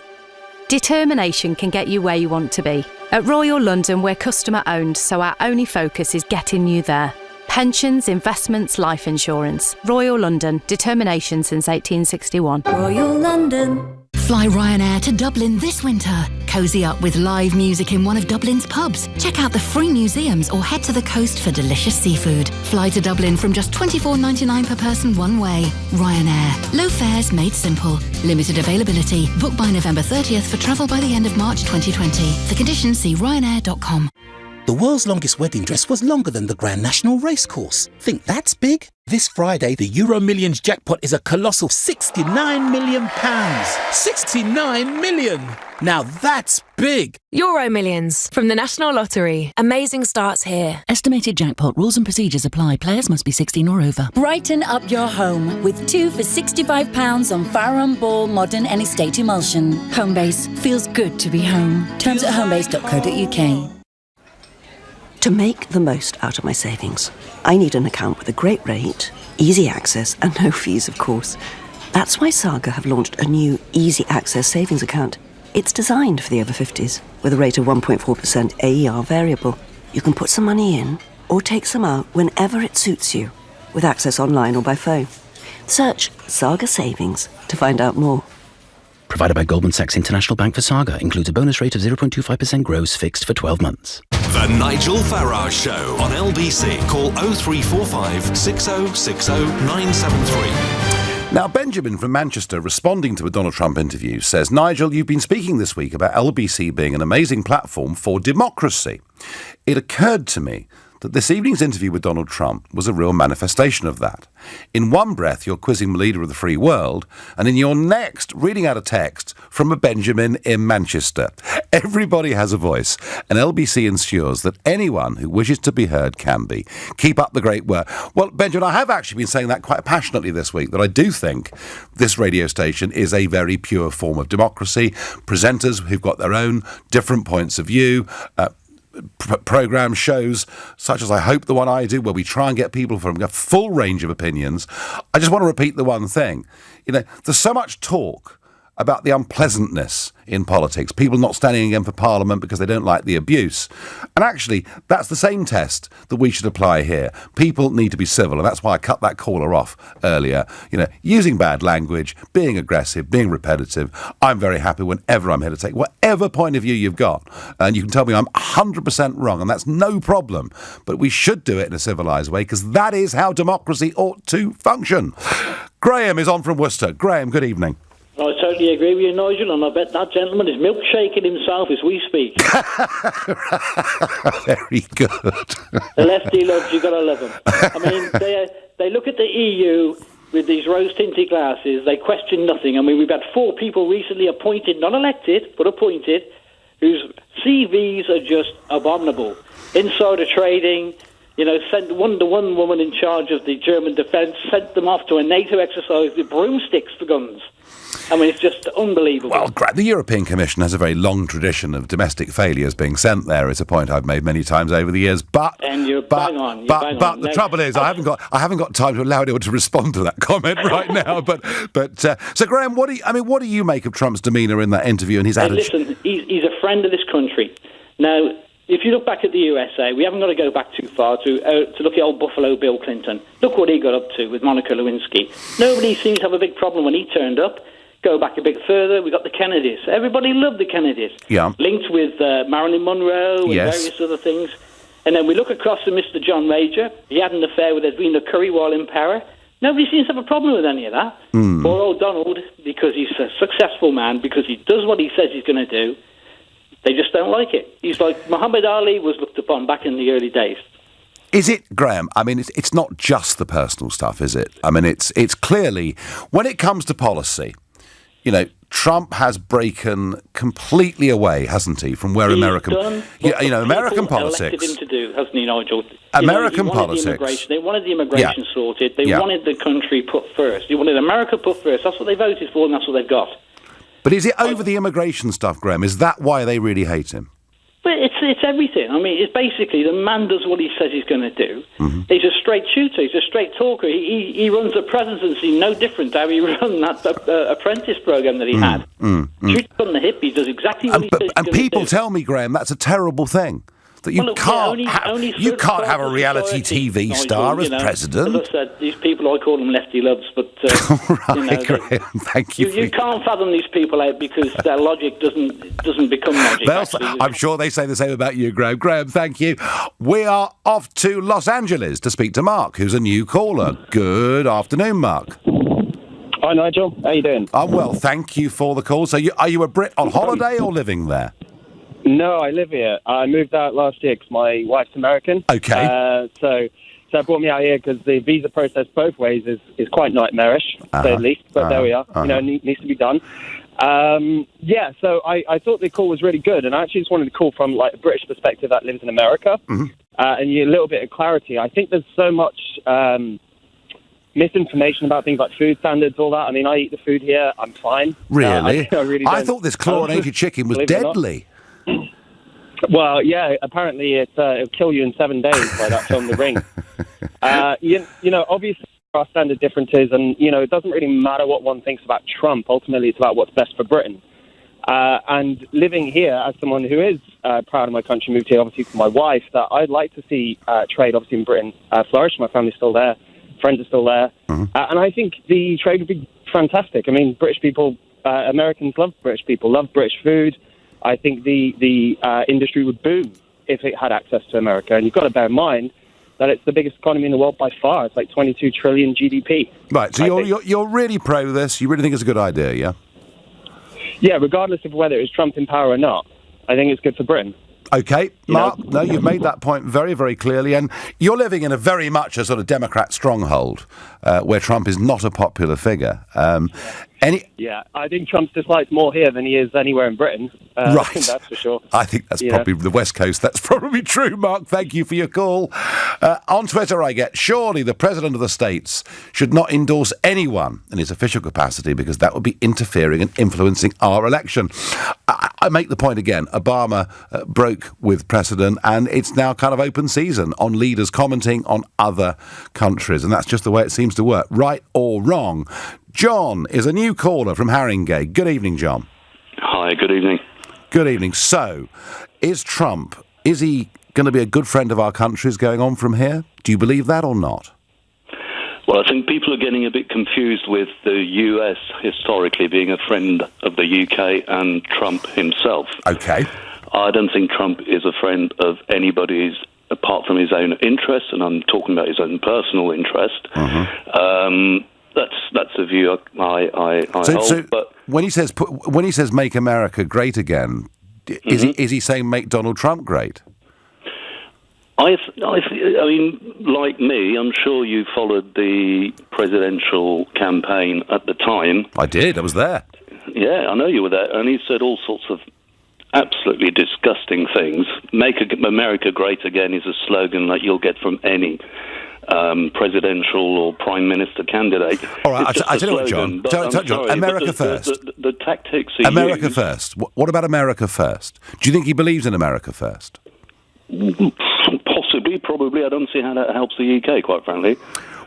Determination can get you where you want to be. At Royal London, we're customer owned, so our only focus is getting you there. Pensions, investments, life insurance. Royal London, determination since 1861. Royal London. Fly Ryanair to Dublin this winter. Cozy up with live music in one of Dublin's pubs. Check out the free museums or head to the coast for delicious seafood. Fly to Dublin from just $24.99 per person one way. Ryanair. Low fares made simple. Limited availability. Book by November 30th for travel by the end of March 2020. For conditions, see ryanair.com. The world's longest wedding dress was longer than the Grand National Racecourse. Think that's big? This Friday, the Euro Millions jackpot is a colossal £69 million. 69 million! Now that's big! Euro Millions from the National Lottery. Amazing starts here. Estimated jackpot rules and procedures apply. Players must be 16 or over. Brighten up your home with 2 for £65 on Farage Ball Modern and Estate Emulsion. Homebase feels good to be home. Terms at homebase.co.uk. To make the most out of my savings, I need an account with a great rate, easy access, and no fees, of course. That's why Saga have launched a new easy access savings account. It's designed for the over 50s, with a rate of 1.4% AER variable. You can put some money in, or take some out whenever it suits you, with access online or by phone. Search Saga Savings to find out more. Provided by Goldman Sachs International Bank for Saga. Includes a bonus rate of 0.25% gross fixed for 12 months. The Nigel Farage Show on LBC. Call 0345 6060 973. Now, Benjamin from Manchester, responding to a Donald Trump interview, says, Nigel, you've been speaking this week about LBC being an amazing platform for democracy. It occurred to me that this evening's interview with Donald Trump was a real manifestation of that. In one breath, you're quizzing the leader of the free world, and in your next, reading out a text from a Benjamin in Manchester. Everybody has a voice, and LBC ensures that anyone who wishes to be heard can be. Keep up the great work. Well, Benjamin, I have actually been saying that quite passionately this week, that I do think this radio station is a very pure form of democracy. Presenters who've got their own different points of view, programme shows such as I hope the one I do, where we try and get people from a full range of opinions. I just want to repeat the one thing. You know, there's so much talk about the unpleasantness in politics, people not standing again for Parliament because they don't like the abuse. And actually, that's the same test that we should apply here. People need to be civil, and that's why I cut that caller off earlier. You know, using bad language, being aggressive, being repetitive. I'm very happy whenever I'm here to take whatever point of view you've got. And you can tell me I'm 100% wrong, and that's no problem. But we should do it in a civilised way, because that is how democracy ought to function. Graham is on from Worcester. Graham, good evening. I totally agree with you, Nigel, and I bet that gentleman is milkshaking himself as we speak. Very good. The lefty loves, you got to love them. I mean, they look at the EU with these rose-tinted glasses. They question nothing. I mean, we've had 4 people recently appointed, not elected, but appointed, whose CVs are just abominable. Insider trading, Sent the one woman in charge of the German defence, sent them off to a NATO exercise with broomsticks for guns. I mean, it's just unbelievable. Well, the European Commission has a very long tradition of domestic failures being sent there. It's a point I've made many times over the years. But bang on. But the trouble is, I haven't got time to allow anyone to respond to that comment right now. So Graham, what do you make of Trump's demeanour in that interview and his attitude? Listen, he's a friend of this country. Now, if you look back at the USA, we haven't got to go back too far to look at old Buffalo Bill Clinton. Look what he got up to with Monica Lewinsky. Nobody seems to have a big problem when he turned up. Go back a bit further, we got the Kennedys. Everybody loved the Kennedys. Yeah. Linked with Marilyn Monroe and various other things. And then we look across to Mr. John Major. He had an affair with Edwina Curry while in power. Nobody seems to have a problem with any of that. Poor old Donald, because he's a successful man, because he does what he says he's going to do. They just don't like it. He's like Muhammad Ali was looked upon back in the early days. Is it, Graham? I mean, it's not just the personal stuff, is it? I mean, it's clearly, when it comes to policy, Trump has broken completely away, hasn't he, from where American politics elected him to do, hasn't he, Nigel? American politics. They wanted the immigration sorted. They wanted the country put first. They wanted America put first. That's what they voted for, and that's what they've got. But is it over the immigration stuff, Graham? Is that why they really hate him? But it's everything. I mean, it's basically the man does what he says he's going to do. Mm-hmm. He's a straight shooter. He's a straight talker. He runs a presidency no different to how he ran that apprentice program that he had. Shoots on the hip. He does exactly what he says he's going to do. And people tell me, Graham, that's a terrible thing. That you can't have a reality TV star as president. As I said, these people, I call them lefty loves, but Graham, thank you. You can't fathom these people out because their logic doesn't become logic. I'm sure they say the same about you, Graham. Graham, thank you. We are off to Los Angeles to speak to Mark, who's a new caller. Good afternoon, Mark. Hi, Nigel. How you doing? I'm well, thank you for the call. So, are you a Brit on holiday or living there? No, I live here. I moved out last year because my wife's American. Okay. So it brought me out here because the visa process both ways is quite nightmarish, to say the least. But there we are. Needs to be done. So I thought the call was really good, and I actually just wanted to call from a British perspective that lives in America, and a little bit of clarity. I think there's so much misinformation about things like food standards, all that. I mean, I eat the food here. I'm fine. Really? I really I thought this chlorinated chicken was deadly. Well, yeah, apparently it'll kill you in 7 days by that film, The Ring. Obviously there are standard differences, and, it doesn't really matter what one thinks about Trump. Ultimately, it's about what's best for Britain. And living here as someone who is proud of my country, moved here, obviously, for my wife, that I'd like to see trade, obviously, in Britain flourish. My family's still there. Friends are still there. And I think the trade would be fantastic. I mean, British people, Americans love British people, love British food. I think the industry would boom if it had access to America. And you've got to bear in mind that it's the biggest economy in the world by far. It's like 22 trillion GDP. Right, so you're really pro this. You really think it's a good idea, yeah? Yeah, regardless of whether it's Trump in power or not, I think it's good for Britain. OK, Mark, you've made that point very, very clearly. And you're living in a very much a sort of Democrat stronghold where Trump is not a popular figure. Yeah, I think Trump's disliked more here than he is anywhere in Britain. Right. That's for sure. I think that's probably the West Coast. That's probably true, Mark. Thank you for your call. On Twitter, I get, surely the President of the States should not endorse anyone in his official capacity because that would be interfering and influencing our election. I make the point again. Obama broke with precedent, and it's now kind of open season on leaders commenting on other countries, and that's just the way it seems to work, right or wrong. John is a new caller from Haringey. Good evening, John. Hi, good evening. Good evening. So, is he going to be a good friend of our country's going on from here? Do you believe that or not? Well, I think people are getting a bit confused with the US historically being a friend of the UK and Trump himself. Okay. I don't think Trump is a friend of anybody's apart from his own interest, and I'm talking about his own personal interest. That's a view I hold. So but when he says "Make America Great Again," is he saying "Make Donald Trump great"? I mean, like me, I'm sure you followed the presidential campaign at the time. I did. I was there. Yeah, I know you were there, and he said all sorts of absolutely disgusting things. Make America Great Again is a slogan that you'll get from any presidential or prime minister candidate. All right, I tell you what, John. John, America first. The tactics are America used. first. What about America first? Do you think he believes in America first? Possibly, probably. I don't see how that helps the UK, quite frankly.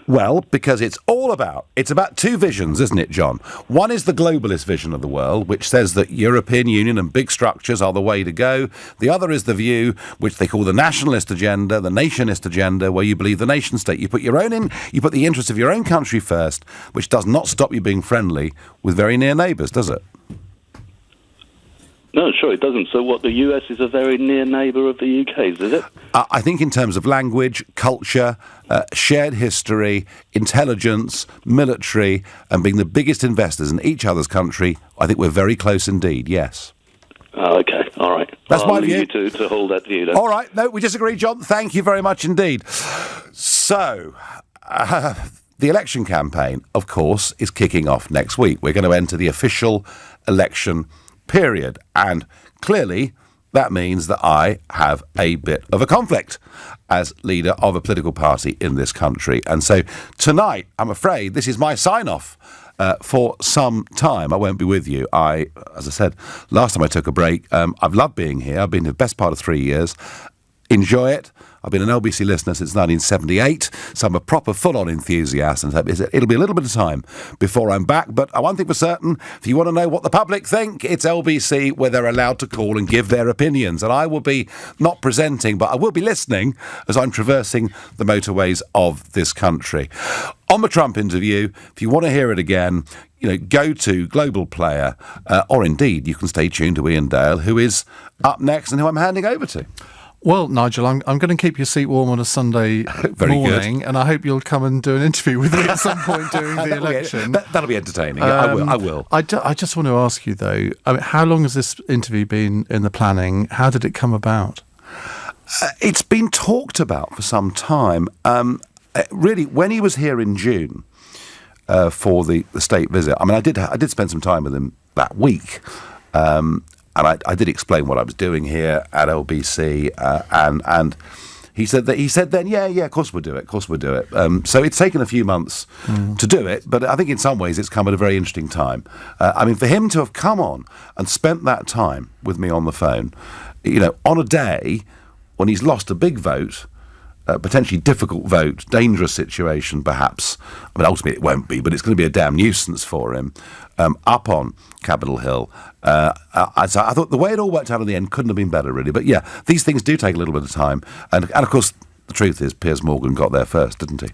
Well, because it's about two visions, isn't it, John? One is the globalist vision of the world, which says that European Union and big structures are the way to go. The other is the view, which they call the nationalist agenda, the nationist agenda, where you believe the nation state. You put the interests of your own country first, which does not stop you being friendly with very near neighbours, does it? No, sure it doesn't. So what, the US is a very near neighbour of the UK's, is it? I think in terms of language, culture, shared history, intelligence, military, and being the biggest investors in each other's country, I think we're very close indeed, yes. Oh, okay, all right. That's my view. I'll leave you to hold that view then. All right, no, we disagree, John. Thank you very much indeed. So, the election campaign, of course, is kicking off next week. We're going to enter the official election period, and clearly that means that I have a bit of a conflict as leader of a political party in this country. And so tonight, I'm afraid, this is my sign-off for some time. I won't be with you. As I said, last time I took a break, I've loved being here. I've been here the best part of 3 years. Enjoy it. I've been an LBC listener since 1978, so I'm a proper full-on enthusiast, and it'll be a little bit of time before I'm back. But one thing for certain, if you want to know what the public think, it's LBC, where they're allowed to call and give their opinions. And I will be not presenting, but I will be listening as I'm traversing the motorways of this country. On the Trump interview, if you want to hear it again, go to Global Player, or indeed, you can stay tuned to Ian Dale, who is up next and who I'm handing over to. Well, Nigel, I'm going to keep your seat warm on a Sunday morning, and I hope you'll come and do an interview with me at some point during the election. That'll be entertaining. I will. I just want to ask you, though, how long has this interview been in the planning? How did it come about? It's been talked about for some time. Really, when he was here in June for the state visit, I did spend some time with him that week. And I did explain what I was doing here at LBC, and he said then, yeah, of course we'll do it, so it's taken a few months to do it, but I think in some ways it's come at a very interesting time. For him to have come on and spent that time with me on the phone, on a day when he's lost a big vote, potentially difficult vote, dangerous situation perhaps. Ultimately it won't be, but it's going to be a damn nuisance for him, up on Capitol Hill. So I thought the way it all worked out in the end couldn't have been better, really. But yeah, these things do take a little bit of time. And of course, the truth is, Piers Morgan got there first, didn't he?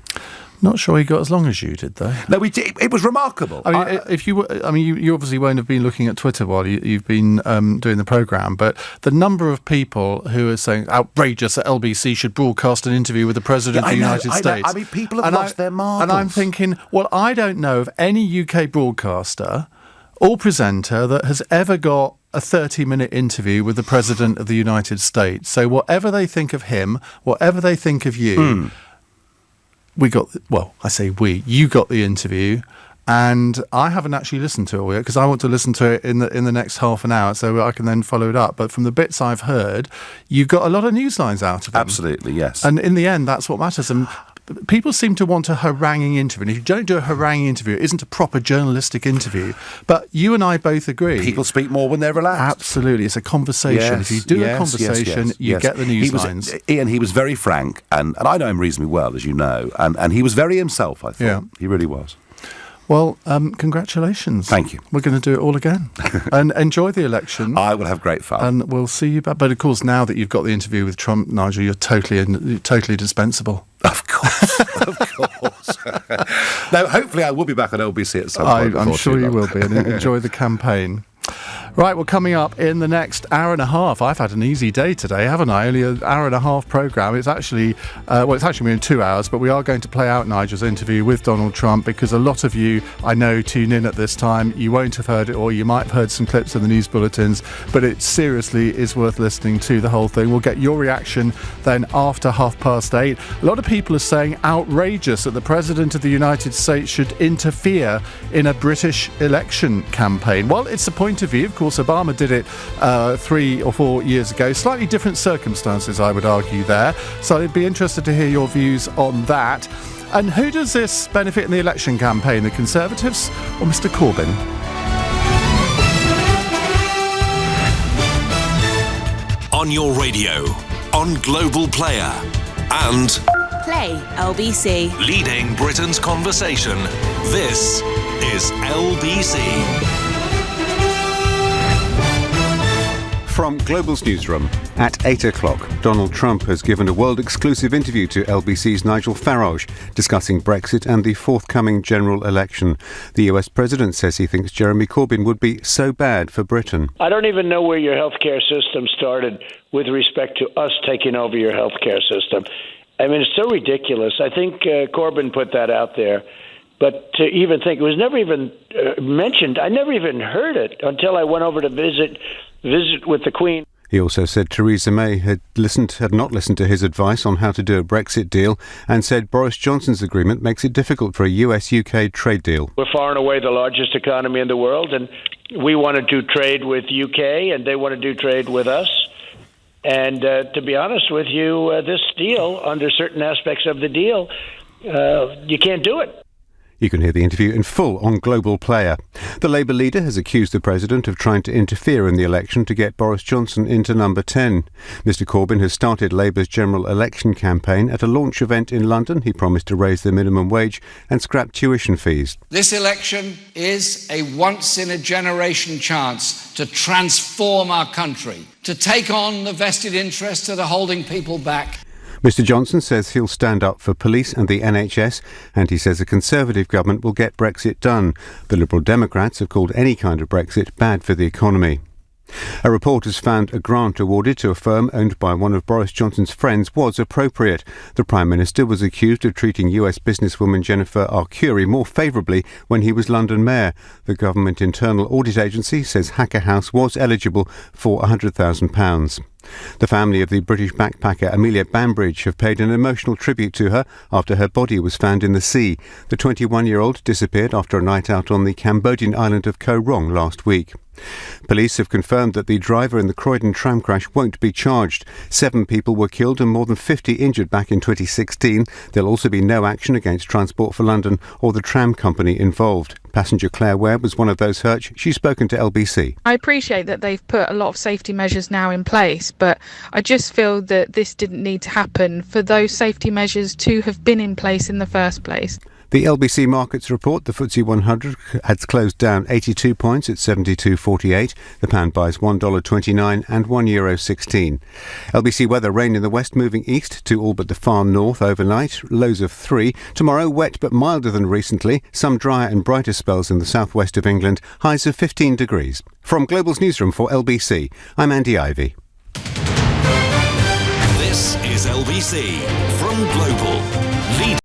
Not sure he got as long as you did, though. No, it was remarkable. You obviously won't have been looking at Twitter while you've been doing the programme, but the number of people who are saying outrageous that LBC should broadcast an interview with the President of the United States. People have lost their marbles. And I'm thinking, well, I don't know of any UK broadcaster or presenter that has ever got a 30-minute interview with the President of the United States. So whatever they think of him, whatever they think of you... you got the interview, and I haven't actually listened to it yet because I want to listen to it in the next half an hour so I can then follow it up. But from the bits I've heard, you got a lot of news lines out of it. Absolutely, yes. And in the end, that's what matters. And people seem to want a haranguing interview. And if you don't do a haranguing interview, it isn't a proper journalistic interview. But you and I both agree. People speak more when they're relaxed. Absolutely. It's a conversation. If you do a conversation, you get the news lines. Ian, he was very frank, and I know him reasonably well, as you know, and he was very himself, I thought. Yeah. He really was. Well, congratulations. Thank you. We're going to do it all again. And enjoy the election. I will have great fun. And we'll see you back. But of course, now that you've got the interview with Trump, Nigel, you're totally dispensable. Of course, of course. No, hopefully I will be back on LBC at some point. I'm sure you will be, and enjoy the campaign. Right, well, coming up in the next hour and a half, I've had an easy day today, haven't I? Only an hour and a half programme. It's actually, it's actually been 2 hours, but we are going to play out Nigel's interview with Donald Trump because a lot of you, I know, tune in at this time. You won't have heard it, or you might have heard some clips in the news bulletins, but it seriously is worth listening to the whole thing. We'll get your reaction then after 8:30. A lot of people are saying outrageous that the President of the United States should interfere in a British election campaign. Well, it's a point of view. Of course, Obama did it 3 or 4 years ago. Slightly different circumstances, I would argue, there. So I'd be interested to hear your views on that. And who does this benefit in the election campaign, the Conservatives or Mr Corbyn? On your radio, on Global Player, and Play LBC. leading Britain's conversation. This is LBC. From Global's newsroom, at 8 o'clock, Donald Trump has given a world-exclusive interview to LBC's Nigel Farage, discussing Brexit and the forthcoming general election. The US president says he thinks Jeremy Corbyn would be so bad for Britain. I don't even know where your healthcare system started with respect to us taking over your healthcare system. I mean, it's so ridiculous. I think Corbyn put that out there. But to even think, it was never even mentioned. I never even heard it until I went over to visit with the Queen. He also said Theresa May had not listened to his advice on how to do a Brexit deal, and said Boris Johnson's agreement makes it difficult for a US-UK trade deal. We're far and away the largest economy in the world, and we want to do trade with UK, and they want to do trade with us. And to be honest with you, this deal, under certain aspects of the deal, you can't do it. You can hear the interview in full on Global Player. The Labour leader has accused the president of trying to interfere in the election to get Boris Johnson into number 10. Mr Corbyn has started Labour's general election campaign. At a launch event in London, he promised to raise the minimum wage and scrap tuition fees. This election is a once-in-a-generation chance to transform our country, to take on the vested interests that are holding people back. Mr Johnson says he'll stand up for police and the NHS, and he says a Conservative government will get Brexit done. The Liberal Democrats have called any kind of Brexit bad for the economy. A report has found a grant awarded to a firm owned by one of Boris Johnson's friends was appropriate. The Prime Minister was accused of treating US businesswoman Jennifer Arcuri more favourably when he was London Mayor. The government internal audit agency says Hacker House was eligible for £100,000. The family of the British backpacker Amelia Bambridge have paid an emotional tribute to her after her body was found in the sea. The 21-year-old disappeared after a night out on the Cambodian island of Koh Rong last week. Police have confirmed that the driver in the Croydon tram crash won't be charged. 7 people were killed and more than 50 injured back in 2016. There'll also be no action against Transport for London or the tram company involved. Passenger Claire Webb was one of those hurt. She's spoken to LBC. I appreciate that they've put a lot of safety measures now in place, but I just feel that this didn't need to happen for those safety measures to have been in place in the first place. The Lbc Markets Report, the FTSE 100 has closed down 82 points at 72.48. The pound buys $1.29 and €1.16. LBC weather, rain in the west moving east to all but the far north overnight, lows of 3. Tomorrow, wet but milder than recently. Some drier and brighter spells in the southwest of England, highs of 15 degrees. From Global's newsroom for LBC, I'm Andy Ivy. This is LBC from Global. Lead